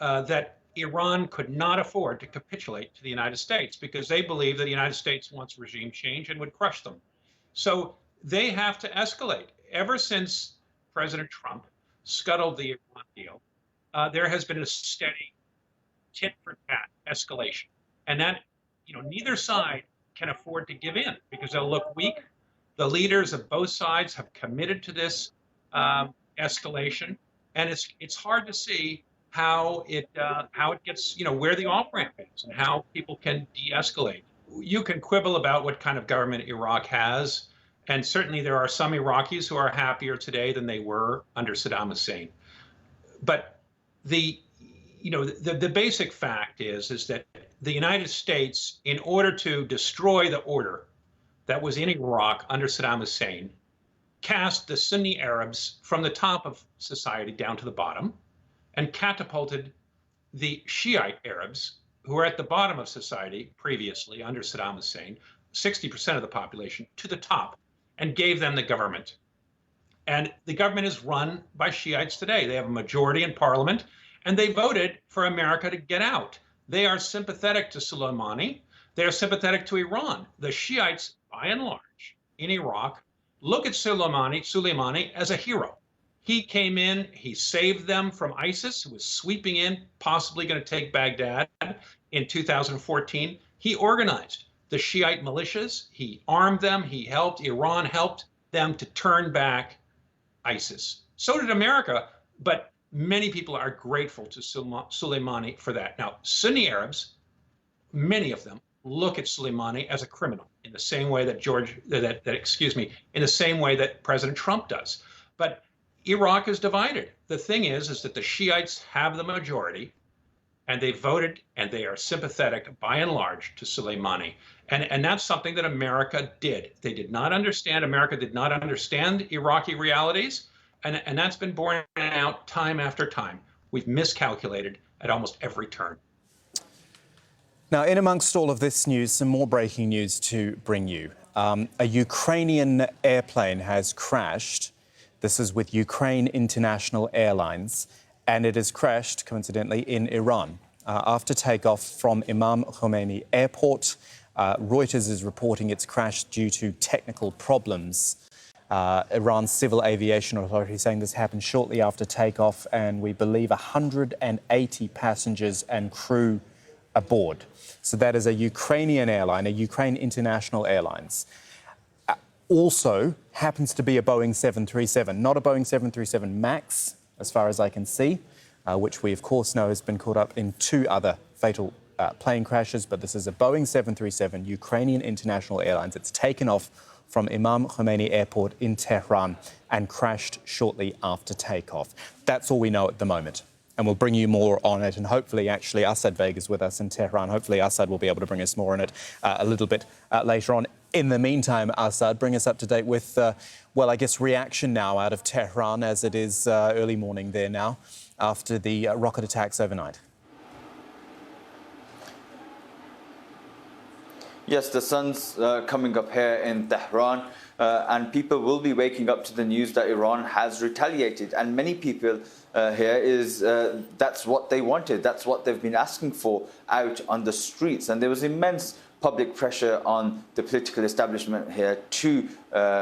that Iran could not afford to capitulate to the United States because they believe that the United States wants regime change and would crush them. So they have to escalate. Ever since President Trump scuttled the Iran deal, there has been a steady tit-for-tat escalation. And that, neither side can afford to give in because they'll look weak. The leaders of both sides have committed to this escalation, and it's hard to see how it gets, where the off-ramp is and how people can de-escalate. You can quibble about what kind of government Iraq has, and certainly there are some Iraqis who are happier today than they were under Saddam Hussein. But the basic fact is that the United States, in order to destroy the order that was in Iraq under Saddam Hussein, cast the Sunni Arabs from the top of society down to the bottom and catapulted the Shiite Arabs, who were at the bottom of society previously under Saddam Hussein, 60% of the population, to the top, and gave them the government. And the government is run by Shiites today. They have a majority in parliament, and they voted for America to get out. They are sympathetic to Soleimani. They are sympathetic to Iran. The Shiites, by and large, in Iraq, look at Soleimani as a hero. He came in, he saved them from ISIS, who was sweeping in, possibly going to take Baghdad in 2014. He organized the Shiite militias, he armed them, he helped, Iran helped them to turn back ISIS. So did America, but many people are grateful to Soleimani for that. Now, Sunni Arabs, many of them, look at Soleimani as a criminal in the same way that in the same way that President Trump does. But Iraq is divided. The thing is that the Shiites have the majority, and they voted, and they are sympathetic, by and large, to Soleimani. And that's something that America did. They did not understand, America did not understand Iraqi realities, and that's been borne out time after time. We've miscalculated at almost every turn. Now, in amongst all of this news, some more breaking news to bring you. A Ukrainian airplane has crashed. This is with Ukraine International Airlines, and it has crashed, coincidentally, in Iran. After takeoff from Imam Khomeini Airport, Reuters is reporting it's crashed due to technical problems. Iran's Civil Aviation Authority saying this happened shortly after takeoff, and we believe 180 passengers and crew aboard. So that is a Ukrainian airline, a Ukraine International Airlines. Also happens to be a Boeing 737, not a Boeing 737 MAX, as far as I can see, which we, of course, know has been caught up in two other fatal plane crashes. But this is a Boeing 737, Ukrainian International Airlines. It's taken off from Imam Khomeini Airport in Tehran and crashed shortly after takeoff. That's all we know at the moment. And we'll bring you more on it. And hopefully, actually, Asad Beg is with us in Tehran. Hopefully, Asad will be able to bring us more on it a little bit later on. In the meantime, Asad, bring us up to date with, well, I guess, reaction now out of Tehran, as it is early morning there now, after the rocket attacks overnight. Yes, the sun's coming up here in Tehran, and people will be waking up to the news that Iran has retaliated. And many people here that's what they wanted. That's what they've been asking for out on the streets. And there was immense public pressure on the political establishment here to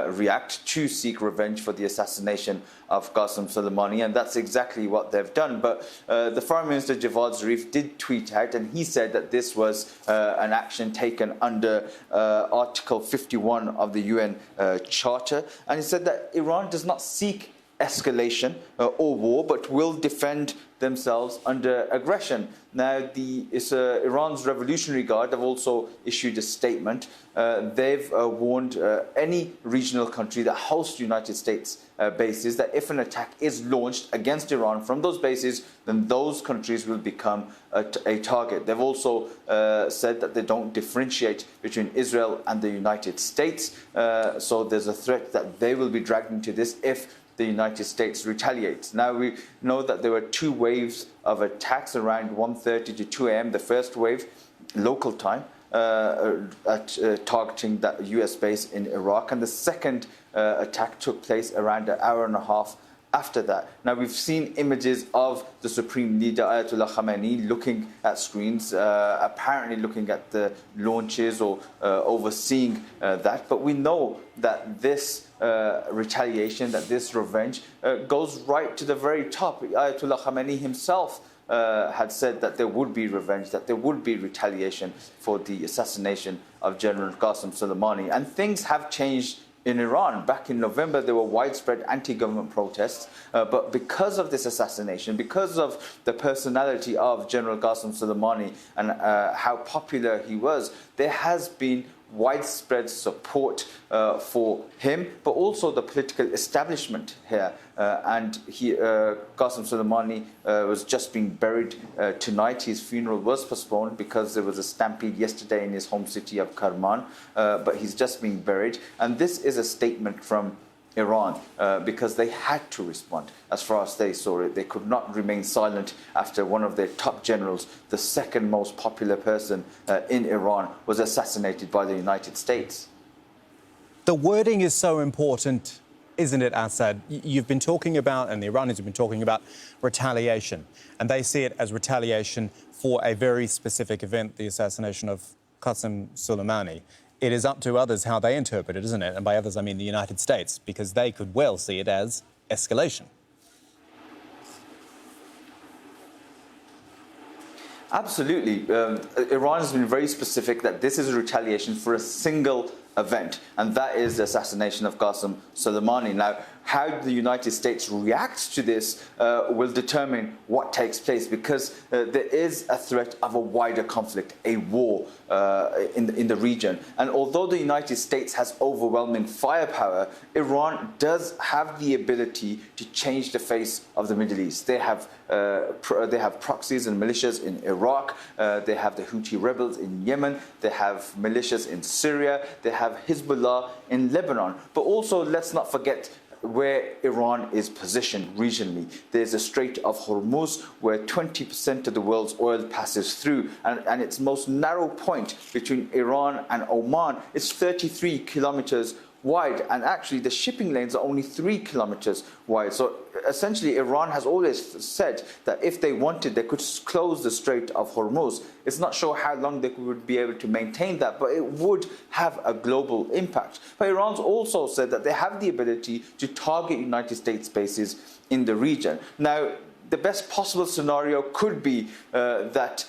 react, to seek revenge for the assassination of Qasem Soleimani, and that's exactly what they've done. But the Foreign Minister Javad Zarif did tweet out, and he said that this was an action taken under Article 51 of the UN Charter, and he said that Iran does not seek escalation or war, but will defend themselves under aggression. Now, Iran's Revolutionary Guard have also issued a statement. They've warned any regional country that hosts United States bases that if an attack is launched against Iran from those bases, then those countries will become a target. They've also said that they don't differentiate between Israel and the United States. So there's a threat that they will be dragged into this if the United States retaliates. Now, we know that there were 2 waves of attacks around 1:30 to 2 a.m. The first wave, local time, targeting that US base in Iraq, and the second attack took place around an hour and a half after that. Now, we've seen images of the Supreme Leader Ayatollah Khamenei looking at screens, apparently looking at the launches or overseeing that. But we know that this retaliation, that this revenge goes right to the very top. Ayatollah Khamenei himself had said that there would be revenge, that there would be retaliation for the assassination of General Qasem Soleimani. And things have changed in Iran. Back in November, there were widespread anti-government protests, but because of this assassination, because of the personality of General Qasem Soleimani and how popular he was, there has been widespread support for him, but also the political establishment here. Qasem Soleimani was just being buried tonight. His funeral was postponed because there was a stampede yesterday in his home city of Kerman, but he's just being buried. And this is a statement from Iran because they had to respond as far as they saw it. They could not remain silent after one of their top generals, the second most popular person in Iran, was assassinated by the United States. The wording is so important, isn't it, Assad? You've been talking about, and the Iranians have been talking about, retaliation. And they see it as retaliation for a very specific event, the assassination of Qasem Soleimani. It is up to others how they interpret it, isn't it? And by others, I mean the United States, because they could well see it as escalation. Absolutely. Iran has been very specific that this is a retaliation for a single event, and that is the assassination of Qasem Soleimani. Now, how the United States reacts to this will determine what takes place, because there is a threat of a wider conflict, a war in the region. And although the United States has overwhelming firepower, Iran does have the ability to change the face of the Middle East. They have proxies and militias in Iraq. They have the Houthi rebels in Yemen. They have militias in Syria. They have Hezbollah in Lebanon. But also, let's not forget where Iran is positioned regionally. There's a Strait of Hormuz where 20% of the world's oil passes through, and its most narrow point between Iran and Oman is 33 kilometers wide, and actually the shipping lanes are only 3 kilometers wide. So essentially Iran has always said that if they wanted, they could close the Strait of Hormuz. It's not sure how long they would be able to maintain that, but it would have a global impact. But Iran's also said that they have the ability to target United States bases in the region. Now, the best possible scenario could be that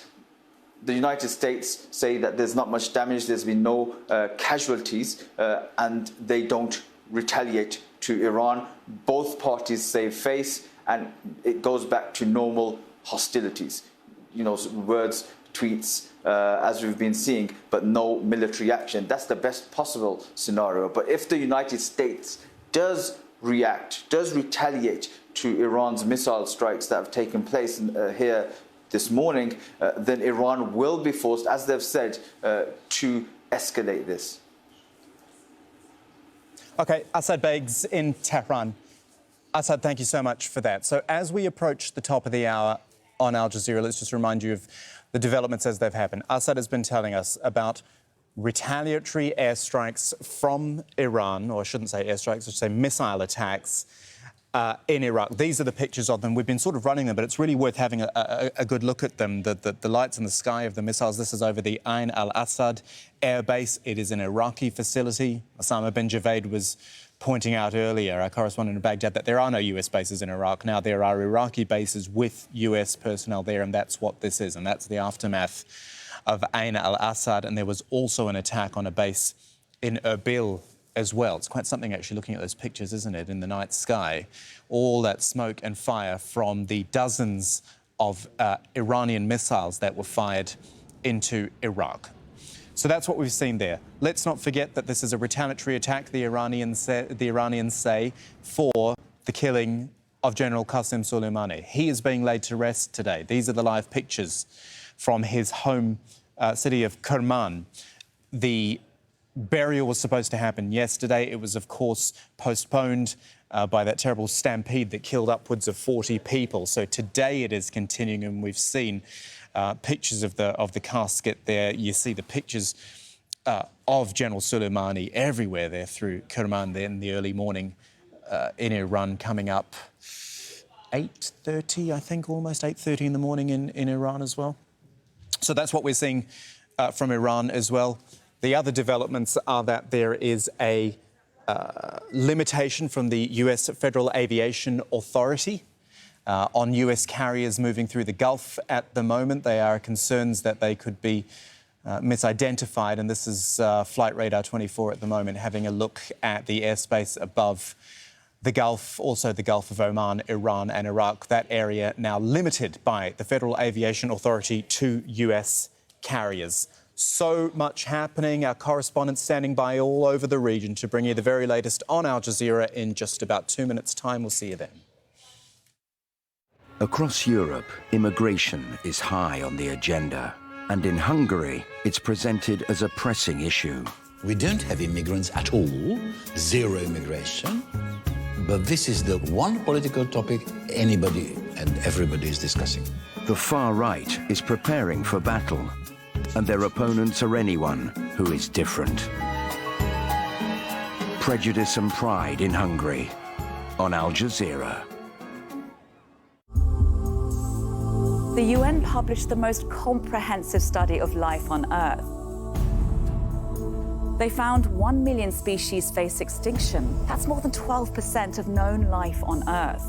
the United States say that there's not much damage, there's been no casualties, and they don't retaliate to Iran. Both parties save face, and it goes back to normal hostilities. You know, words, tweets, as we've been seeing, but no military action. That's the best possible scenario. But if the United States does react, does retaliate to Iran's missile strikes that have taken place here this morning, then Iran will be forced, as they've said, to escalate this. OK, Assad Begs in Tehran. Assad, thank you so much for that. So as we approach the top of the hour on Al Jazeera, let's just remind you of the developments as they've happened. Assad has been telling us about retaliatory airstrikes from Iran, or I shouldn't say airstrikes, I should say missile attacks in Iraq. These are the pictures of them. We've been sort of running them, but it's really worth having a good look at them. The lights in the sky of the missiles. This is over the Ain al-Assad air base. It is an Iraqi facility. Osama bin Javed was pointing out earlier, our correspondent in Baghdad, that there are no US bases in Iraq. Now there are Iraqi bases with US personnel there, and that's what this is, and that's the aftermath of Ain al-Assad. And there was also an attack on a base in Erbil as well. It's quite something actually looking at those pictures, isn't it, in the night sky. All that smoke and fire from the dozens of Iranian missiles that were fired into Iraq. So that's what we've seen there. Let's not forget that this is a retaliatory attack, the Iranians say, for the killing of General Qasem Soleimani. He is being laid to rest today. These are the live pictures from his home city of Kerman. The burial was supposed to happen yesterday. It was, of course, postponed by that terrible stampede that killed upwards of 40 people. So today it is continuing, and we've seen pictures of the casket there. You see the pictures of General Soleimani everywhere there through Kerman there in the early morning in Iran, coming up 8:30, I think, almost 8:30 in the morning in Iran as well. So that's what we're seeing from Iran as well. The other developments are that there is a limitation from the US Federal Aviation Authority on US carriers moving through the Gulf at the moment. There are concerns that they could be misidentified, and this is Flight Radar 24 at the moment, having a look at the airspace above the Gulf, also the Gulf of Oman, Iran and Iraq. That area now limited by the Federal Aviation Authority to US carriers. So much happening. Our correspondents standing by all over the region to bring you the very latest on Al Jazeera in just about 2 minutes' time. We'll see you then. Across Europe, immigration is high on the agenda. And in Hungary, it's presented as a pressing issue. We don't have immigrants at all, zero immigration. But this is the one political topic anybody and everybody is discussing. The far right is preparing for battle, and their opponents are anyone who is different. Prejudice and Pride in Hungary on Al Jazeera. The UN published the most comprehensive study of life on Earth. They found 1 million species face extinction. That's more than 12% of known life on Earth.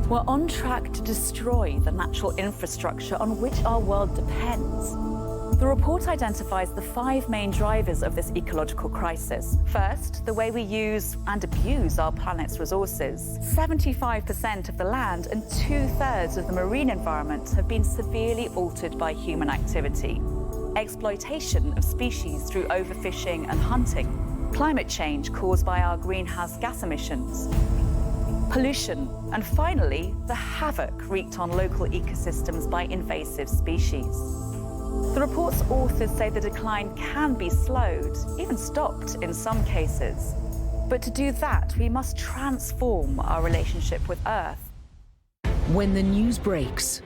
We're on track to destroy the natural infrastructure on which our world depends. The report identifies the 5 main drivers of this ecological crisis. First, the way we use and abuse our planet's resources. 75% of the land and 2/3 of the marine environment have been severely altered by human activity. Exploitation of species through overfishing and hunting. Climate change caused by our greenhouse gas emissions. Pollution, and finally, the havoc wreaked on local ecosystems by invasive species. The report's authors say the decline can be slowed, even stopped in some cases. But to do that, we must transform our relationship with Earth. When the news breaks.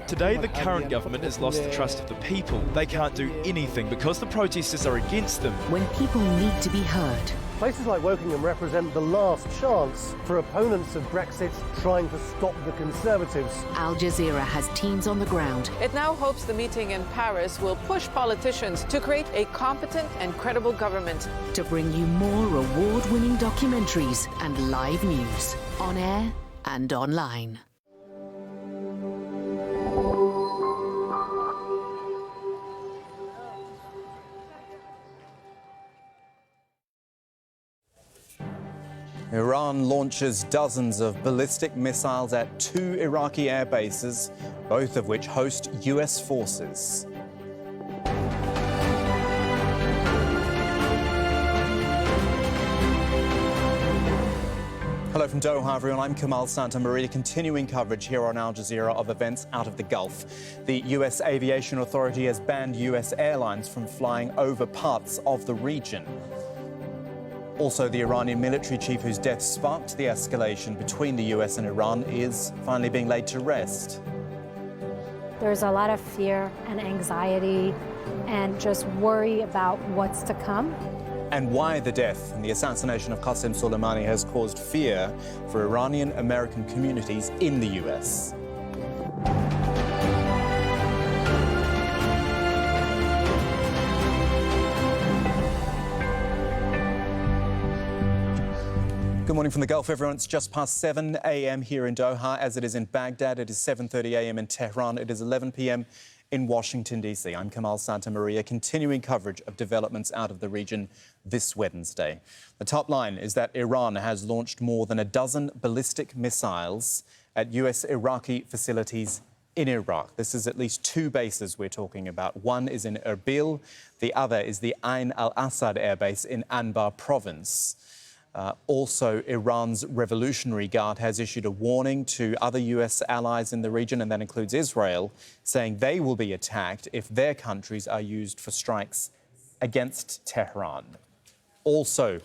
Today, the current government has lost the trust of the people. They can't do anything because the protesters are against them. When people need to be heard. Places like Wokingham represent the last chance for opponents of Brexit trying to stop the Conservatives. Al Jazeera has teams on the ground. It now hopes the meeting in Paris will push politicians to create a competent and credible government. To bring you more award-winning documentaries and live news. On air and online. Iran launches dozens of ballistic missiles at 2 Iraqi air bases, both of which host US forces. Hello from Doha, everyone. I'm Kamal Santamaria, continuing coverage here on Al Jazeera of events out of the Gulf. The US Aviation Authority has banned US airlines from flying over parts of the region. Also, the Iranian military chief whose death sparked the escalation between the US and Iran is finally being laid to rest. There's a lot of fear and anxiety and just worry about what's to come. And why the death and the assassination of Qasem Soleimani has caused fear for Iranian-American communities in the US. Good morning from the Gulf, everyone. It's just past 7 a.m. here in Doha, as it is in Baghdad. It is 7:30 a.m. in Tehran. It is 11 p.m. in Washington, D.C. I'm Kamal Santamaria, continuing coverage of developments out of the region this Wednesday. The top line is that Iran has launched more than a dozen ballistic missiles at US-Iraqi facilities in Iraq. This is at least two bases we're talking about. One is in Erbil, the other is the Ain al-Assad air base in Anbar province. Also, Iran's Revolutionary Guard has issued a warning to other US allies in the region, and that includes Israel, saying they will be attacked if their countries are used for strikes against Tehran. Also,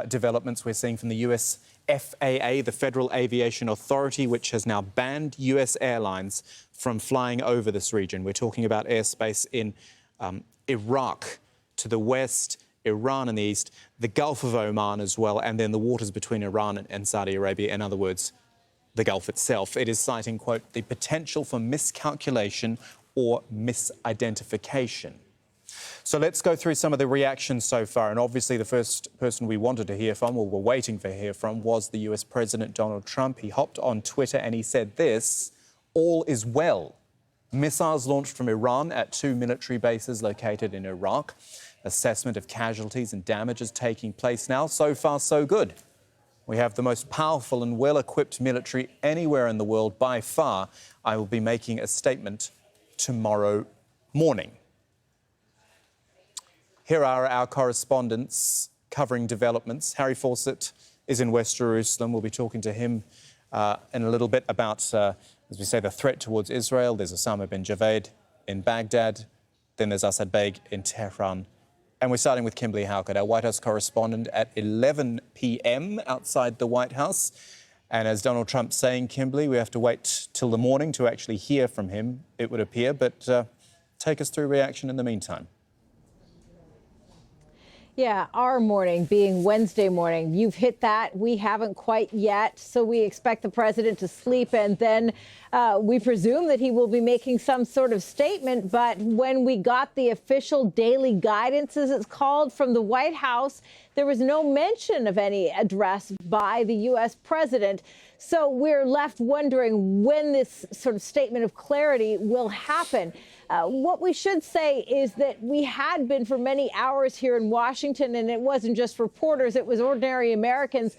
developments we're seeing from the US FAA, the Federal Aviation Authority, which has now banned US airlines from flying over this region. We're talking about airspace in Iraq to the west, Iran in the east, the Gulf of Oman as well, and then the waters between Iran and Saudi Arabia, in other words, the Gulf itself. It is citing, quote, the potential for miscalculation or misidentification. So let's go through some of the reactions so far. And obviously the first person we wanted to hear from, or were waiting to hear from, was the US President Donald Trump. He hopped on Twitter and he said this: all is well. Missiles launched from Iran at two military bases located in Iraq. Assessment of casualties and damages taking place now. So far, so good. We have the most powerful and well-equipped military anywhere in the world by far. I will be making a statement tomorrow morning. Here are our correspondents covering developments. Harry Fawcett is in West Jerusalem. We'll be talking to him in a little bit about, as we say, the threat towards Israel. There's Osama bin Javed in Baghdad. Then there's Assad Beg in Tehran. And we're starting with Kimberly Halkett, our White House correspondent, at 11 p.m. outside the White House. And as Donald Trump's saying, Kimberly, we have to wait till the morning to actually hear from him, it would appear. But take us through reaction in the meantime. Yeah, our morning being Wednesday morning. You've hit that. We haven't quite yet. So we expect the president to sleep, and then we presume that he will be making some sort of statement. But when we got the official daily guidance, as it's called, from the White House, there was no mention of any address by the U.S. president. So we're left wondering when this sort of statement of clarity will happen. What we should say is that we had been for many hours here in Washington, and it wasn't just reporters, it was ordinary Americans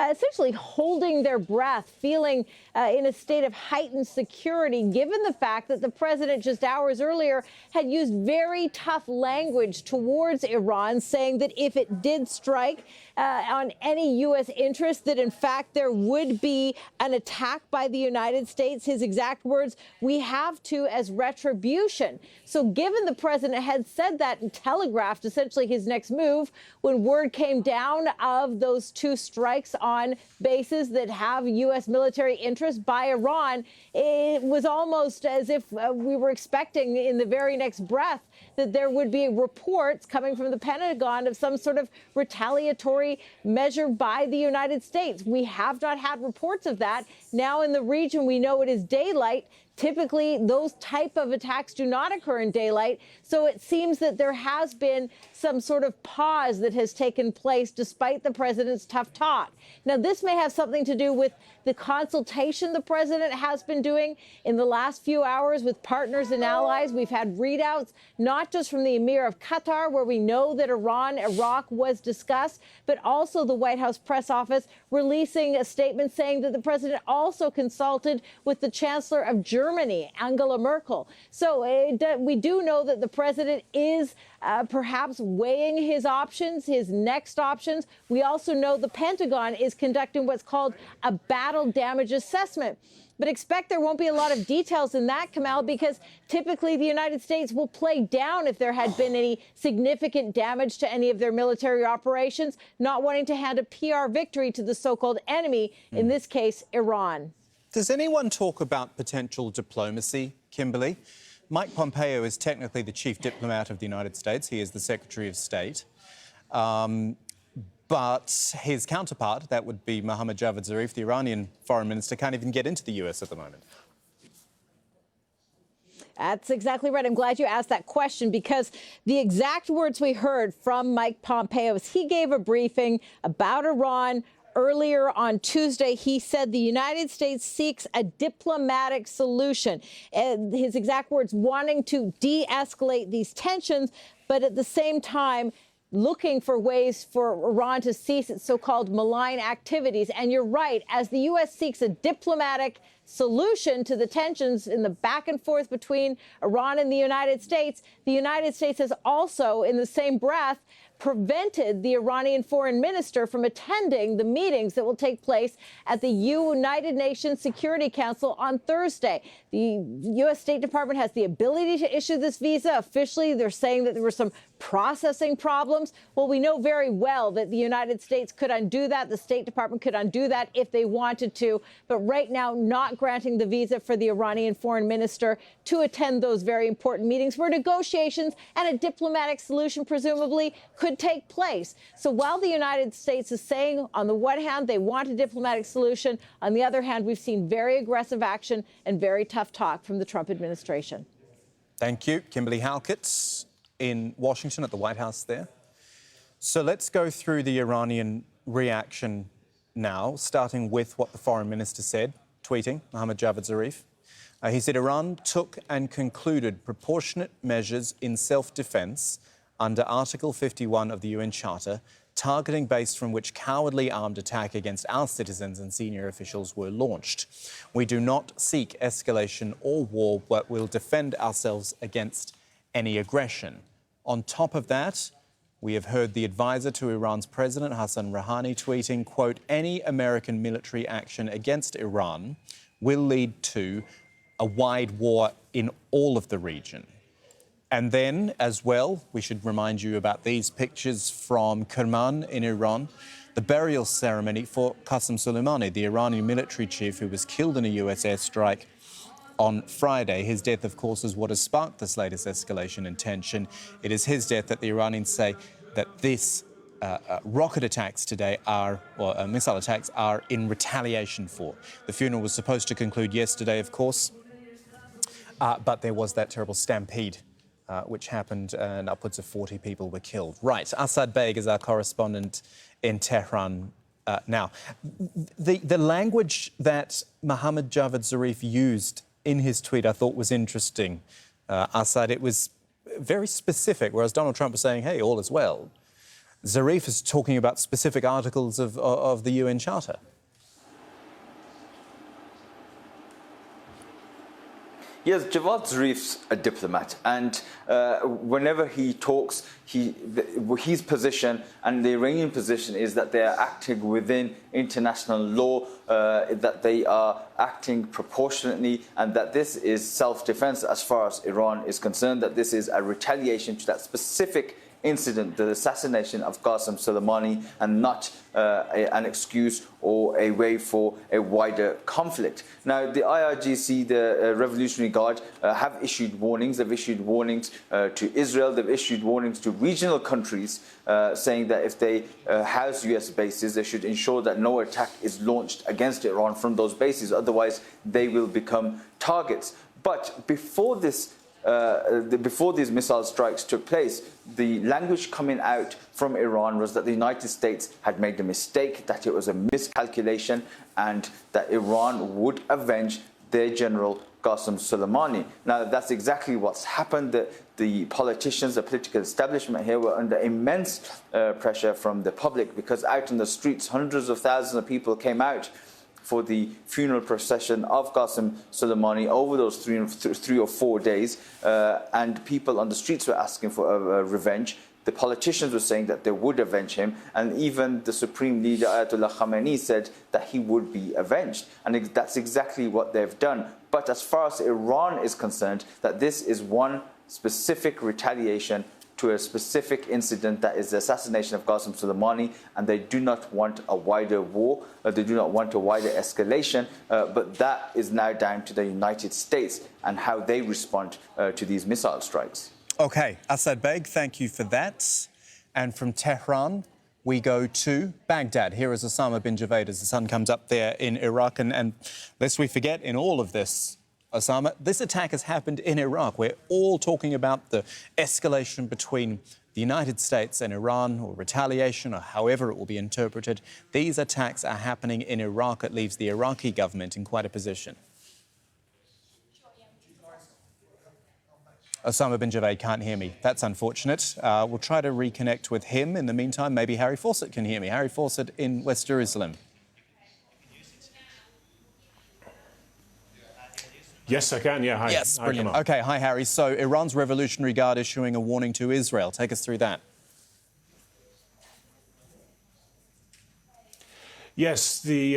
essentially holding their breath, feeling in a state of heightened security, given the fact that the president just hours earlier had used very tough language towards Iran, saying that if it did strike on any U.S. interest, that in fact there would be an attack by the United States. His exact words, we have to as retribution. So given the president had said that and telegraphed essentially his next move, when word came down of those two strikes on bases that have U.S. military interest by Iran, it was almost as if we were expecting in the very next breath that there would be reports coming from the Pentagon of some sort of retaliatory measure by the United States. We have not had reports of that. Now in the region, we know it is daylight. Typically, those type of attacks do not occur in daylight. So it seems that there has been some sort of pause that has taken place despite the president's tough talk. Now, this may have something to do with the consultation the president has been doing in the last few hours with partners and allies. We've had readouts, not just from the Emir of Qatar, where we know that Iran-Iraq was discussed, but also the White House press office releasing a statement saying that the president also consulted with the Chancellor of Germany, Angela Merkel. So we do know that the president is perhaps weighing his options, his next options. We also know the Pentagon is conducting what's called a battle damage assessment. But expect there won't be a lot of details in that, Kamal, because typically the United States will play down if there had been any significant damage to any of their military operations, not wanting to hand a PR victory to the so-called enemy, in this case, Iran. Does anyone talk about potential diplomacy, Kimberly? Mike Pompeo is technically the chief diplomat of the United States. He is the Secretary of State. But his counterpart, that would be Mohammad Javad Zarif, the Iranian foreign minister, can't even get into the US at the moment. That's exactly right. I'm glad you asked that question, because the exact words we heard from Mike Pompeo as he gave a briefing about Iran earlier on Tuesday. He said the United States seeks a diplomatic solution. His exact words, wanting to de-escalate these tensions, but at the same time, looking for ways for Iran to cease its so-called malign activities. And you're right, as the U.S. seeks a diplomatic solution to the tensions in the back and forth between Iran and the United States has also, in the same breath, prevented the Iranian foreign minister from attending the meetings that will take place at the United Nations Security Council on Thursday. The U.S. State Department has the ability to issue this visa. Officially, they're saying that there were some processing problems. Well, we know very well that the United States could undo that. The State Department could undo that if they wanted to. But right now, not granting the visa for the Iranian foreign minister to attend those very important meetings where negotiations and a diplomatic solution presumably could take place. So while the United States is saying, on the one hand, they want a diplomatic solution, on the other hand, we've seen very aggressive action and very tough talk from the Trump administration. Thank you. Kimberly Halkett in Washington at the White House there. So let's go through the Iranian reaction now, starting with what the foreign minister said, tweeting, Mohammad Javad Zarif. He said Iran took and concluded proportionate measures in self-defense under Article 51 of the UN Charter, targeting base from which cowardly armed attack against our citizens and senior officials were launched. We do not seek escalation or war, but will defend ourselves against any aggression. On top of that, we have heard the advisor to Iran's president, Hassan Rouhani, tweeting, quote, any American military action against Iran will lead to a wide war in all of the region. And then, as well, we should remind you about these pictures from Kerman in Iran, the burial ceremony for Qasem Soleimani, the Iranian military chief who was killed in a US airstrike on Friday. His death, of course, is what has sparked this latest escalation in tension. It is his death that the Iranians say that this rocket attacks today missile attacks are in retaliation for. The funeral was supposed to conclude yesterday, of course, but there was that terrible stampede which happened, and upwards of 40 people were killed. Right, Asad Beg is our correspondent in Tehran now. The language that Mohammad Javad Zarif used in his tweet I thought was interesting, Asad. It was very specific, whereas Donald Trump was saying, hey, all is well. Zarif is talking about specific articles of the UN Charter. Yes, Javad Zarif's a diplomat, and whenever he talks, his position and the Iranian position is that they are acting within international law, that they are acting proportionately, and that this is self-defense as far as Iran is concerned, that this is a retaliation to that specific incident, the assassination of Qasem Soleimani, and not an excuse or a way for a wider conflict. Now, the IRGC, the Revolutionary Guard, have issued warnings. They've issued warnings to Israel. They've issued warnings to regional countries, saying that if they house US bases, they should ensure that no attack is launched against Iran from those bases. Otherwise, they will become targets. But before this before these missile strikes took place, the language coming out from Iran was that the United States had made a mistake, that it was a miscalculation, and that Iran would avenge their general Qasem Soleimani. Now, that's exactly what's happened. The politicians, the political establishment here were under immense pressure from the public, because out in the streets, hundreds of thousands of people came out for the funeral procession of Qasem Soleimani over those three or 4 days, and people on the streets were asking for revenge. The politicians were saying that they would avenge him, and even the supreme leader Ayatollah Khamenei said that he would be avenged, and that's exactly what they've done. But as far as Iran is concerned, that this is one specific retaliation to a specific incident, that is the assassination of Qasem Soleimani, and they do not want a wider war, they do not want a wider escalation, but that is now down to the United States and how they respond to these missile strikes. OK, Asad Beg, thank you for that. And from Tehran, we go to Baghdad. Here is Osama bin Javaid as the sun comes up there in Iraq. And lest we forget, in all of this, Osama, this attack has happened in Iraq. We're all talking about the escalation between the United States and Iran, or retaliation, or however it will be interpreted. These attacks are happening in Iraq. It leaves the Iraqi government in quite a position. Osama bin Javaid can't hear me. That's unfortunate. We'll try to reconnect with him. In the meantime, maybe Harry Fawcett can hear me. Harry Fawcett in West Jerusalem. Yes, I can. Yeah, hi. Yes, brilliant. OK, hi, Harry. So Iran's Revolutionary Guard issuing a warning to Israel. Take us through that. Yes, the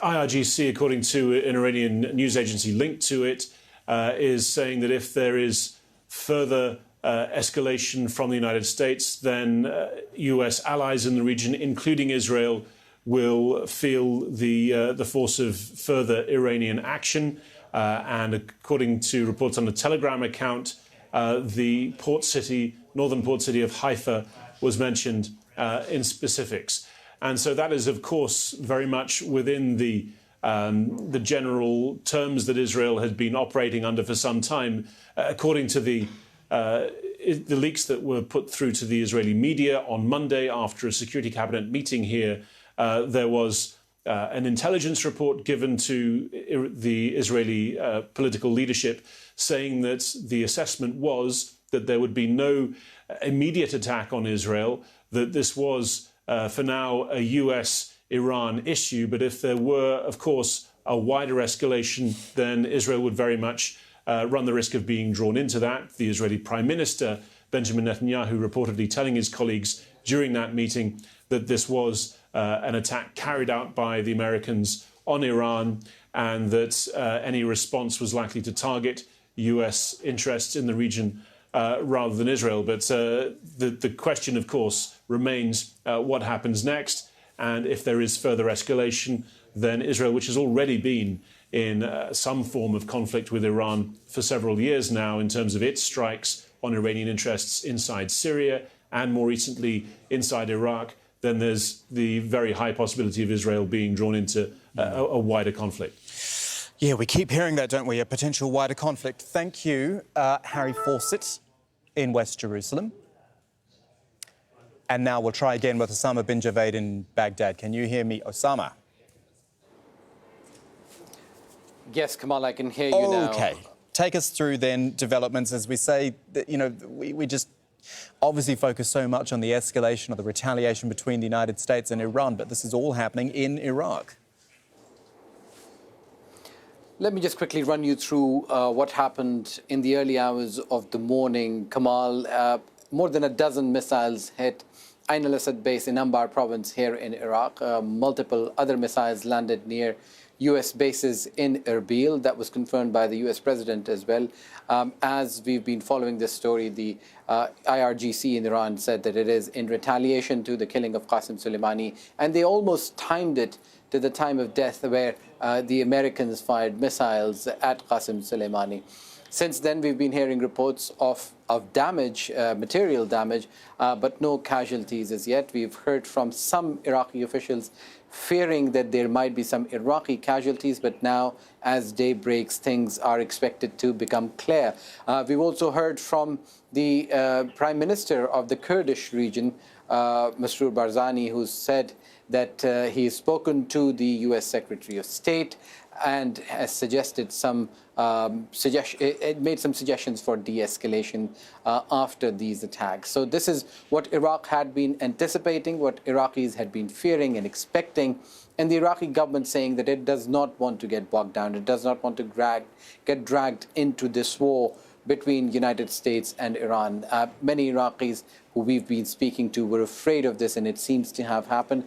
IRGC, according to an Iranian news agency linked to it, is saying that if there is further escalation from the United States, then US allies in the region, including Israel, will feel the force of further Iranian action. And according to reports on the Telegram account, the northern port city of Haifa was mentioned in specifics. And so that is, of course, very much within the general terms that Israel had been operating under for some time. According to the leaks that were put through to the Israeli media on Monday after a Security Cabinet meeting here, there was an intelligence report given to the Israeli political leadership saying that the assessment was that there would be no immediate attack on Israel, that this was, for now, a US-Iran issue. But if there were, of course, a wider escalation, then Israel would very much run the risk of being drawn into that. The Israeli Prime Minister, Benjamin Netanyahu, reportedly telling his colleagues during that meeting that this was an attack carried out by the Americans on Iran, and that any response was likely to target US interests in the region rather than Israel. But the question, of course, remains what happens next. And if there is further escalation, then Israel, which has already been in some form of conflict with Iran for several years now in terms of its strikes on Iranian interests inside Syria and more recently inside Iraq, then there's the very high possibility of Israel being drawn into a wider conflict. Yeah, we keep hearing that, don't we? A potential wider conflict. Thank you, Harry Fawcett in West Jerusalem. And now we'll try again with Osama bin Javaid in Baghdad. Can you hear me, Osama? Yes, Kamal, I can hear you now. OK. Take us through, then, developments. As we say, you know, we just obviously focus so much on the escalation or the retaliation between the United States and Iran, but this is all happening in Iraq. Let me just quickly run you through what happened in the early hours of the morning. Kamal, more than a dozen missiles hit Ain al-Assad base in Anbar province here in Iraq. Multiple other missiles landed near U.S. bases in Erbil. That was confirmed by the U.S. president as well. As we've been following this story, the IRGC in Iran said that it is in retaliation to the killing of Qasem Soleimani, and they almost timed it to the time of death where the Americans fired missiles at Qasem Soleimani. Since then, we've been hearing reports of damage, material damage, but no casualties as yet. We've heard from some Iraqi officials fearing that there might be some Iraqi casualties, but now, as day breaks, things are expected to become clear. We've also heard from the Prime Minister of the Kurdish region, Masroor Barzani, who said that he's spoken to the U.S. Secretary of State and has suggested made some suggestions for de-escalation after these attacks. So this is what Iraq had been anticipating, what Iraqis had been fearing and expecting, and the Iraqi government saying that it does not want to get bogged down, it does not want to get dragged into this war between the United States and Iran. Many Iraqis who we've been speaking to were afraid of this, and it seems to have happened.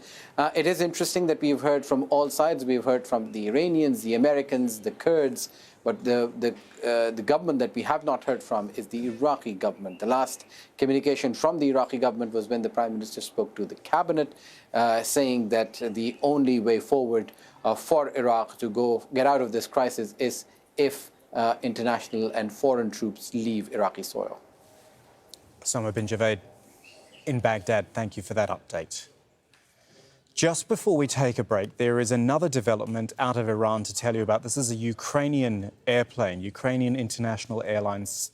It is interesting that we've heard from all sides. We've heard from the Iranians, the Americans, the Kurds. But the government that we have not heard from is the Iraqi government. The last communication from the Iraqi government was when the Prime Minister spoke to the cabinet, saying that the only way forward for Iraq to get out of this crisis is if international and foreign troops leave Iraqi soil. Osama bin Javed in Baghdad, thank you for that update. Just before we take a break, there is another development out of Iran to tell you about. This is a Ukrainian airplane, Ukrainian International Airlines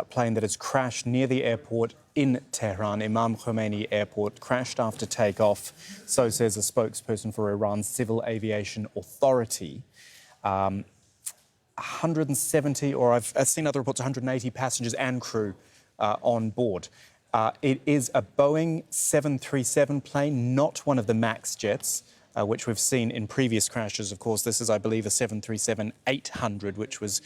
plane that has crashed near the airport in Tehran, Imam Khomeini Airport, crashed after takeoff. So says a spokesperson for Iran's Civil Aviation Authority. 170, or I've seen other reports, 180 passengers and crew on board. It is a Boeing 737 plane, not one of the MAX jets, which we've seen in previous crashes. Of course, this is, I believe, a 737-800, which was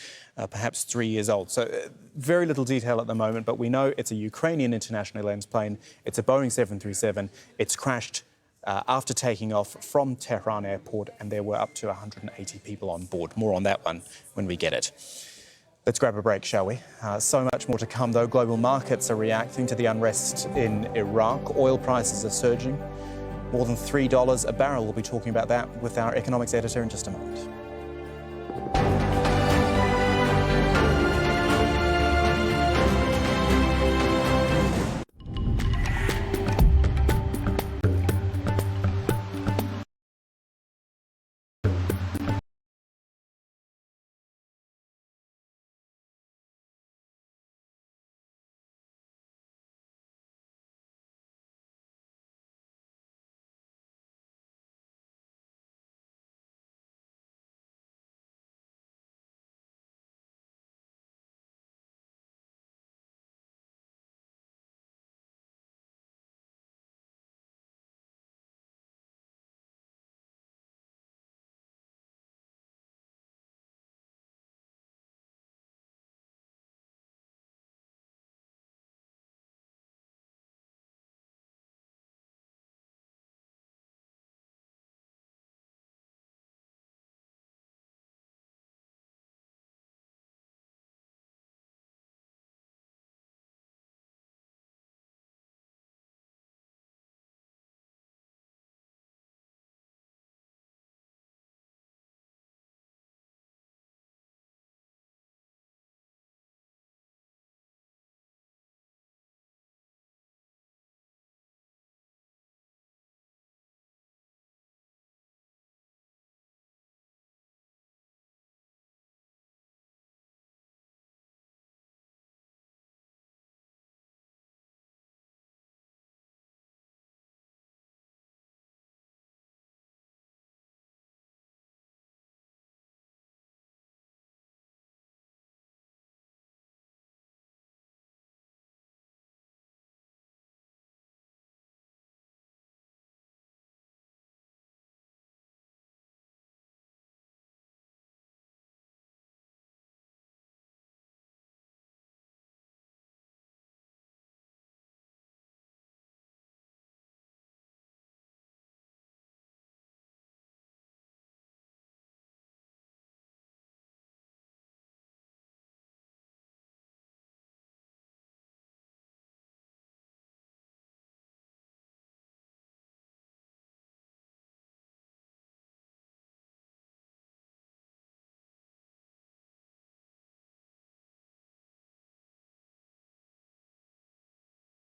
perhaps 3 years old. So very little detail at the moment, but we know it's a Ukrainian International Airlines plane. It's a Boeing 737. It's crashed after taking off from Tehran Airport, and there were up to 180 people on board. More on that one when we get it. Let's grab a break, shall we? So much more to come, though. Global markets are reacting to the unrest in Iraq. Oil prices are surging. More than $3 a barrel. We'll be talking about that with our economics editor in just a moment.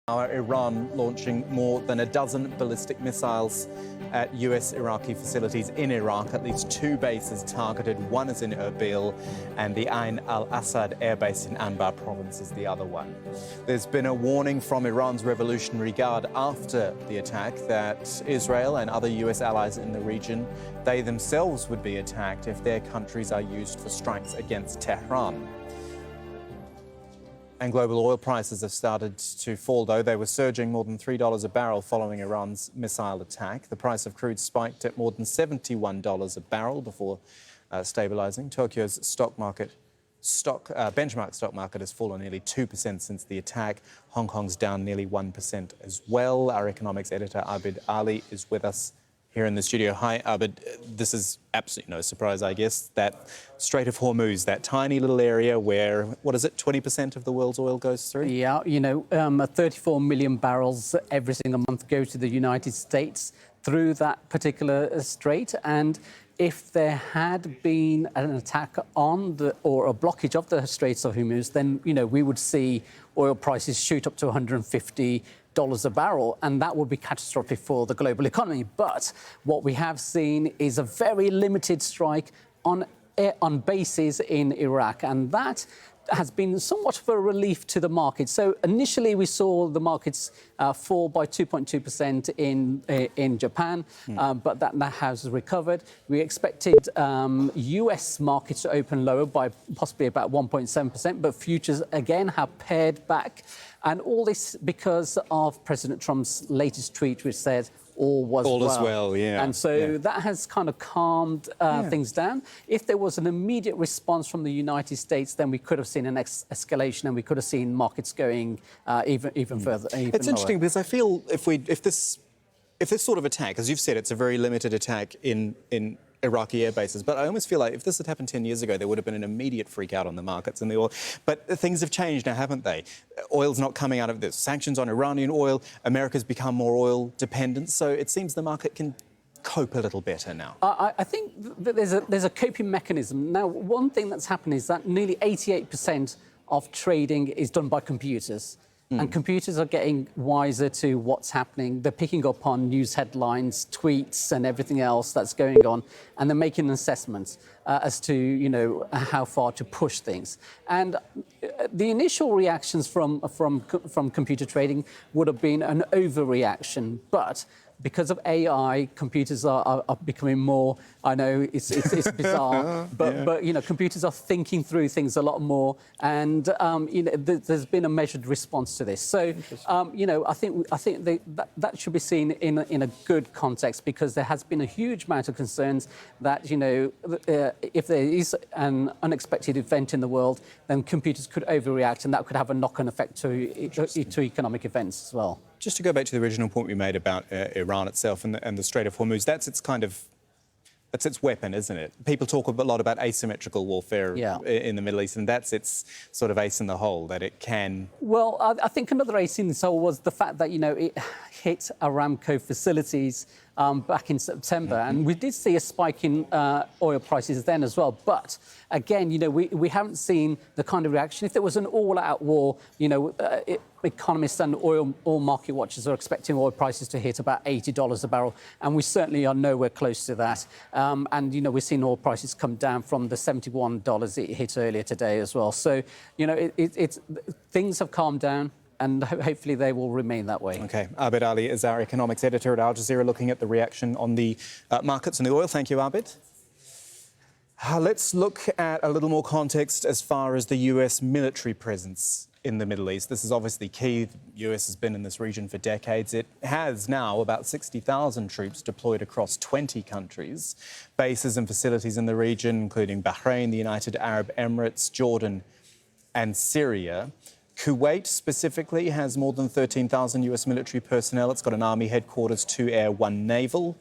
Iran launching more than a dozen ballistic missiles at US Iraqi facilities in Iraq. At least 2 bases targeted. One is in Erbil, and the Ain al-Assad air base in Anbar province is the other one. There's been a warning from Iran's Revolutionary Guard after the attack that Israel and other US allies in the region, they themselves would be attacked if their countries are used for strikes against Tehran. And global oil prices have started to fall, though. They were surging more than $3 a barrel following Iran's missile attack. The price of crude spiked at more than $71 a barrel before stabilizing. Tokyo's benchmark stock market has fallen nearly 2% since the attack. Hong Kong's down nearly 1% as well. Our economics editor, Abid Ali, is with us. here in the studio. Hi, Abid. This is absolutely no surprise, I guess, that Strait of Hormuz, that tiny little area where, what is it, 20% of the world's oil goes through? Yeah, 34 million barrels every single month go to the United States through that particular strait. And if there had been an attack on or a blockage of the Straits of Hormuz, then, we would see oil prices shoot up to $150 a barrel, and that would be catastrophic for the global economy. But what we have seen is a very limited strike on bases in Iraq, and that has been somewhat of a relief to the market. So initially we saw the markets fall by 2.2% in Japan, but that has recovered. We expected US markets to open lower by possibly about 1.7%, but futures again have pared back. And all this because of President Trump's latest tweet, which said, all is well, yeah. And so that has kind of calmed things down. If there was an immediate response from the United States, then we could have seen an escalation, and we could have seen markets going even further. It's interesting because I feel if this sort of attack, as you've said, it's a very limited attack in Iraqi air bases, but I almost feel like if this had happened 10 years ago, there would have been an immediate freak out on the markets and the oil. But things have changed now, haven't they? Oil's not coming out of this. Sanctions on Iranian oil. America's become more oil dependent, so it seems the market can cope a little better now. I think that there's a coping mechanism. Now, one thing that's happened is that nearly 88% of trading is done by computers. And computers are getting wiser to what's happening. They're picking up on news headlines, tweets, and everything else that's going on, and they're making assessments as to how far to push things. And the initial reactions from computer trading would have been an overreaction, but because of AI, computers are becoming more. I know it's bizarre, but computers are thinking through things a lot more, and there's been a measured response to this. So I think that should be seen in a good context, because there has been a huge amount of concerns that if there is an unexpected event in the world, then computers could overreact, and that could have a knock-on effect to economic events as well. Just to go back to the original point we made about Iran itself and the Strait of Hormuz, that's its weapon, isn't it? People talk a lot about asymmetrical warfare in the Middle East, and that's its sort of ace in the hole, that it can... Well, I think another ace in the hole was the fact that, it hit Aramco facilities back in September, and we did see a spike in oil prices then as well. But again, we haven't seen the kind of reaction. If there was an all-out war, economists and oil market watchers are expecting oil prices to hit about $80 a barrel, and we certainly are nowhere close to that. And we've seen oil prices come down from the $71 it hit earlier today as well. So things have calmed down, and hopefully they will remain that way. OK. Abid Ali is our economics editor at Al Jazeera, looking at the reaction on the markets and the oil. Thank you, Abid. Let's look at a little more context as far as the US military presence in the Middle East. This is obviously key. The US has been in this region for decades. It has now about 60,000 troops deployed across 20 countries, bases and facilities in the region, including Bahrain, the United Arab Emirates, Jordan and Syria. Kuwait specifically has more than 13,000 US military personnel. It's got an army headquarters, 2 air, 1 naval.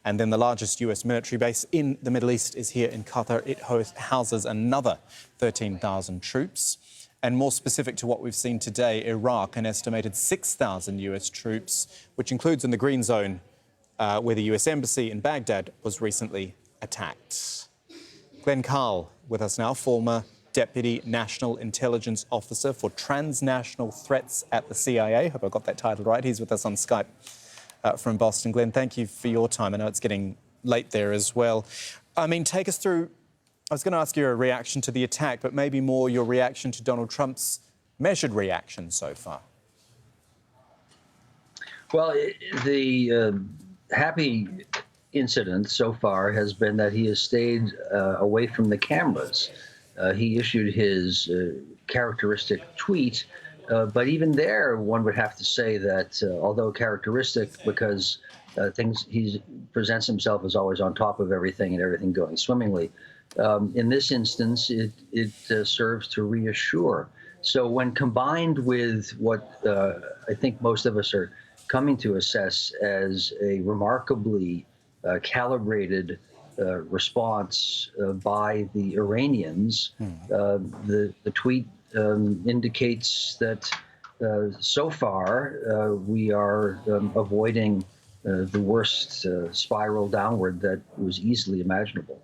And then the largest US military base in the Middle East is here in Qatar. It houses another 13,000 troops. And more specific to what we've seen today, Iraq, an estimated 6,000 US troops, which includes in the Green Zone, where the US Embassy in Baghdad was recently attacked. Glenn Carl with us now, former Deputy National Intelligence Officer for Transnational Threats at the CIA. Hope I got that title right. He's with us on Skype from Boston. Glenn, thank you for your time. I know it's getting late there as well. I mean, take us through... I was going to ask you a reaction to the attack, but maybe more your reaction to Donald Trump's measured reaction so far. Well, the happy incident so far has been that he has stayed away from the cameras. He issued his characteristic tweet, but even there, one would have to say that although characteristic, because he presents himself as always on top of everything and everything going swimmingly, in this instance, it serves to reassure. So when combined with what I think most of us are coming to assess as a remarkably calibrated response by the Iranians. The tweet indicates that so far we are avoiding the worst spiral downward that was easily imaginable.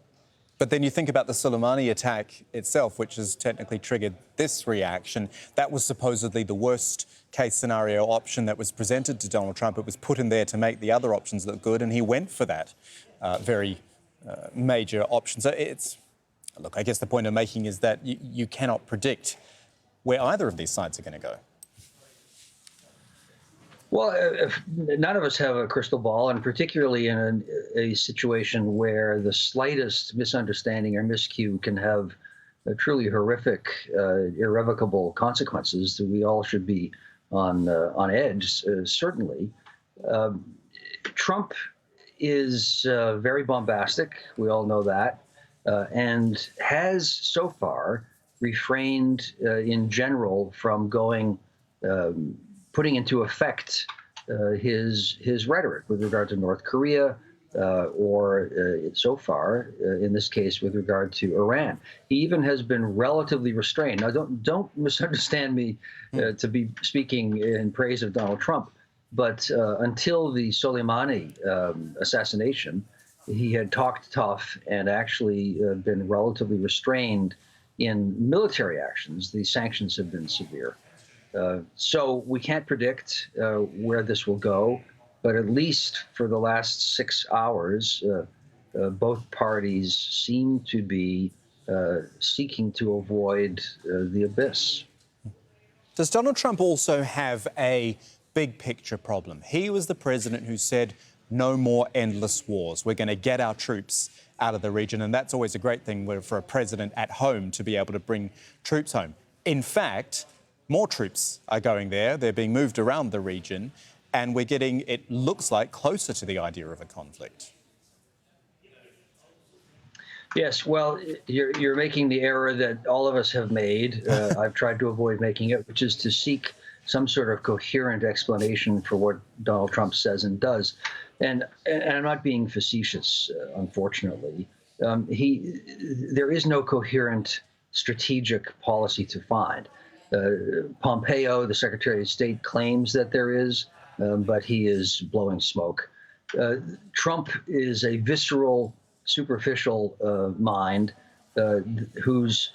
But then you think about the Soleimani attack itself, which has technically triggered this reaction. That was supposedly the worst case scenario option that was presented to Donald Trump. It was put in there to make the other options look good, and he went for that very major option. So look, I guess the point I'm making is that you cannot predict where either of these sides are going to go. Well, none of us have a crystal ball, and particularly in a situation where the slightest misunderstanding or miscue can have truly horrific, irrevocable consequences, that we all should be on edge, certainly. Trump is very bombastic. We all know that, and has so far refrained in general from putting into effect his rhetoric with regard to North Korea, or so far, in this case, with regard to Iran. He even has been relatively restrained. Now, don't misunderstand me to be speaking in praise of Donald Trump, but until the Soleimani assassination, he had talked tough and actually been relatively restrained in military actions. The sanctions have been severe. So we can't predict where this will go, but at least for the last 6 hours, both parties seem to be seeking to avoid the abyss. Does Donald Trump also have a big picture problem? He was the president who said, no more endless wars. We're going to get our troops out of the region, and that's always a great thing for a president at home to be able to bring troops home. In fact, more troops are going there. They're being moved around the region, and we're getting, it looks like, closer to the idea of a conflict. Yes, well, you're making the error that all of us have made. I've tried to avoid making it, which is to seek some sort of coherent explanation for what Donald Trump says and does. And I'm not being facetious, unfortunately. There is no coherent strategic policy to find. Pompeo, the Secretary of State, claims that there is, but he is blowing smoke. Trump is a visceral, superficial mind whose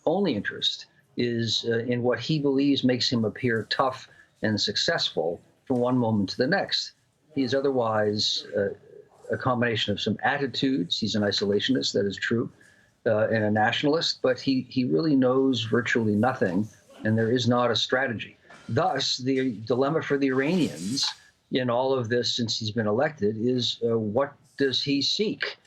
only interest is in what he believes makes him appear tough and successful from one moment to the next. He is otherwise a combination of some attitudes. He's an isolationist, that is true, and a nationalist, but he really knows virtually nothing, and there is not a strategy. Thus, the dilemma for the Iranians in all of this since he's been elected is what does he seek?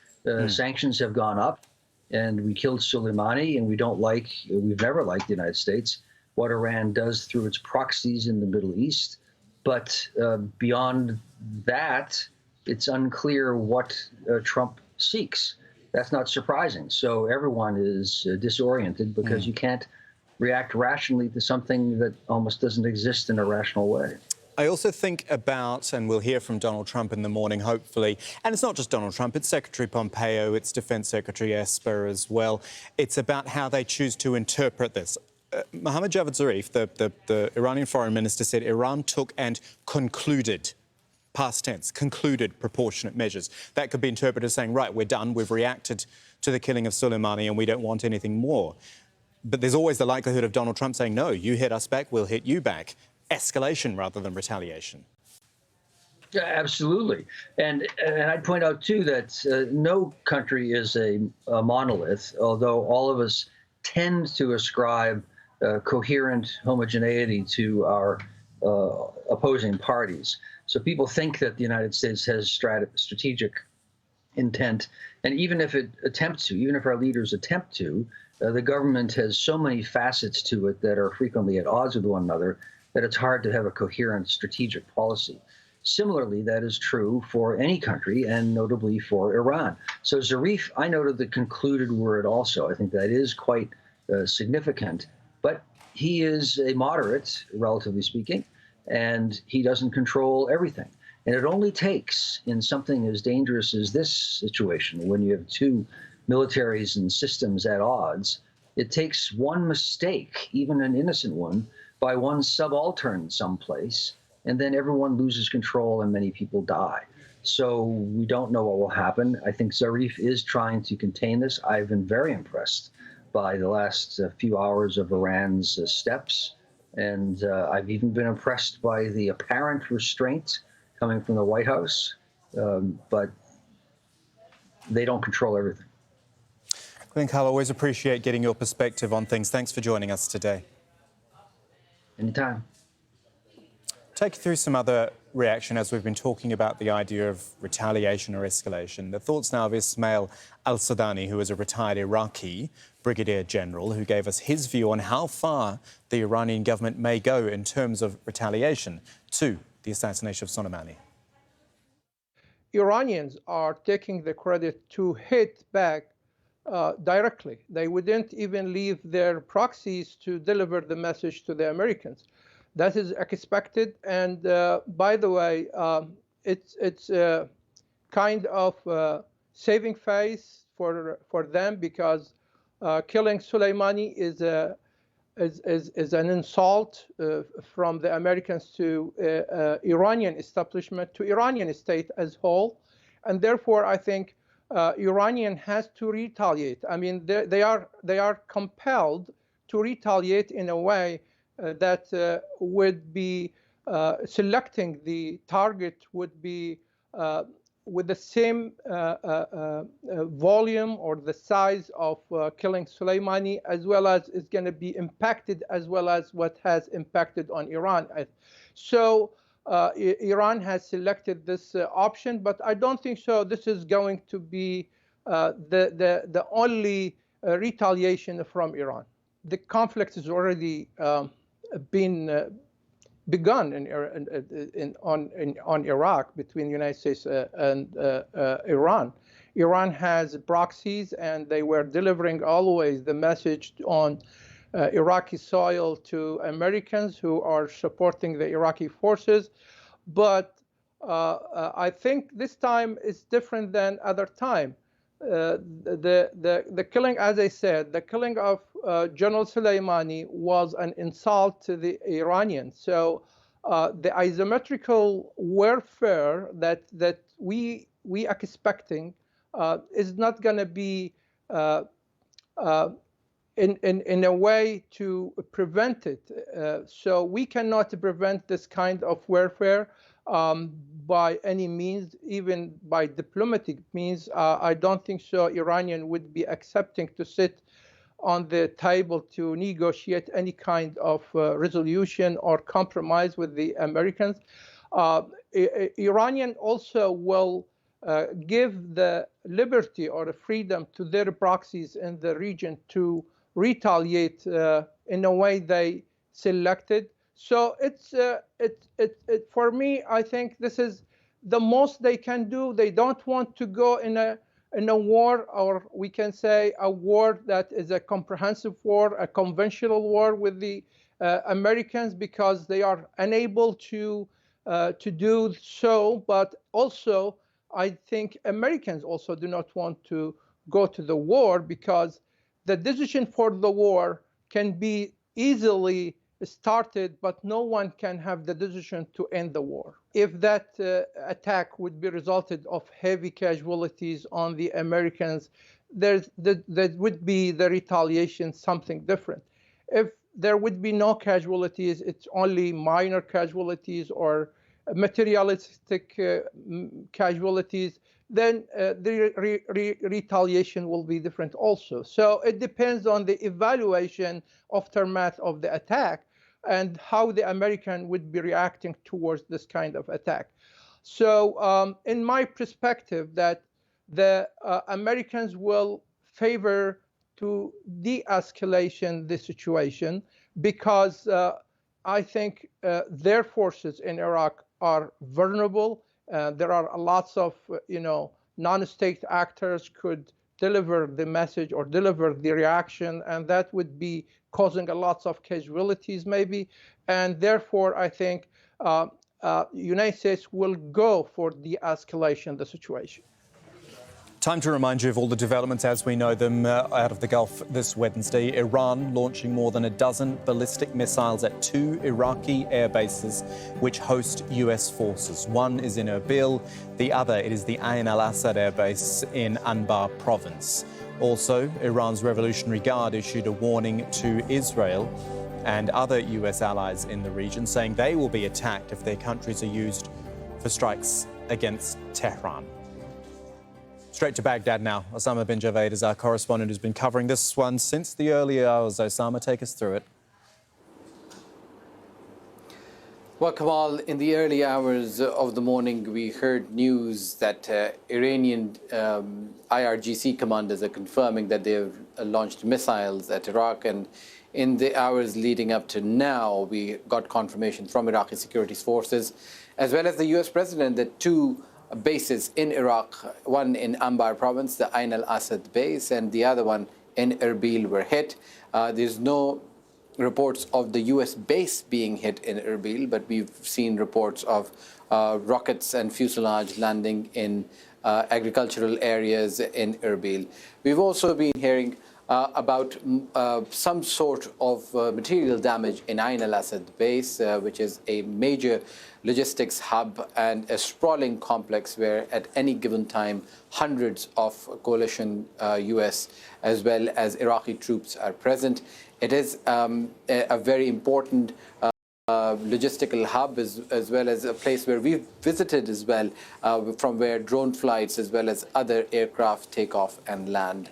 Sanctions have gone up, and we killed Soleimani, and we've never liked the United States, what Iran does through its proxies in the Middle East. But beyond that, it's unclear what Trump seeks. That's not surprising. So everyone is disoriented because you can't react rationally to something that almost doesn't exist in a rational way. I also think about, and we'll hear from Donald Trump in the morning, hopefully, and it's not just Donald Trump, it's Secretary Pompeo, it's Defense Secretary Esper as well. It's about how they choose to interpret this. Mohammad Javad Zarif, the Iranian foreign minister, said Iran took and concluded, past tense, concluded proportionate measures. That could be interpreted as saying, right, we're done, we've reacted to the killing of Soleimani and we don't want anything more. But there's always the likelihood of Donald Trump saying, no, you hit us back, we'll hit you back. Escalation rather than retaliation. Yeah, absolutely. And I'd point out, too, that no country is a monolith, although all of us tend to ascribe coherent homogeneity to our opposing parties. So people think that the United States has strategic intent. And even if it attempts to, even if our leaders attempt to, the government has so many facets to it that are frequently at odds with one another that it's hard to have a coherent strategic policy. Similarly, that is true for any country, and notably for Iran. So Zarif, I noted the concluded word also. I think that is quite significant. But he is a moderate, relatively speaking, and he doesn't control everything. And it only takes, in something as dangerous as this situation, when you have two militaries and systems at odds, it takes one mistake, even an innocent one, by one subaltern someplace, and then everyone loses control and many people die. So we don't know what will happen. I think Zarif is trying to contain this. I've been very impressed by the last few hours of Iran's steps, and I've even been impressed by the apparent restraint coming from the White House, but they don't control everything. Glenn Carl, always appreciate getting your perspective on things. Thanks for joining us today. Anytime. Take you through some other reaction as we've been talking about the idea of retaliation or escalation. The thoughts now of Ismail al-Sudani, who is a retired Iraqi brigadier general, who gave us his view on how far the Iranian government may go in terms of retaliation to the assassination of Soleimani. Iranians are taking the credit to hit back directly. They wouldn't even leave their proxies to deliver the message to the Americans. That is expected. And by the way, it's kind of saving face for them, because killing Soleimani is an insult from the Americans to Iranian establishment, to Iranian state as whole. And therefore, I think Iranian has to retaliate. I mean, they are compelled to retaliate in a way that would be selecting the target would be with the same volume or the size of killing Soleimani, as well as is going to be impacted, as well as what has impacted on Iran. So Iran has selected this option, but I don't think so. This is going to be the only retaliation from Iran. The conflict has already been begun on Iraq between the United States and Iran. Iran has proxies, and they were delivering always the message on Iraqi soil to Americans who are supporting the Iraqi forces. But I think this time is different than other time. The killing, as I said, the killing of General Soleimani was an insult to the Iranians. So the asymmetrical warfare that we are expecting is not going to be in a way to prevent it. So we cannot prevent this kind of warfare by any means, even by diplomatic means. I don't think so Iranian would be accepting to sit on the table to negotiate any kind of resolution or compromise with the Americans. Iranian also will give the liberty or the freedom to their proxies in the region to retaliate in a way they selected. So it's for me, I think this is the most they can do. They don't want to go in a war, or we can say a war that is a comprehensive war, a conventional war with the Americans, because they are unable to do so. But also, I think Americans also do not want to go to the war, because the decision for the war can be easily started, but no one can have the decision to end the war. If that attack would be resulted of heavy casualties on the Americans, there would be the retaliation something different. If there would be no casualties, it's only minor casualties or materialistic casualties, then the retaliation will be different also. So it depends on the evaluation aftermath of the attack and how the American would be reacting towards this kind of attack. So in my perspective, that the Americans will favor to de-escalation the situation, because I think their forces in Iraq are vulnerable. There are lots of, non-state actors could deliver the message or deliver the reaction, and that would be causing a lots of casualties maybe. And therefore, I think United States will go for de-escalation of the situation. Time to remind you of all the developments as we know them out of the Gulf this Wednesday. Iran launching more than a dozen ballistic missiles at 2 Iraqi air bases which host US forces. One is in Erbil, the other it is the Ain al-Assad air base in Anbar province. Also, Iran's Revolutionary Guard issued a warning to Israel and other US allies in the region, saying they will be attacked if their countries are used for strikes against Tehran. Straight to Baghdad now. Osama bin Javaid is our correspondent who's been covering this one since the early hours. Osama, take us through it. Well, Kamal, in the early hours of the morning, we heard news that Iranian IRGC commanders are confirming that they have launched missiles at Iraq. And in the hours leading up to now, we got confirmation from Iraqi security forces, as well as the US president, that 2 bases in Iraq, one in Anbar province, the Ain al-Assad base, and the other one in Erbil were hit. There's no reports of the US base being hit in Erbil, but we've seen reports of rockets and fuselage landing in agricultural areas in Erbil. We've also been hearing about some sort of material damage in Ain al-Assad base, which is a major logistics hub and a sprawling complex where at any given time hundreds of coalition US as well as Iraqi troops are present. It is a very important logistical hub as well as a place where we've visited as well, from where drone flights as well as other aircraft take off and land.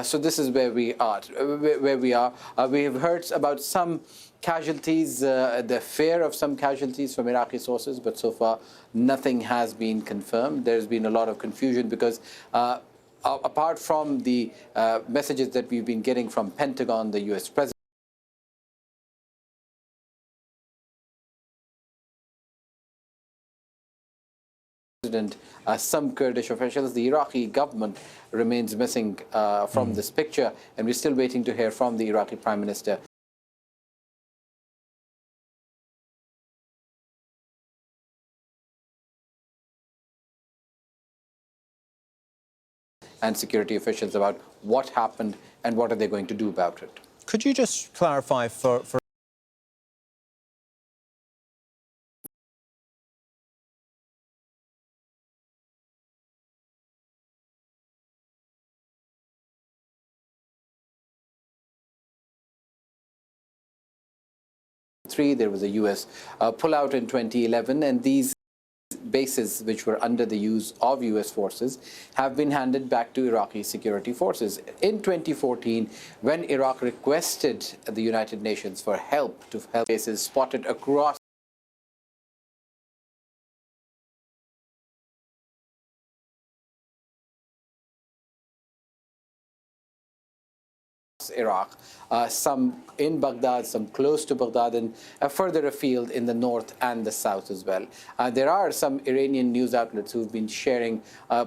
So this is where we are. We have heard about some casualties, the fear of some casualties from Iraqi sources, but so far nothing has been confirmed. There's been a lot of confusion because apart from the messages that we've been getting from Pentagon, the US president, some Kurdish officials, the Iraqi government remains missing from this picture, and we're still waiting to hear from the Iraqi Prime Minister. And security officials about what happened and what are they going to do about it. Could you just clarify for there was a US pullout in 2011, and these bases, which were under the use of US forces, have been handed back to Iraqi security forces. In 2014, when Iraq requested the United Nations for help to help bases spotted across Iraq, some in Baghdad, some close to Baghdad, and further afield in the north and the south as well. There are some Iranian news outlets who've been sharing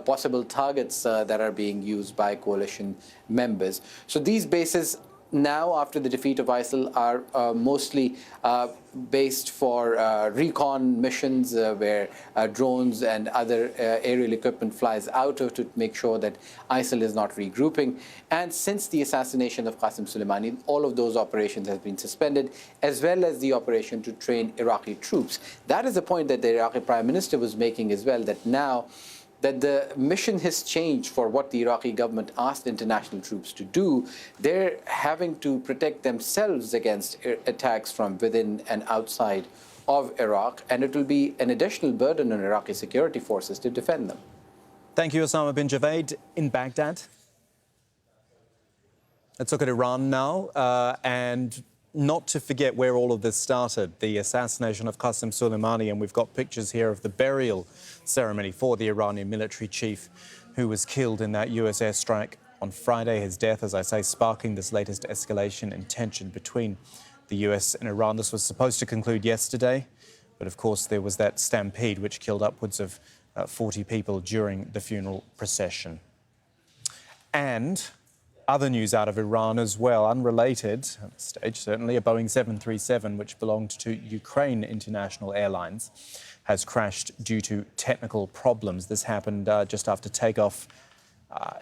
possible targets that are being used by coalition members. So these bases now, after the defeat of ISIL, are mostly based for recon missions where drones and other aerial equipment flies out to make sure that ISIL is not regrouping. And since the assassination of Qasem Soleimani, all of those operations have been suspended, as well as the operation to train Iraqi troops. That is the point that the Iraqi Prime Minister was making as well, that now that the mission has changed for what the Iraqi government asked international troops to do. They're having to protect themselves against attacks from within and outside of Iraq, and it will be an additional burden on Iraqi security forces to defend them. Thank you, Osama bin Javaid in Baghdad. Let's look at Iran now, and not to forget where all of this started, the assassination of Qasem Soleimani, and we've got pictures here of the burial ceremony for the Iranian military chief who was killed in that US airstrike on Friday. His death, as I say, sparking this latest escalation in tension between the US and Iran. This was supposed to conclude yesterday, but of course there was that stampede which killed upwards of 40 people during the funeral procession. And Other news out of Iran as well, unrelated at this stage, certainly. A Boeing 737, which belonged to Ukraine International Airlines, has crashed due to technical problems. This happened just after takeoff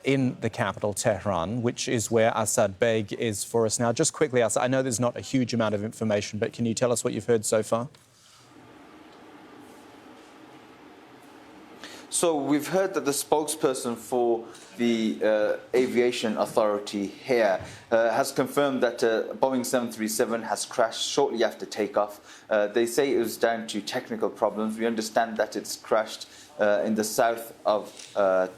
in the capital, Tehran, which is where Asad Beg is for us now. Just quickly, Asad, I know there's not a huge amount of information, but can you tell us what you've heard so far? So we've heard that the spokesperson for the aviation authority here has confirmed that Boeing 737 has crashed shortly after takeoff. They say it was down to technical problems. We understand that it's crashed in the south of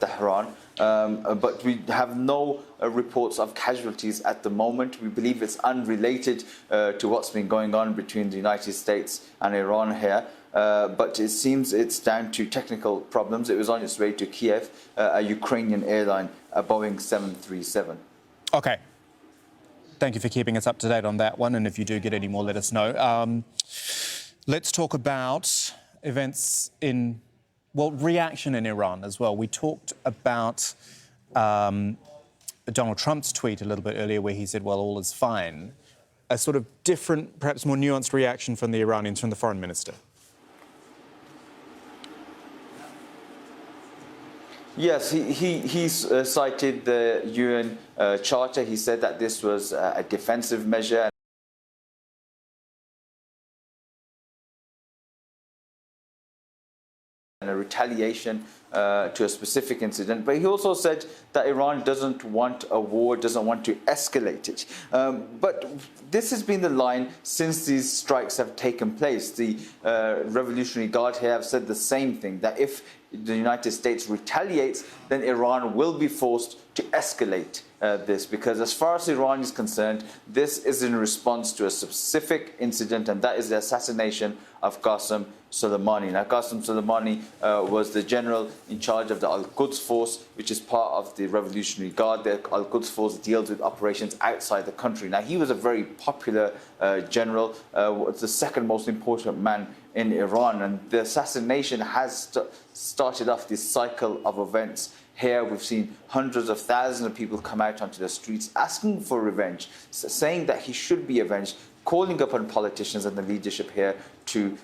Tehran, but we have no reports of casualties at the moment. We believe it's unrelated to what's been going on between the United States and Iran here. But it seems it's down to technical problems. It was on its way to Kiev, a Ukrainian airline, a Boeing 737. OK. Thank you for keeping us up to date on that one. And if you do get any more, let us know. Let's talk about events in, well, reaction in Iran as well. We talked about Donald Trump's tweet a little bit earlier where he said, well, all is fine. A sort of different, perhaps more nuanced reaction from the Iranians, from the foreign minister. Yes, he cited the UN Charter. He said that this was a defensive measure and a retaliation to a specific incident. But he also said that Iran doesn't want a war, doesn't want to escalate it. But this has been the line since these strikes have taken place. The Revolutionary Guard here have said the same thing, that if the United States retaliates, then Iran will be forced to escalate this, because as far as Iran is concerned, this is in response to a specific incident, and that is the assassination of Qasem Soleimani. Now, Qasem Soleimani was the general in charge of the Al-Quds Force, which is part of the Revolutionary Guard. The Al-Quds Force deals with operations outside the country. Now, he was a very popular general, was the second most important man in Iran, and the assassination has started off this cycle of events. Here we've seen hundreds of thousands of people come out onto the streets asking for revenge, saying that he should be avenged, calling upon politicians and the leadership here to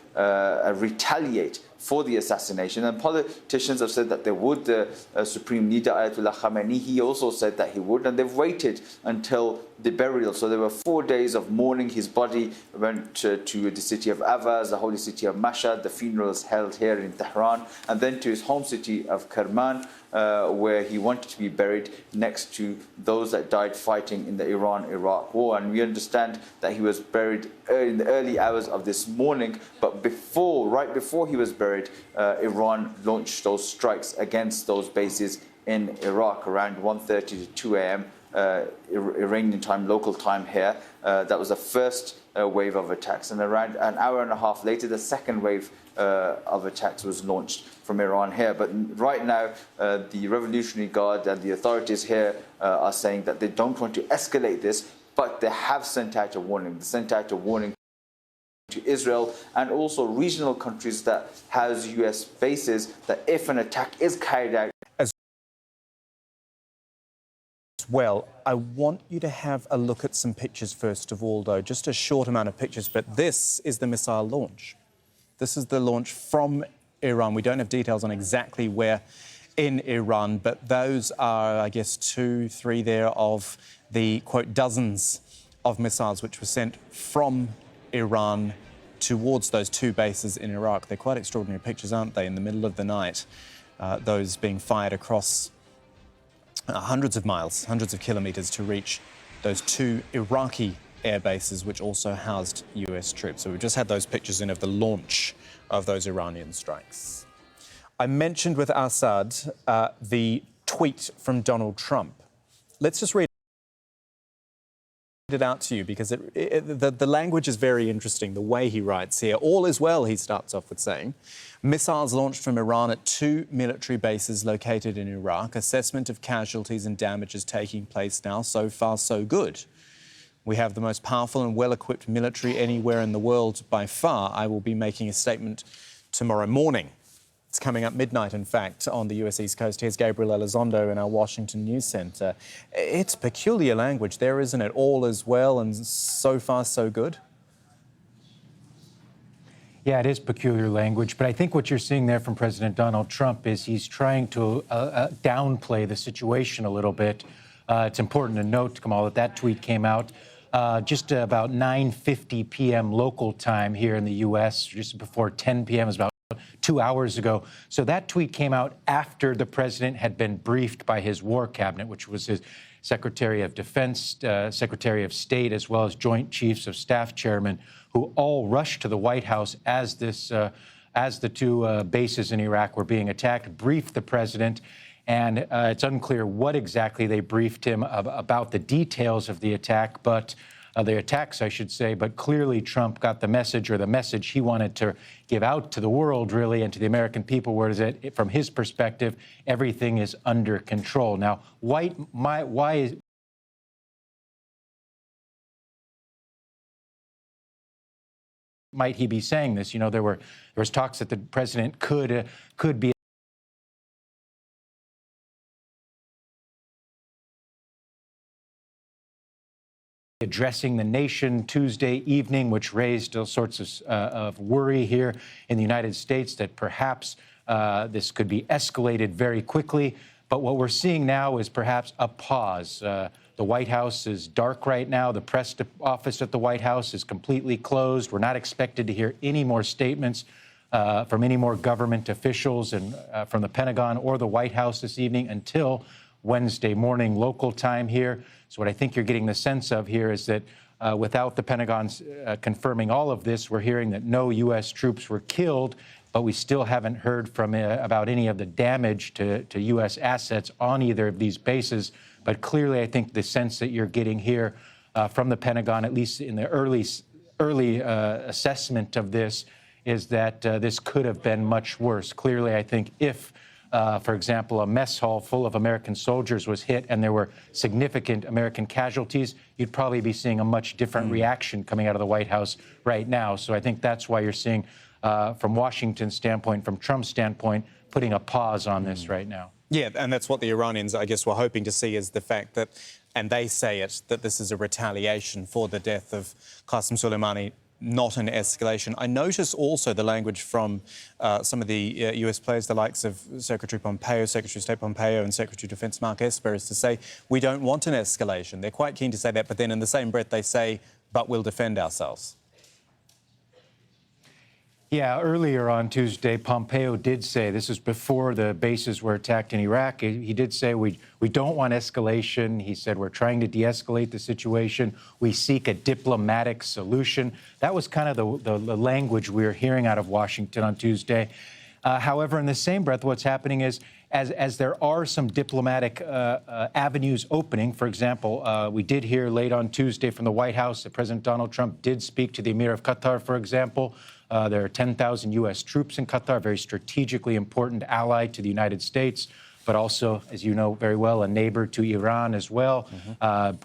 retaliate for the assassination. And politicians have said that they would. The Supreme Leader Ayatollah Khamenei, he also said that he would, and they've waited until the burial. So there were 4 days of mourning. His body went to the city of Avaz, the holy city of Mashhad. The funeral is held here in Tehran, and then to his home city of Kerman, where he wanted to be buried next to those that died fighting in the Iran-Iraq war. And we understand that he was buried in the early hours of this morning, but right before he was buried, Iran launched those strikes against those bases in Iraq around 1:30 to 2 a.m. Iranian time, local time here. That was the first wave of attacks, and around an hour and a half later, the second wave of attacks was launched from Iran here. But right now, the Revolutionary Guard and the authorities here are saying that they don't want to escalate this, but they have sent out a warning. They sent out a warning to Israel and also regional countries that house US bases, that if an attack is carried out. Well, I want you to have a look at some pictures first of all, though, just a short amount of pictures, but this is the missile launch. This is the launch from Iran. We don't have details on exactly where in Iran, but those are, I guess, 2, 3 there of the, quote, dozens of missiles which were sent from Iran towards those 2 bases in Iraq. They're quite extraordinary pictures, aren't they? In the middle of the night, those being fired across hundreds of miles, hundreds of kilometres to reach those 2 Iraqi air bases, which also housed US troops. So we've just had those pictures in of the launch of those Iranian strikes. I mentioned with Asad the tweet from Donald Trump. Let's just read it out to you, because the language is very interesting, the way he writes here. All is well, he starts off with saying. Missiles launched from Iran at 2 military bases located in Iraq. Assessment of casualties and damages taking place now. So far, so good. We have the most powerful and well-equipped military anywhere in the world by far. I will be making a statement tomorrow morning. It's coming up midnight, in fact, on the US East Coast. Here's Gabriel Elizondo in our Washington News Center. It's peculiar language there, isn't it? All is well and so far so good. Yeah, it is peculiar language, but I think what you're seeing there from President Donald Trump is he's trying to downplay the situation a little bit. It's important to note, Kamal, that tweet came out just about 9:50 p.m. local time here in the U.S., just before 10 p.m. is about 2 hours ago. So that tweet came out after the president had been briefed by his war cabinet, which was his Secretary of Defense, Secretary of State, as well as Joint Chiefs of Staff chairman, who all rushed to the White House as the two bases in Iraq were being attacked, briefed the president. And it's unclear what exactly they briefed him about the details of the attack, but the attacks, I should say. But clearly Trump got the message, or the message he wanted to give out to the world, really, and to the American people, where is that, from his perspective, everything is under control. Now, why might he be saying this? You know, there was talks that the president could be addressing the nation Tuesday evening, which raised all sorts of worry here in the United States that perhaps this could be escalated very quickly. But what we're seeing now is perhaps a pause. The White House is dark right now. The press office at the White House is completely closed. We're not expected to hear any more statements from any more government officials and from the Pentagon or the White House this evening until Wednesday morning local time here. So what I think you're getting the sense of here is that without the Pentagon confirming all of this, we're hearing that no U.S. troops were killed, but we still haven't heard from about any of the damage to U.S. assets on either of these bases. But clearly, I think the sense that you're getting here from the Pentagon, at least in the early assessment of this, is that this could have been much worse. Clearly, I think if for example, a mess hall full of American soldiers was hit and there were significant American casualties, you'd probably be seeing a much different reaction coming out of the White House right now. So I think that's why you're seeing, from Washington's standpoint, from Trump's standpoint, putting a pause on this right now. Yeah, and that's what the Iranians, I guess, were hoping to see, is the fact that, and they say it, that this is a retaliation for the death of Qasem Soleimani, not an escalation. I notice also the language from some of the US players, the likes of Secretary Pompeo, Secretary of State Pompeo and Secretary of Defense Mark Esper, is to say, we don't want an escalation. They're quite keen to say that, but then in the same breath they say, but we'll defend ourselves. Yeah, earlier on Tuesday, Pompeo did say, this is before the bases were attacked in Iraq, he did say we don't want escalation. He said we're trying to de-escalate the situation. We seek a diplomatic solution. That was kind of the language we were hearing out of Washington on Tuesday. However, in the same breath, what's happening is, as there are some diplomatic avenues opening, for example, we did hear late on Tuesday from the White House that President Donald Trump did speak to the Emir of Qatar, for example. There are 10,000 U.S. troops in Qatar, a very strategically important ally to the United States, but also, as you know very well, a neighbor to Iran as well.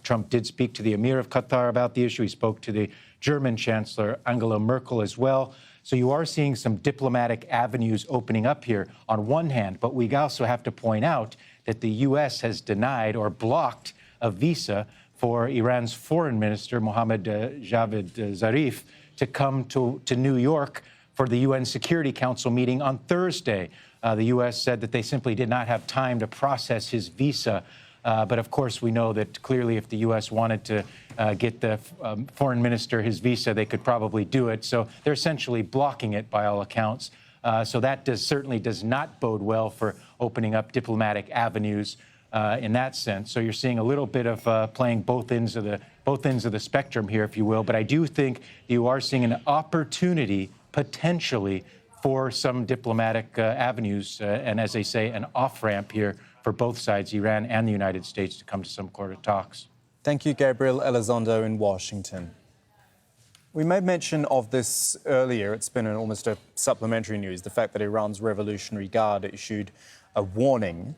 Trump did speak to the Emir of Qatar about the issue. He spoke to the German Chancellor Angela Merkel as well. So you are seeing some diplomatic avenues opening up here on one hand, but we also have to point out that the U.S. has denied or blocked a visa for Iran's foreign minister, Mohammad Javad Zarif, to come to New York for the UN Security Council meeting on Thursday. The U.S. said that they simply did not have time to process his visa. But of course, we know that clearly if the U.S. wanted to get the foreign minister his visa, they could probably do it. So they're essentially blocking it by all accounts. So that certainly does not bode well for opening up diplomatic avenues in that sense. So you're seeing a little bit of playing both ends of the spectrum here, if you will. But I do think you are seeing an opportunity potentially for some diplomatic avenues, and as they say, an off-ramp here for both sides, Iran and the United States, to come to some sort of talks. Thank you, Gabriel Elizondo in Washington. We made mention of this earlier. It's been almost a supplementary news, the fact that Iran's Revolutionary Guard issued a warning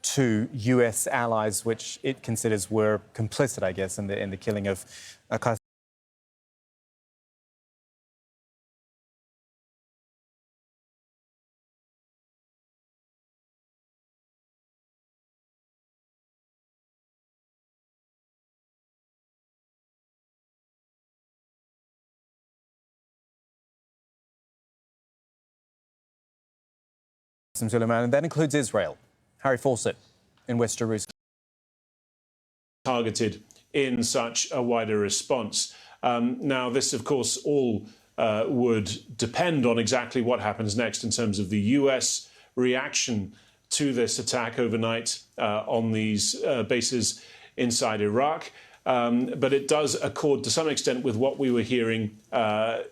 to US allies, which it considers were complicit, I guess, in the killing of Qasem Soleimani, and that includes Israel. Harry Fawcett in West Jerusalem. Targeted in such a wider response. Now, this, of course, all would depend on exactly what happens next in terms of the US reaction to this attack overnight on these bases inside Iraq. But it does accord to some extent with what we were hearing,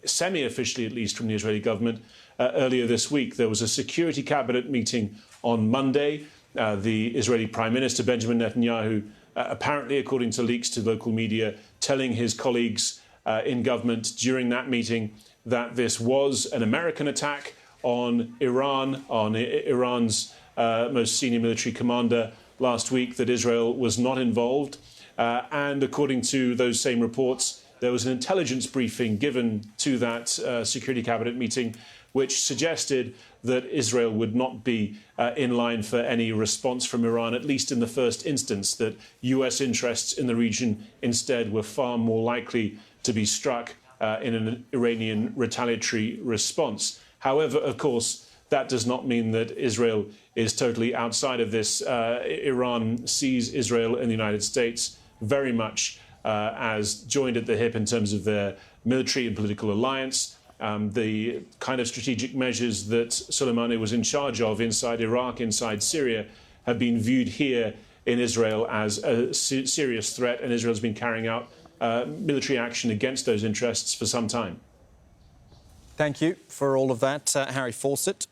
semi-officially at least, from the Israeli government earlier this week. There was a security cabinet meeting on Monday. The Israeli Prime Minister, Benjamin Netanyahu, apparently, according to leaks to local media, telling his colleagues in government during that meeting that this was an American attack on Iran, on Iran's most senior military commander last week, that Israel was not involved. And according to those same reports, there was an intelligence briefing given to that Security Cabinet meeting, which suggested that Israel would not be in line for any response from Iran, at least in the first instance, that US interests in the region instead were far more likely to be struck in an Iranian retaliatory response. However, of course, that does not mean that Israel is totally outside of this. Iran sees Israel and the United States very much as joined at the hip in terms of their military and political alliance. The kind of strategic measures that Soleimani was in charge of inside Iraq, inside Syria, have been viewed here in Israel as a serious threat, and Israel's been carrying out military action against those interests for some time. Thank you for all of that, Harry Fawcett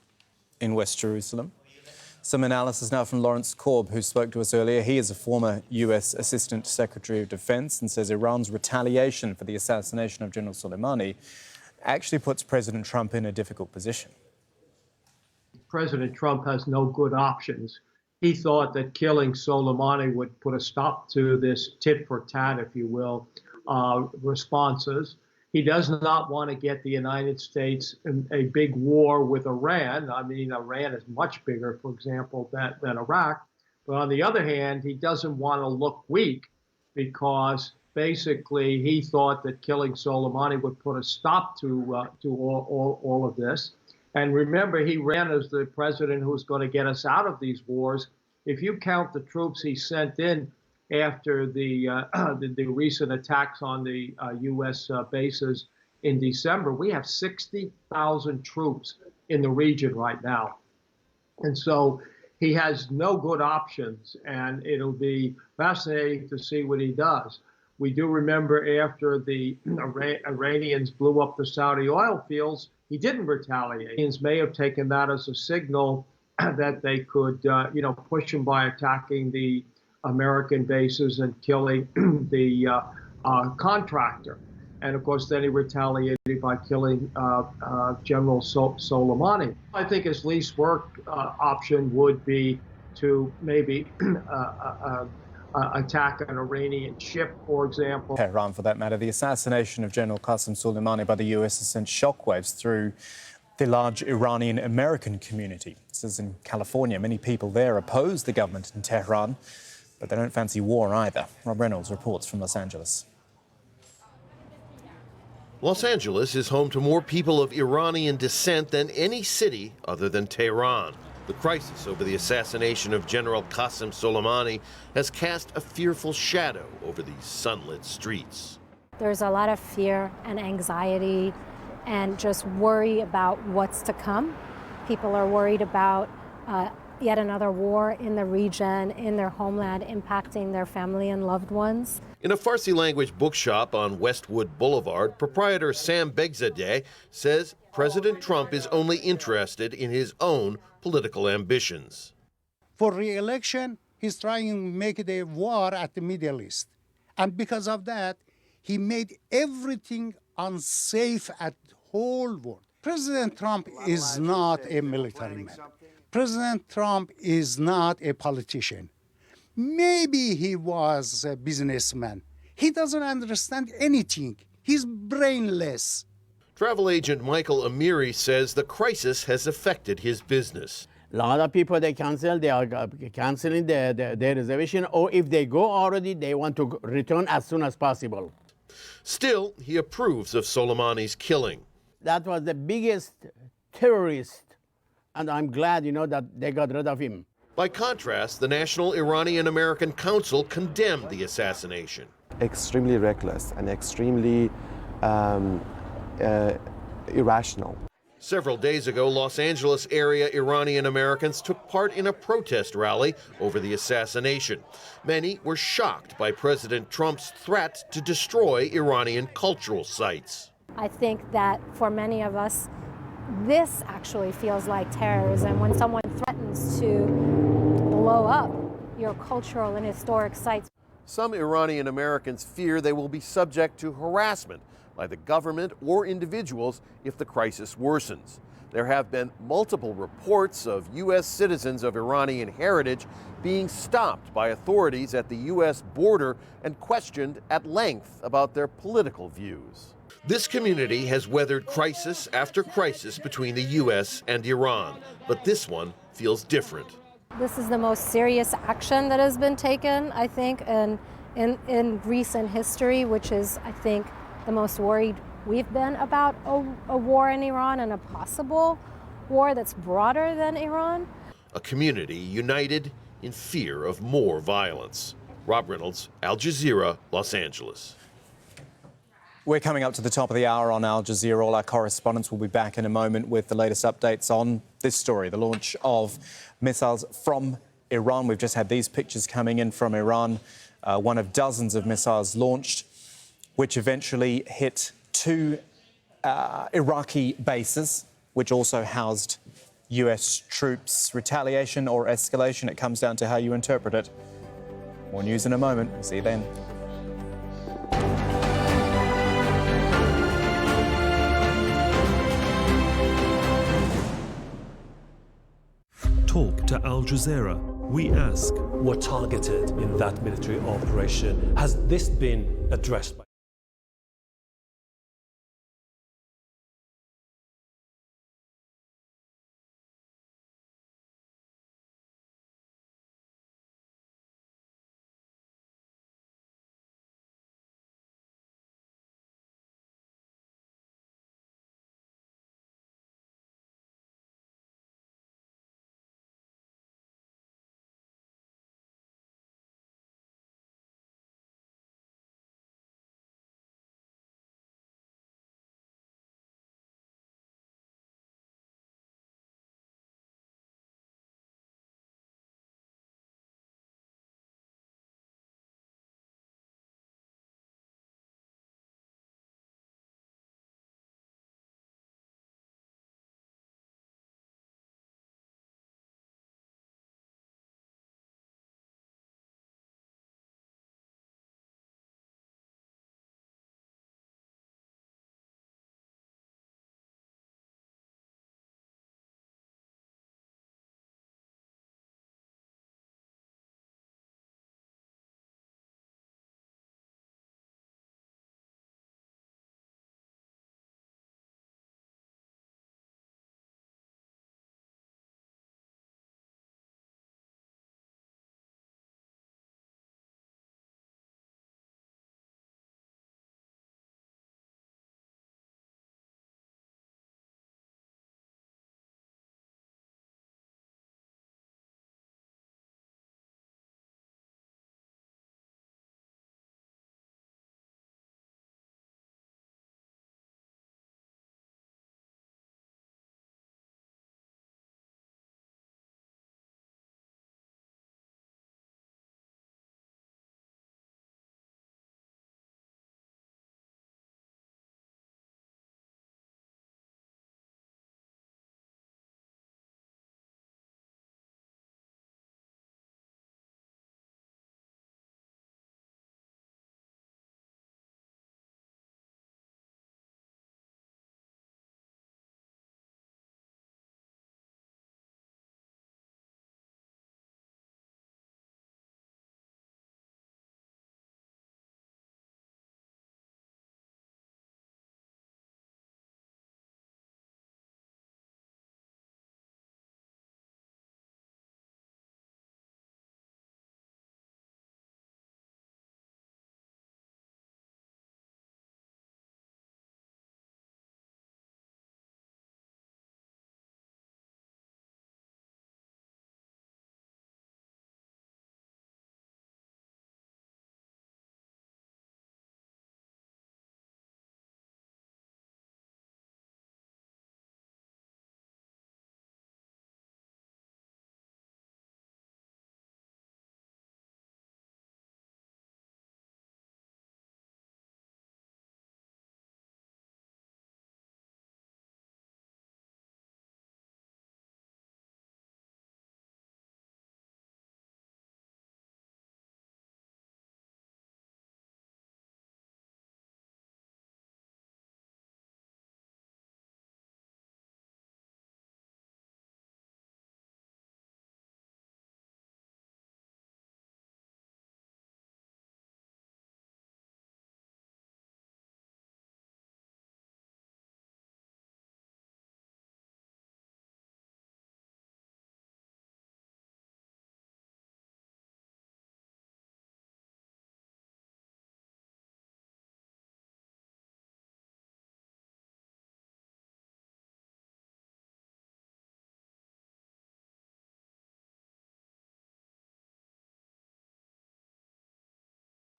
in West Jerusalem. Some analysis now from Lawrence Korb, who spoke to us earlier. He is a former US Assistant Secretary of Defense and says Iran's retaliation for the assassination of General Soleimani actually puts President Trump in a difficult position. President Trump has no good options. He thought that killing Soleimani would put a stop to this tit for tat, if you will, responses. He does not want to get the United States in a big war with Iran. I mean, Iran is much bigger, for example, than Iraq. But on the other hand, he doesn't want to look weak because basically he thought that killing Soleimani would put a stop to all of this. And remember, he ran as the president who was going to get us out of these wars. If you count the troops he sent in after the recent attacks on the U.S. Bases in December, we have 60,000 troops in the region right now. And so he has no good options, and it'll be fascinating to see what he does. We do remember after the Iranians blew up the Saudi oil fields, he didn't retaliate. Iranians may have taken that as a signal that they could, push him by attacking the American bases and killing the contractor. And of course, then he retaliated by killing General Soleimani. I think his least work option would be to maybe attack an Iranian ship, for example. Tehran, for that matter. The assassination of General Qasem Soleimani by the US has sent shockwaves through the large Iranian-American community. This is in California. Many people there oppose the government in Tehran, but they don't fancy war either. Rob Reynolds reports from Los Angeles. Los Angeles is home to more people of Iranian descent than any city other than Tehran. The crisis over the assassination of General Qasem Soleimani has cast a fearful shadow over these sunlit streets. There's a lot of fear and anxiety and just worry about what's to come. People are worried about yet another war in the region, in their homeland, impacting their family and loved ones. In a Farsi-language bookshop on Westwood Boulevard, proprietor Sam Begzadeh says President Trump is only interested in his own political ambitions. For re-election, he's trying to make it a war at the Middle East. And because of that, he made everything unsafe at the whole world. President Trump is not a military man. President Trump is not a politician. Maybe he was a businessman. He doesn't understand anything. He's brainless. Travel agent Michael Amiri says the crisis has affected his business. A lot of people, they are canceling their reservation, or if they go already, they want to return as soon as possible. Still, he approves of Soleimani's killing. That was the biggest terrorist And I'm glad, that they got rid of him. By contrast, the National Iranian-American Council condemned the assassination. Extremely reckless and extremely irrational. Several days ago, Los Angeles area Iranian Americans took part in a protest rally over the assassination. Many were shocked by President Trump's threat to destroy Iranian cultural sites. I think that for many of us, this actually feels like terrorism when someone threatens to blow up your cultural and historic sites. Some Iranian Americans fear they will be subject to harassment by the government or individuals if the crisis worsens. There have been multiple reports of U.S. citizens of Iranian heritage being stopped by authorities at the U.S. border and questioned at length about their political views. This community has weathered crisis after crisis between the U.S. and Iran, but this one feels different. This is the most serious action that has been taken, I think, in recent history, which is, I think, the most worried we've been about a war in Iran and a possible war that's broader than Iran. A community united in fear of more violence. Rob Reynolds, Al Jazeera, Los Angeles. We're coming up to the top of the hour on Al Jazeera. All our correspondents will be back in a moment with the latest updates on this story, the launch of missiles from Iran. We've just had these pictures coming in from Iran, one of dozens of missiles launched, which eventually hit two Iraqi bases, which also housed US troops. Retaliation or escalation, it comes down to how you interpret it. More news in a moment. See you then. Talk to Al Jazeera. We ask, were targeted in that military operation. Has this been addressed by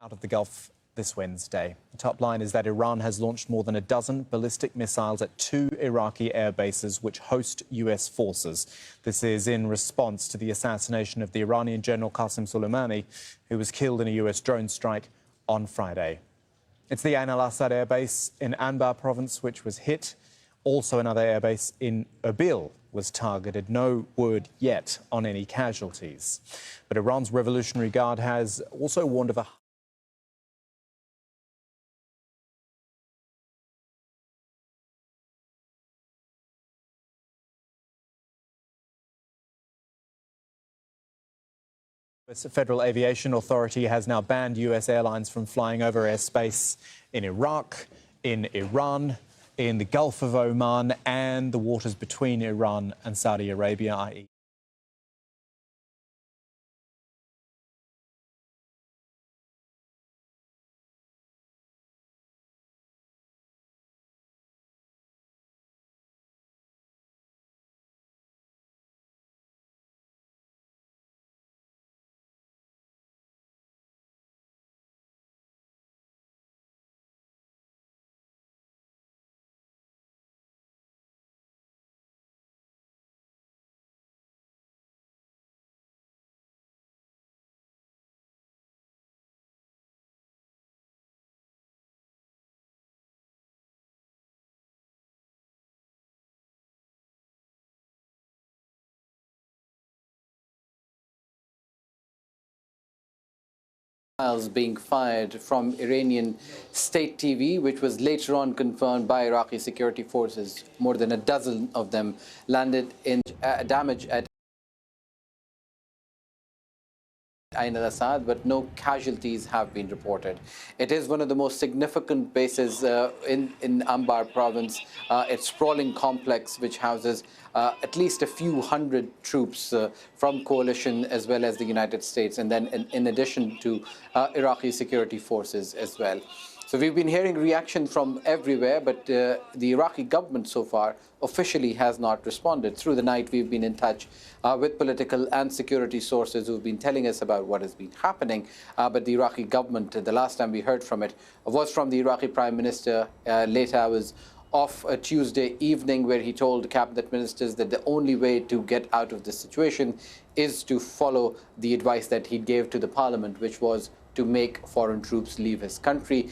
Out of the Gulf this Wednesday. The top line is that Iran has launched more than a dozen ballistic missiles at 2 Iraqi air bases which host US forces. This is in response to the assassination of the Iranian General Qasem Soleimani, who was killed in a US drone strike on Friday. It's the Ain al-Assad air base in Anbar province which was hit. Also another air base in Erbil was targeted. No word yet on any casualties. But Iran's Revolutionary Guard has also warned of a The Federal Aviation Authority has now banned US airlines from flying over airspace in Iraq, in Iran, in the Gulf of Oman and the waters between Iran and Saudi Arabia, i.e. Being fired from Iranian state TV, which was later on confirmed by Iraqi security forces. More than a dozen of them landed in damage at Ain al-Assad, but no casualties have been reported. It is one of the most significant bases in Anbar province. It's a sprawling complex which houses at least a few hundred troops from coalition as well as the United States, and then in addition to Iraqi security forces as well. So we've been hearing reaction from everywhere, but the Iraqi government so far officially has not responded. Through the night, we've been in touch with political and security sources who've been telling us about what has been happening. But the Iraqi government, the last time we heard from it, was from the Iraqi Prime Minister late hours of a Tuesday evening, where he told cabinet ministers that the only way to get out of this situation is to follow the advice that he gave to the parliament, which was to make foreign troops leave his country.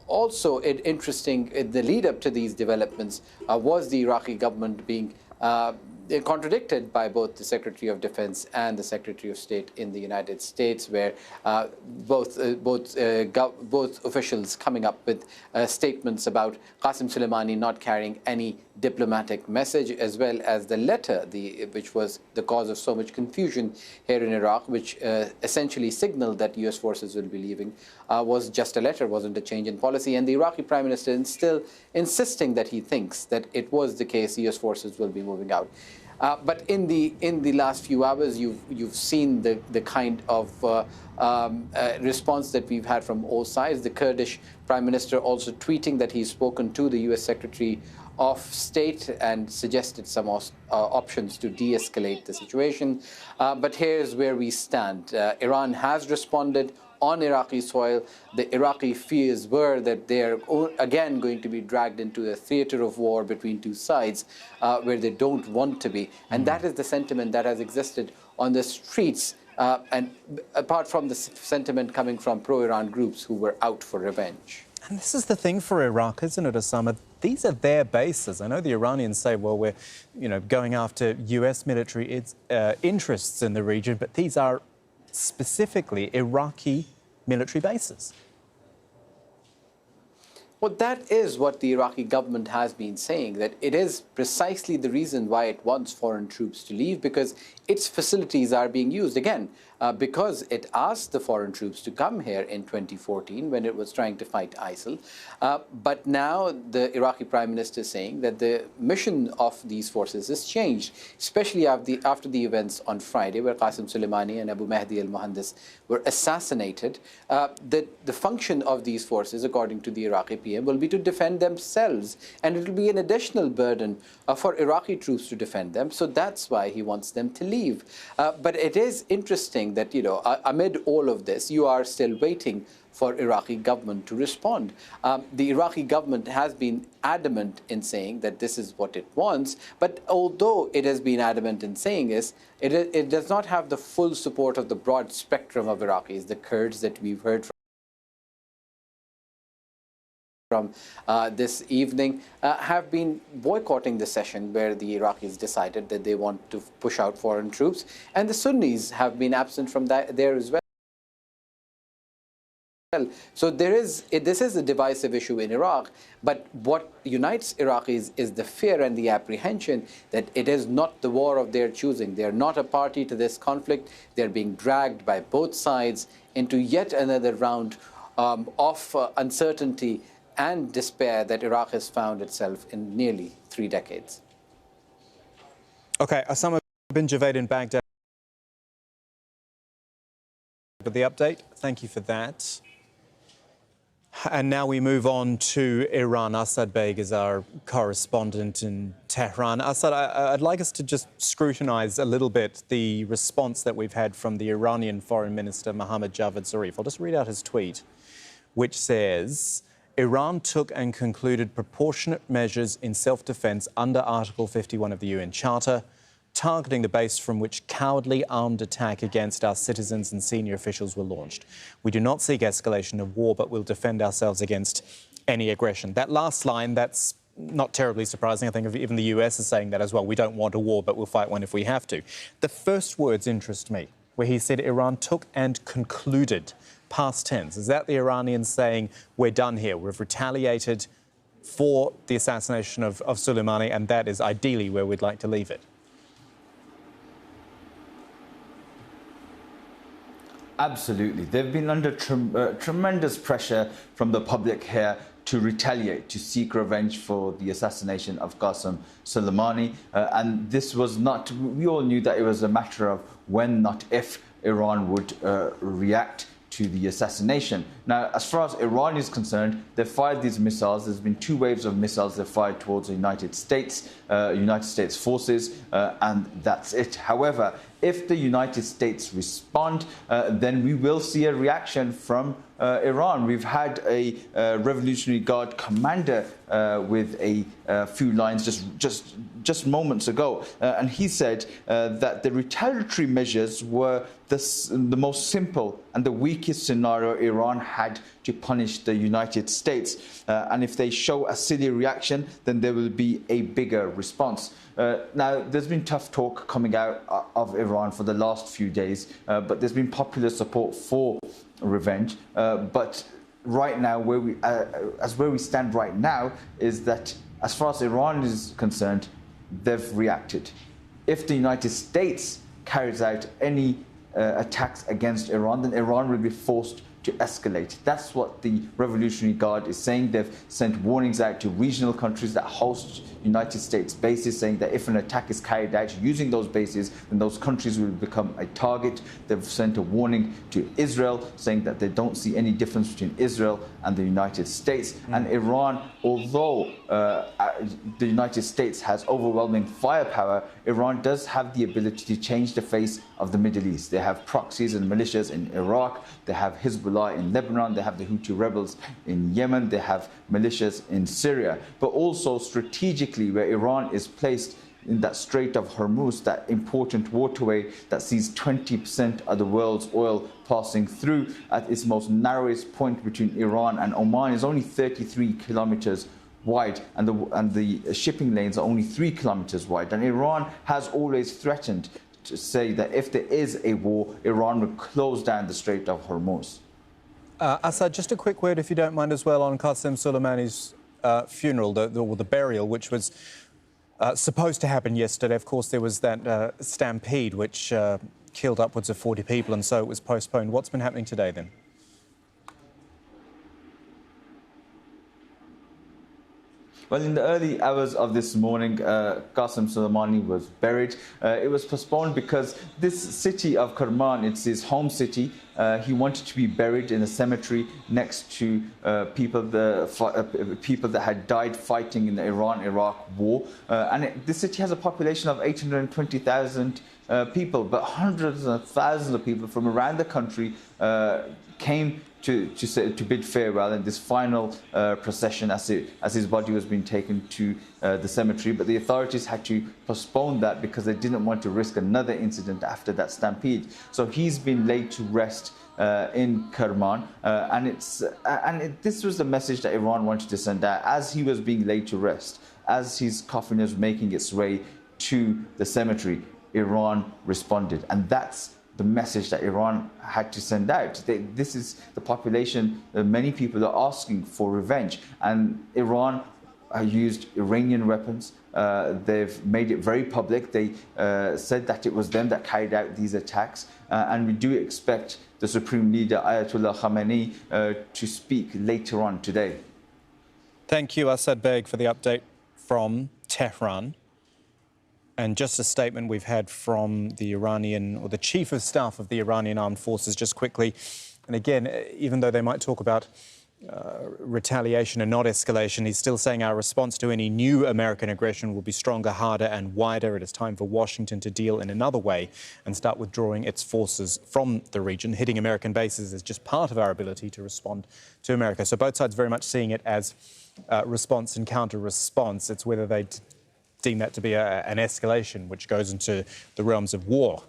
Also, interesting, the lead up to these developments was the Iraqi government being contradicted by both the Secretary of Defense and the Secretary of State in the United States, where both officials coming up with statements about Qasem Soleimani not carrying any diplomatic message, as well as the letter, which was the cause of so much confusion here in Iraq, which essentially signaled that US forces will be leaving, was just a letter, wasn't a change in policy. And the Iraqi Prime Minister is still insisting that he thinks that it was the case US forces will be moving out. But in the last few hours, you've seen the kind of response that we've had from all sides. The Kurdish Prime Minister also tweeting that he's spoken to the US Secretary of State and suggested some options to de-escalate the situation. But here's where we stand. Iran has responded on Iraqi soil. The Iraqi fears were that they're again going to be dragged into a theater of war between two sides where they don't want to be. And that is the sentiment that has existed on the streets, and apart from the sentiment coming from pro-Iran groups who were out for revenge. And this is the thing for Iraq, isn't it, Osama? These are their bases. I know the Iranians say, well, we're going after US military interests in the region, but these are specifically Iraqi military bases. Well, that is what the Iraqi government has been saying, that it is precisely the reason why it wants foreign troops to leave, because its facilities are being used. Again, because it asked the foreign troops to come here in 2014 when it was trying to fight ISIL. But now the Iraqi Prime Minister is saying that the mission of these forces has changed, especially after the events on Friday where Qasem Soleimani and Abu Mahdi al-Muhandis were assassinated. The function of these forces, according to the Iraqi PM, will be to defend themselves, and it will be an additional burden for Iraqi troops to defend them. So that's why he wants them to leave. But it is interesting saying that, amid all of this, you are still waiting for Iraqi government to respond. The Iraqi government has been adamant in saying that this is what it wants, but although it has been adamant in saying this, it does not have the full support of the broad spectrum of Iraqis, the Kurds that we've heard from this evening, have been boycotting the session where the Iraqis decided that they want to push out foreign troops, and the Sunnis have been absent from there as well. So this is a divisive issue in Iraq, but what unites Iraqis is the fear and the apprehension that it is not the war of their choosing. They are not a party to this conflict. They're being dragged by both sides into yet another round of uncertainty and despair that Iraq has found itself in nearly 3 decades. Okay, Osama bin Javed in Baghdad. With the update, thank you for that. And now we move on to Iran. Asad Beg is our correspondent in Tehran. Asad, I'd like us to just scrutinise a little bit the response that we've had from the Iranian Foreign Minister Mohammad Javad Zarif. I'll just read out his tweet, which says, Iran took and concluded proportionate measures in self-defence under Article 51 of the UN Charter, targeting the base from which cowardly armed attack against our citizens and senior officials were launched. We do not seek escalation of war, but will defend ourselves against any aggression. That last line, that's not terribly surprising. I think even the US is saying that as well. We don't want a war, but we'll fight one if we have to. The first words interest me, where he said Iran took and concluded, past tense. Is that the Iranians saying, we're done here, we've retaliated for the assassination of Soleimani, and that is ideally where we'd like to leave it? Absolutely. They've been under tremendous pressure from the public here to retaliate, to seek revenge for the assassination of Qasem Soleimani. And this was not, we all knew that it was a matter of when, not if, Iran would react to the assassination. Now, as far as Iran is concerned, they've fired these missiles. There's been 2 waves of missiles they've fired towards the United States forces, and that's it. However, if the United States respond, then we will see a reaction from Iran. We've had a Revolutionary Guard commander with a few lines just moments ago, and he said that the retaliatory measures were the most simple and the weakest scenario Iran had to punish the United States. And if they show a silly reaction, then there will be a bigger response. Now, there's been tough talk coming out of Iran for the last few days, but there's been popular support for revenge. But right now, where we stand right now is that as far as Iran is concerned, they've reacted. If the United States carries out any attacks against Iran, then Iran will be forced to escalate. That's what the Revolutionary Guard is saying. They've sent warnings out to regional countries that host United States bases, saying that if an attack is carried out using those bases, then those countries will become a target. They've sent a warning to Israel, saying that they don't see any difference between Israel and the United States. And Iran, although the United States has overwhelming firepower, Iran does have the ability to change the face of the Middle East. They have proxies and militias in Iraq, they have Hezbollah in Lebanon, they have the Houthi rebels in Yemen, they have militias in Syria. But also strategically, where Iran is placed in that Strait of Hormuz, that important waterway that sees 20% of the world's oil passing through, at its most narrowest point between Iran and Oman is only 33 kilometers wide, and the shipping lanes are only 3 kilometers wide. And Iran has always threatened to say that if there is a war, Iran would close down the Strait of Hormuz. Asad, just a quick word, if you don't mind, as well, on Qasem Soleimani's funeral, the burial, which was supposed to happen yesterday. Of course, there was that stampede which killed upwards of 40 people, and so it was postponed. What's been happening today, then? Well, in the early hours of this morning, Qasem Soleimani was buried. It was postponed because this city of Kerman, it's his home city. He wanted to be buried in a cemetery next to people that had died fighting in the Iran-Iraq war. This city has a population of 820,000 people, but hundreds of thousands of people from around the country came to bid farewell in this final procession as his body was being taken to the cemetery. But the authorities had to postpone that because they didn't want to risk another incident after that stampede. So he's been laid to rest in Kerman, this was the message that Iran wanted to send out as he was being laid to rest, as his coffin was making its way to the cemetery. Iran responded, and that's the message that Iran had to send out. This is the population, many people are asking for revenge, and Iran used Iranian weapons. They've made it very public. They said that it was them that carried out these attacks, and we do expect the Supreme Leader Ayatollah Khamenei to speak later on today. Thank you, Asad Beg, for the update from Tehran. And just a statement we've had from the Iranian, or the Chief of Staff of the Iranian Armed Forces, just quickly. And again, even though they might talk about retaliation and not escalation, he's still saying our response to any new American aggression will be stronger, harder and wider. It is time for Washington to deal in another way and start withdrawing its forces from the region. Hitting American bases is just part of our ability to respond to America. So both sides very much seeing it as response and counter-response. It's whether they deem that to be an escalation, which goes into the realms of war,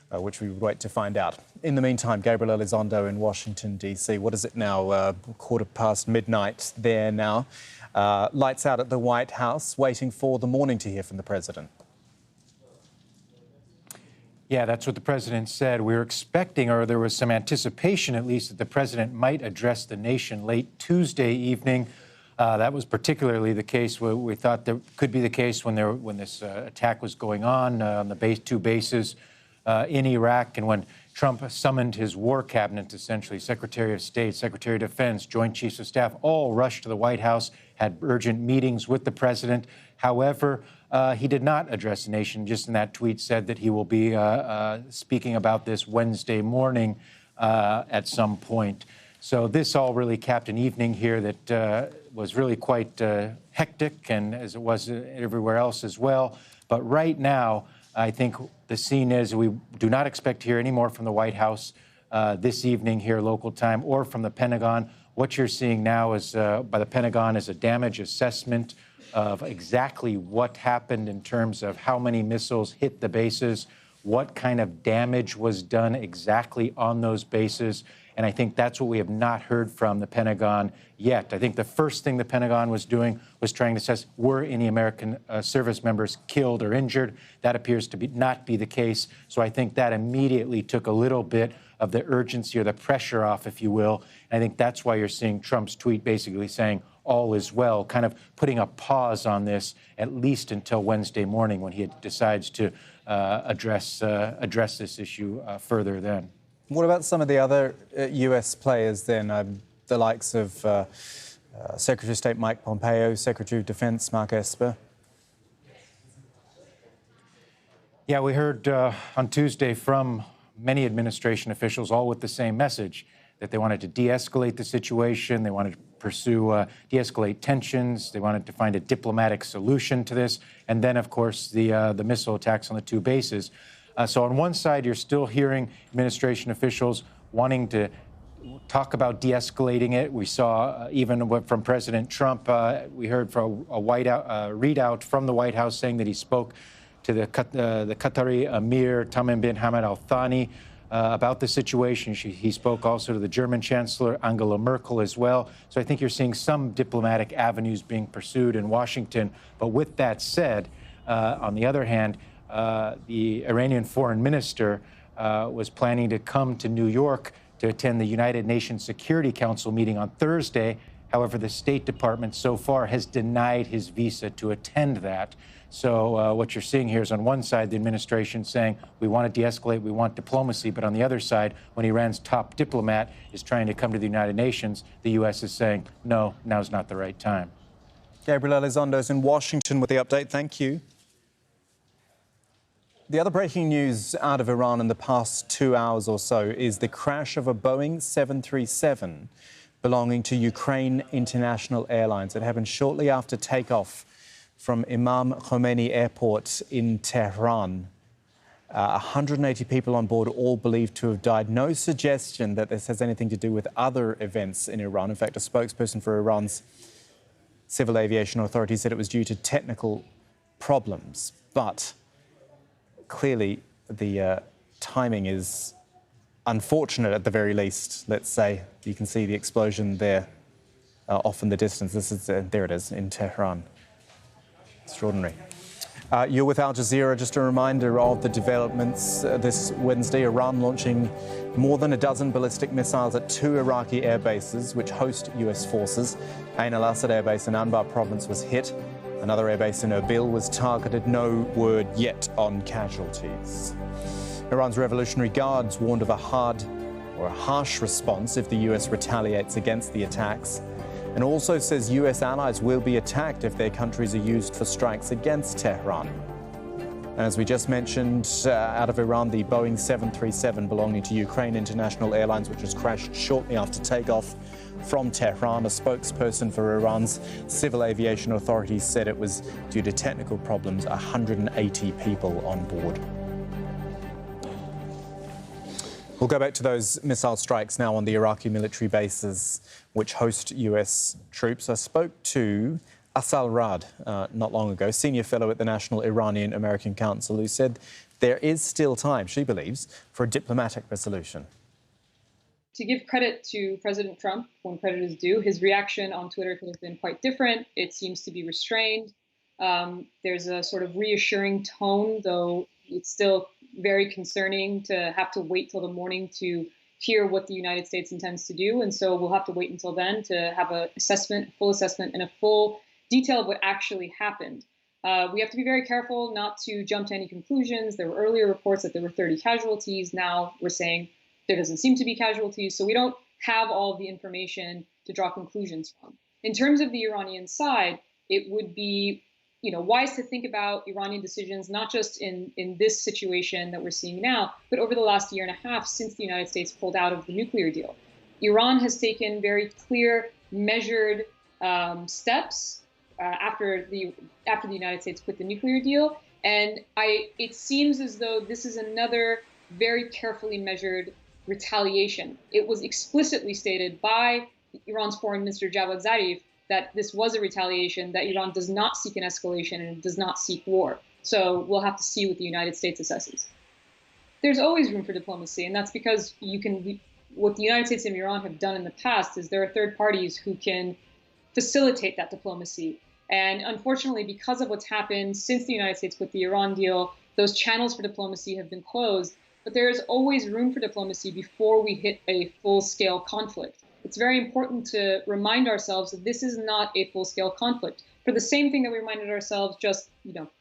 which we would wait to find out. In the meantime, Gabriel Elizondo in Washington, D.C. What is it now? midnight there now. Lights out at the White House, waiting for the morning to hear from the president. Yeah, that's what the president said. We were expecting, or there was some anticipation at least, that the president might address the nation late Tuesday evening. That was particularly the case. We thought that could be the case when this attack was going on the two bases in Iraq, and when Trump summoned his war cabinet, essentially Secretary of State, Secretary of Defense, Joint Chiefs of Staff, all rushed to the White House, had urgent meetings with the president. However, he did not address the nation. Just in that tweet said that he will be speaking about this Wednesday morning at some point. So this all really capped an evening here that was really quite hectic, and as it was everywhere else as well. But right now, I think the scene is we do not expect to hear any more from the White House this evening here local time, or from the Pentagon. What you're seeing now is by the Pentagon is a damage assessment of exactly what happened in terms of how many missiles hit the bases, what kind of damage was done exactly on those bases. And I think that's what we have not heard from the Pentagon yet. I think the first thing the Pentagon was doing was trying to assess, were any American service members killed or injured? That appears to not be the case. So I think that immediately took a little bit of the urgency or the pressure off, if you will. And I think that's why you're seeing Trump's tweet basically saying all is well, kind of putting a pause on this, at least until Wednesday morning when he decides to address this issue further then. What about some of the other U.S. players then, the likes of Secretary of State Mike Pompeo, Secretary of Defense Mark Esper? Yeah, we heard on Tuesday from many administration officials, all with the same message, that they wanted to de-escalate the situation, they wanted to pursue, de-escalate tensions, they wanted to find a diplomatic solution to this, and then, of course, the missile attacks on the two bases. So on one side, you're still hearing administration officials wanting to talk about de-escalating it. We saw even from President Trump, we heard from a readout from the White House saying that he spoke to the Qatari Emir Tamim bin Hamad Al Thani about the situation. He spoke also to the German Chancellor Angela Merkel as well. So I think you're seeing some diplomatic avenues being pursued in Washington. But with that said, on the other hand, the Iranian foreign minister was planning to come to New York to attend the United Nations Security Council meeting on Thursday. However, the State Department so far has denied his visa to attend that. So what you're seeing here is on one side, the administration saying we want to de-escalate, we want diplomacy. But on the other side, when Iran's top diplomat is trying to come to the United Nations, the U.S. is saying, no, now's not the right time. Gabriel Elizondo's in Washington with the update. Thank you. The other breaking news out of Iran in the past 2 hours or so is the crash of a Boeing 737 belonging to Ukraine International Airlines. It happened shortly after takeoff from Imam Khomeini Airport in Tehran. 180 people on board, all believed to have died. No suggestion that this has anything to do with other events in Iran. In fact, a spokesperson for Iran's Civil Aviation Authority said it was due to technical problems. But clearly, the timing is unfortunate at the very least, let's say. You can see the explosion there off in the distance. This is, there it is, in Tehran. Extraordinary. You're with Al Jazeera. Just a reminder of the developments this Wednesday. Iran launching more than a dozen ballistic missiles at 2 Iraqi air bases which host US forces. Ain al-Assad Air Base in Anbar province was hit. Another air base in Erbil was targeted. No word yet on casualties. Iran's Revolutionary Guards warned of a harsh response if the US retaliates against the attacks, and also says US allies will be attacked if their countries are used for strikes against Tehran. And as we just mentioned, out of Iran, the Boeing 737 belonging to Ukraine International Airlines, which was crashed shortly after takeoff from Tehran. A spokesperson for Iran's Civil Aviation Authority said it was due to technical problems. 180 people on board. We'll go back to those missile strikes now on the Iraqi military bases which host US troops. I spoke to Asal Rad not long ago, senior fellow at the National Iranian-American Council, who said there is still time, she believes, for a diplomatic resolution. To give credit to President Trump when credit is due, his reaction on Twitter could have been quite different. It seems to be restrained. There's a sort of reassuring tone, though it's still very concerning to have to wait till the morning to hear what the United States intends to do. And so we'll have to wait until then to have a full assessment and a full detail of what actually happened. We have to be very careful not to jump to any conclusions. There were earlier reports that there were 30 casualties. Now we're saying there doesn't seem to be casualties. So we don't have all of the information to draw conclusions from. In terms of the Iranian side, it would be wise to think about Iranian decisions, not just in this situation that we're seeing now, but over the last year and a half since the United States pulled out of the nuclear deal. Iran has taken very clear, measured steps after the United States quit the nuclear deal. And it seems as though this is another very carefully measured retaliation. It was explicitly stated by Iran's Foreign Minister Javad Zarif that this was a retaliation, that Iran does not seek an escalation and does not seek war. So we'll have to see what the United States assesses. There's always room for diplomacy, and that's because what the United States and Iran have done in the past is there are third parties who can facilitate that diplomacy. And unfortunately, because of what's happened since the United States quit the Iran deal, those channels for diplomacy have been closed. But there is always room for diplomacy before we hit a full-scale conflict. It's very important to remind ourselves that this is not a full-scale conflict. For the same thing that we reminded ourselves just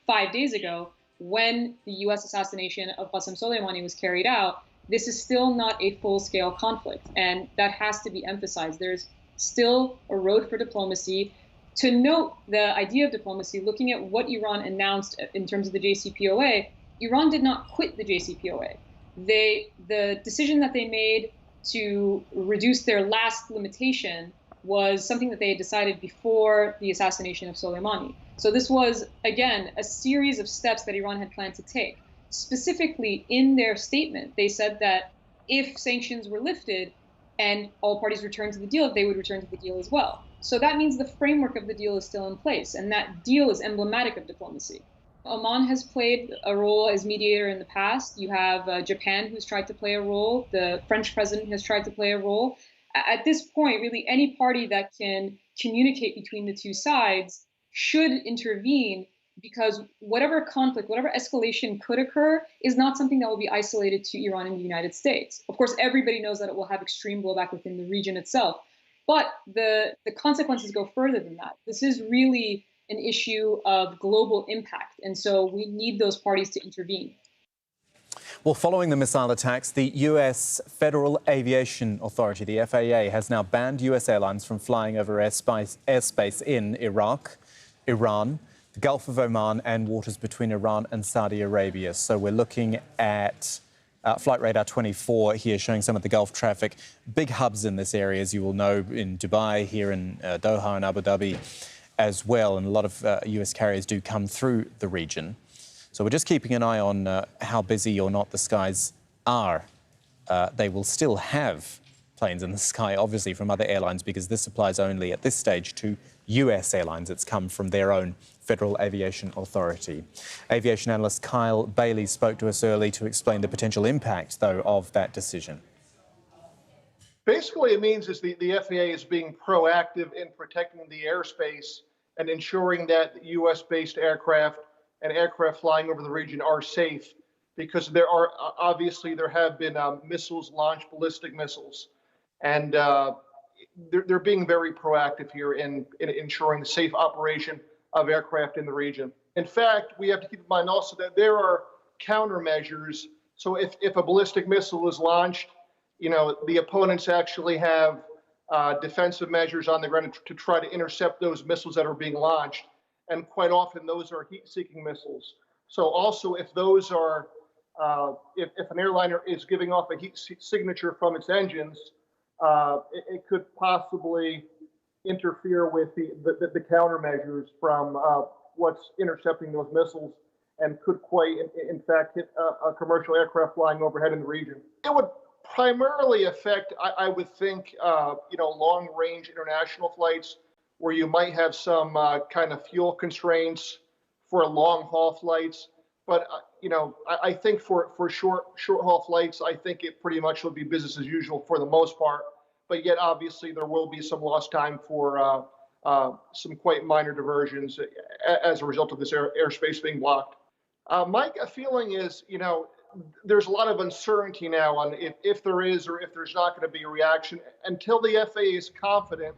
5 days ago, when the U.S. assassination of Qasem Soleimani was carried out, this is still not a full-scale conflict, and that has to be emphasized. There's still a road for diplomacy. To note the idea of diplomacy, looking at what Iran announced in terms of the JCPOA, Iran did not quit the JCPOA. The decision that they made to reduce their last limitation was something that they had decided before the assassination of Soleimani. So this was, again, a series of steps that Iran had planned to take. Specifically, in their statement, they said that if sanctions were lifted and all parties returned to the deal, they would return to the deal as well. So that means the framework of the deal is still in place, and that deal is emblematic of diplomacy. Oman has played a role as mediator in the past. You have Japan, who's tried to play a role. The French president has tried to play a role. At this point, really, any party that can communicate between the two sides should intervene, because whatever conflict, whatever escalation could occur is not something that will be isolated to Iran and the United States. Of course, everybody knows that it will have extreme blowback within the region itself. But the consequences go further than that. This is really an issue of global impact. And so we need those parties to intervene. Well, following the missile attacks, the US Federal Aviation Authority, the FAA, has now banned US airlines from flying over airspace in Iraq. Iran, the Gulf of Oman and waters between Iran and Saudi Arabia. So we're looking at Flight Radar 24 here showing some of the Gulf traffic. Big hubs in this area, as you will know, in Dubai, here in Doha and Abu Dhabi as well. And a lot of US carriers do come through the region. So we're just keeping an eye on how busy or not the skies are. They will still have planes in the sky, obviously, from other airlines, because this applies only at this stage to US airlines. It's come from their own Federal Aviation Authority. Aviation analyst Kyle Bailey spoke to us early to explain the potential impact, though, of that decision. Basically, it means is the FAA is being proactive in protecting the airspace and ensuring that US-based aircraft and aircraft flying over the region are safe, because there have been missiles launched, ballistic missiles, and they're being very proactive here in ensuring the safe operation of aircraft in the region. In fact, we have to keep in mind also that there are countermeasures. So if a ballistic missile is launched, the opponents actually have defensive measures on the ground to try to intercept those missiles that are being launched. And quite often those are heat-seeking missiles. So also if those are, if an airliner is giving off a heat signature from its engines, it could possibly interfere with the countermeasures from what's intercepting those missiles, and could quite, in fact, hit a commercial aircraft flying overhead in the region. It would primarily affect, I would think, long-range international flights, where you might have some kind of fuel constraints for long-haul flights. But I think for short-haul flights, I think it pretty much would be business as usual for the most part. But yet, obviously, there will be some lost time for some quite minor diversions as a result of this airspace being blocked. My feeling is, there's a lot of uncertainty now on if there is or if there's not going to be a reaction until the FAA is confident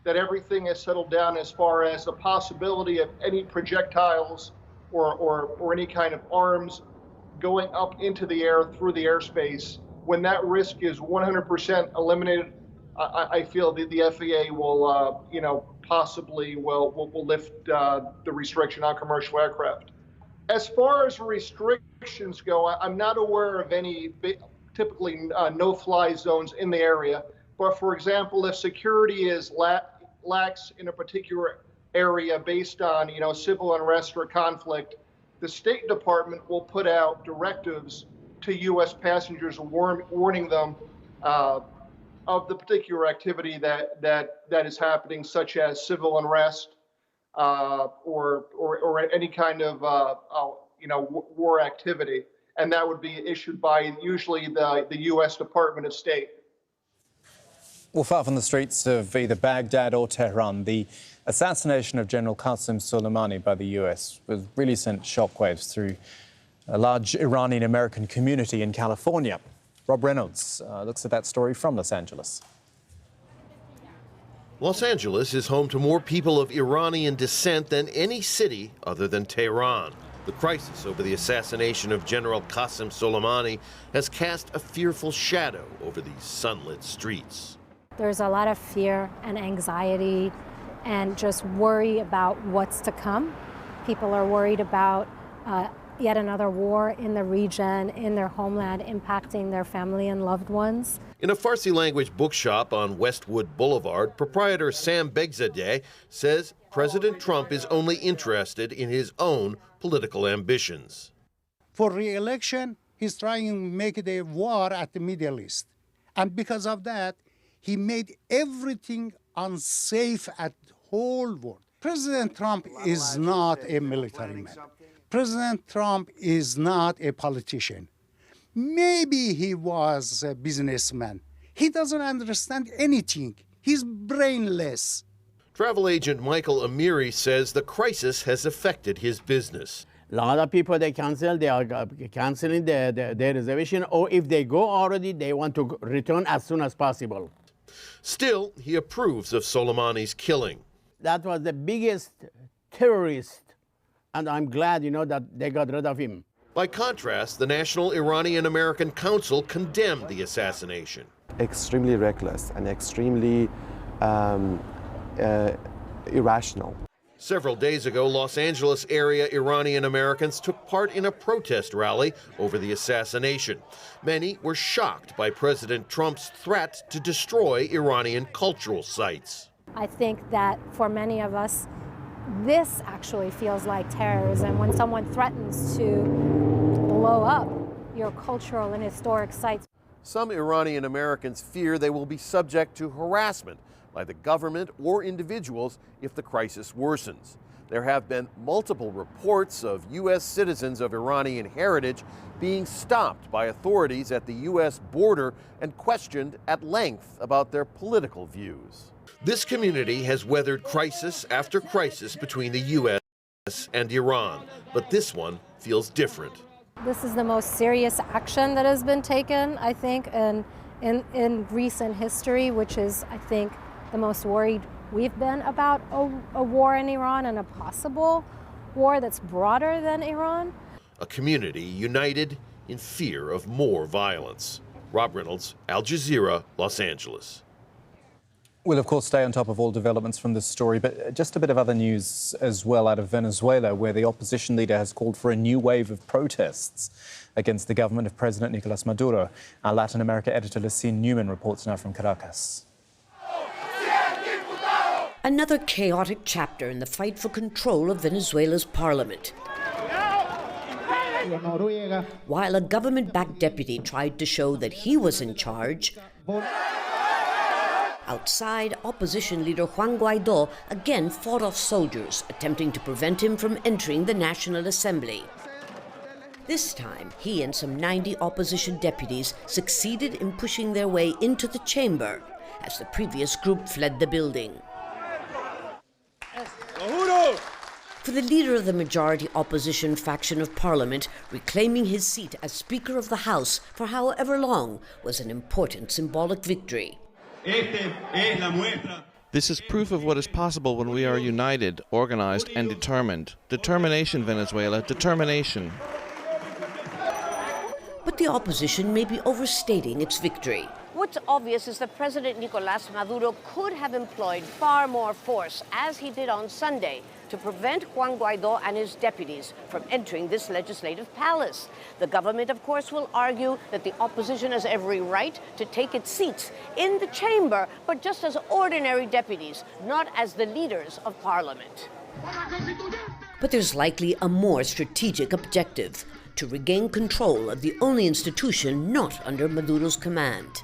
that everything is settled down as far as the possibility of any projectiles or any kind of arms going up into the air through the airspace. When that risk is 100% eliminated, I feel that the FAA will, possibly will lift the restriction on commercial aircraft. As far as restrictions go, I'm not aware of any typically no-fly zones in the area. But for example, if security is lax in a particular area based on, civil unrest or conflict, the State Department will put out directives to U.S. passengers warning them of the particular activity that is happening, such as civil unrest or any kind of war activity, and that would be issued by usually the U.S. Department of State. Well, far from the streets of either Baghdad or Tehran, the assassination of General Qasem Soleimani by the US really sent shockwaves through a large Iranian-American community in California. Rob Reynolds looks at that story from Los Angeles. Los Angeles is home to more people of Iranian descent than any city other than Tehran. The crisis over the assassination of General Qasem Soleimani has cast a fearful shadow over these sunlit streets. There's a lot of fear and anxiety and just worry about what's to come. People are worried about yet another war in the region, in their homeland, impacting their family and loved ones. In a Farsi-language bookshop on Westwood Boulevard, proprietor Sam Begzadeh says President Trump is only interested in his own political ambitions. For re-election, he's trying to make it a war at the Middle East. And because of that, he made everything unsafe at the whole world. President Trump is not a military man. President Trump is not a politician. Maybe he was a businessman. He doesn't understand anything. He's brainless. Travel agent Michael Amiri says the crisis has affected his business. A lot of people, they are canceling their reservation, or if they go already, they want to return as soon as possible. Still, he approves of Soleimani's killing. That was the biggest terrorist, and I'm glad, that they got rid of him. By contrast, the National Iranian-American Council condemned the assassination. Extremely reckless and extremely irrational. Several days ago, Los Angeles area Iranian Americans took part in a protest rally over the assassination. Many were shocked by President Trump's threat to destroy Iranian cultural sites. I think that for many of us, this actually feels like terrorism when someone threatens to blow up your cultural and historic sites. Some Iranian Americans fear they will be subject to harassment by the government or individuals if the crisis worsens. There have been multiple reports of U.S. citizens of Iranian heritage being stopped by authorities at the U.S. border and questioned at length about their political views. This community has weathered crisis after crisis between the U.S. and Iran, but this one feels different. This is the most serious action that has been taken, I think, in recent history, which is, I think, the most worried we've been about a war in Iran and a possible war that's broader than Iran. A community united in fear of more violence. Rob Reynolds, Al Jazeera, Los Angeles. We'll, of course, stay on top of all developments from this story, but just a bit of other news as well out of Venezuela, where the opposition leader has called for a new wave of protests against the government of President Nicolas Maduro. Our Latin America editor, Lucine Newman, reports now from Caracas. Another chaotic chapter in the fight for control of Venezuela's parliament. While a government-backed deputy tried to show that he was in charge, outside, opposition leader Juan Guaidó again fought off soldiers attempting to prevent him from entering the National Assembly. This time, he and some 90 opposition deputies succeeded in pushing their way into the chamber as the previous group fled the building. For the leader of the majority opposition faction of parliament, reclaiming his seat as Speaker of the House for however long was an important symbolic victory. This is proof of what is possible when we are united, organized and determined. Determination, Venezuela, determination. But the opposition may be overstating its victory. What's obvious is that President Nicolas Maduro could have employed far more force, as he did on Sunday, to prevent Juan Guaidó and his deputies from entering this legislative palace. The government, of course, will argue that the opposition has every right to take its seats in the chamber, but just as ordinary deputies, not as the leaders of parliament. But there's likely a more strategic objective: to regain control of the only institution not under Maduro's command.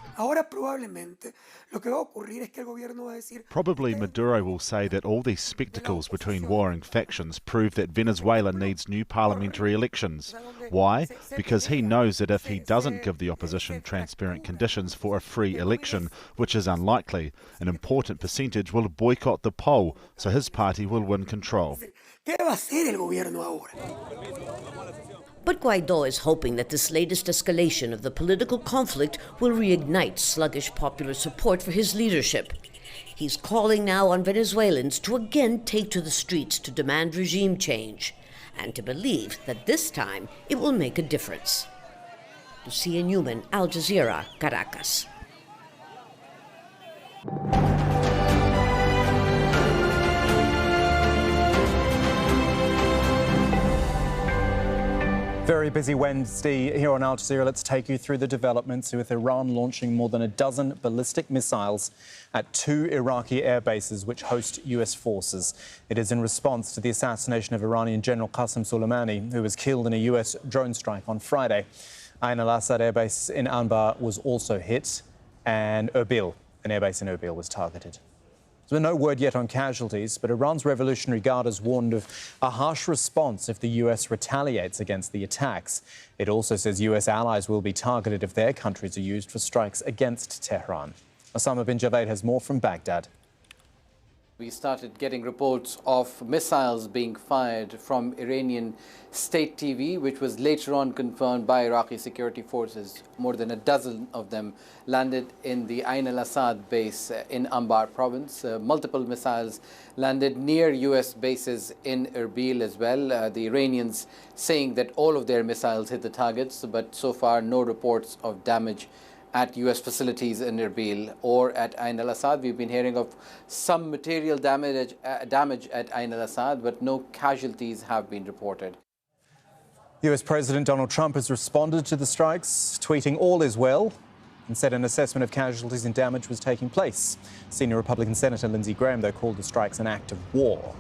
Probably Maduro will say that all these spectacles between warring factions prove that Venezuela needs new parliamentary elections. Why? Because he knows that if he doesn't give the opposition transparent conditions for a free election, which is unlikely, an important percentage will boycott the poll, so his party will win control. But Guaidó is hoping that this latest escalation of the political conflict will reignite sluggish popular support for his leadership. He's calling now on Venezuelans to again take to the streets to demand regime change, and to believe that this time it will make a difference. Lucia Newman, Al Jazeera, Caracas. Very busy Wednesday here on Al Jazeera. Let's take you through the developments with Iran launching more than a dozen ballistic missiles at 2 Iraqi air bases which host U.S. forces. It is in response to the assassination of Iranian General Qasem Soleimani, who was killed in a U.S. drone strike on Friday. Ain al-Assad air base in Anbar was also hit, and Erbil, an air base in Erbil, was targeted. There's been no word yet on casualties, but Iran's Revolutionary Guard has warned of a harsh response if the U.S. retaliates against the attacks. It also says U.S. allies will be targeted if their countries are used for strikes against Tehran. Osama bin Javed has more from Baghdad. We started getting reports of missiles being fired from Iranian state TV, which was later on confirmed by Iraqi security forces. More than a dozen of them landed in the Ain al-Assad base in Anbar province. Multiple missiles landed near U.S. bases in Erbil as well. The Iranians saying that all of their missiles hit the targets, but so far no reports of damage at U.S. facilities in Erbil or at Ain al-Assad. We've been hearing of some material damage at Ain al-Assad, but no casualties have been reported. US President Donald Trump has responded to the strikes, tweeting all is well, and said an assessment of casualties and damage was taking place. Senior Republican Senator Lindsey Graham, though, called the strikes an act of war.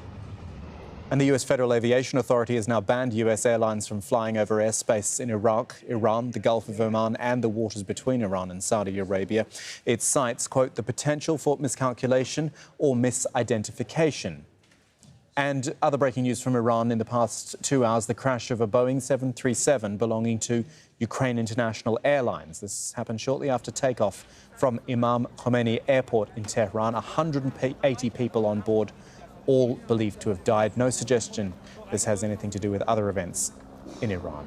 And the US Federal Aviation Authority has now banned US airlines from flying over airspace in Iraq, Iran, the Gulf of Oman and the waters between Iran and Saudi Arabia. It cites, quote, the potential for miscalculation or misidentification. And other breaking news from Iran in the past 2 hours, the crash of a Boeing 737 belonging to Ukraine International Airlines. This happened shortly after takeoff from Imam Khomeini Airport in Tehran. 180 people on board, all believed to have died. No suggestion this has anything to do with other events in Iran.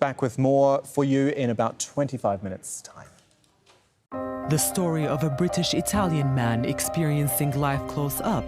Back with more for you in about 25 minutes' time. The story of a British-Italian man experiencing life close up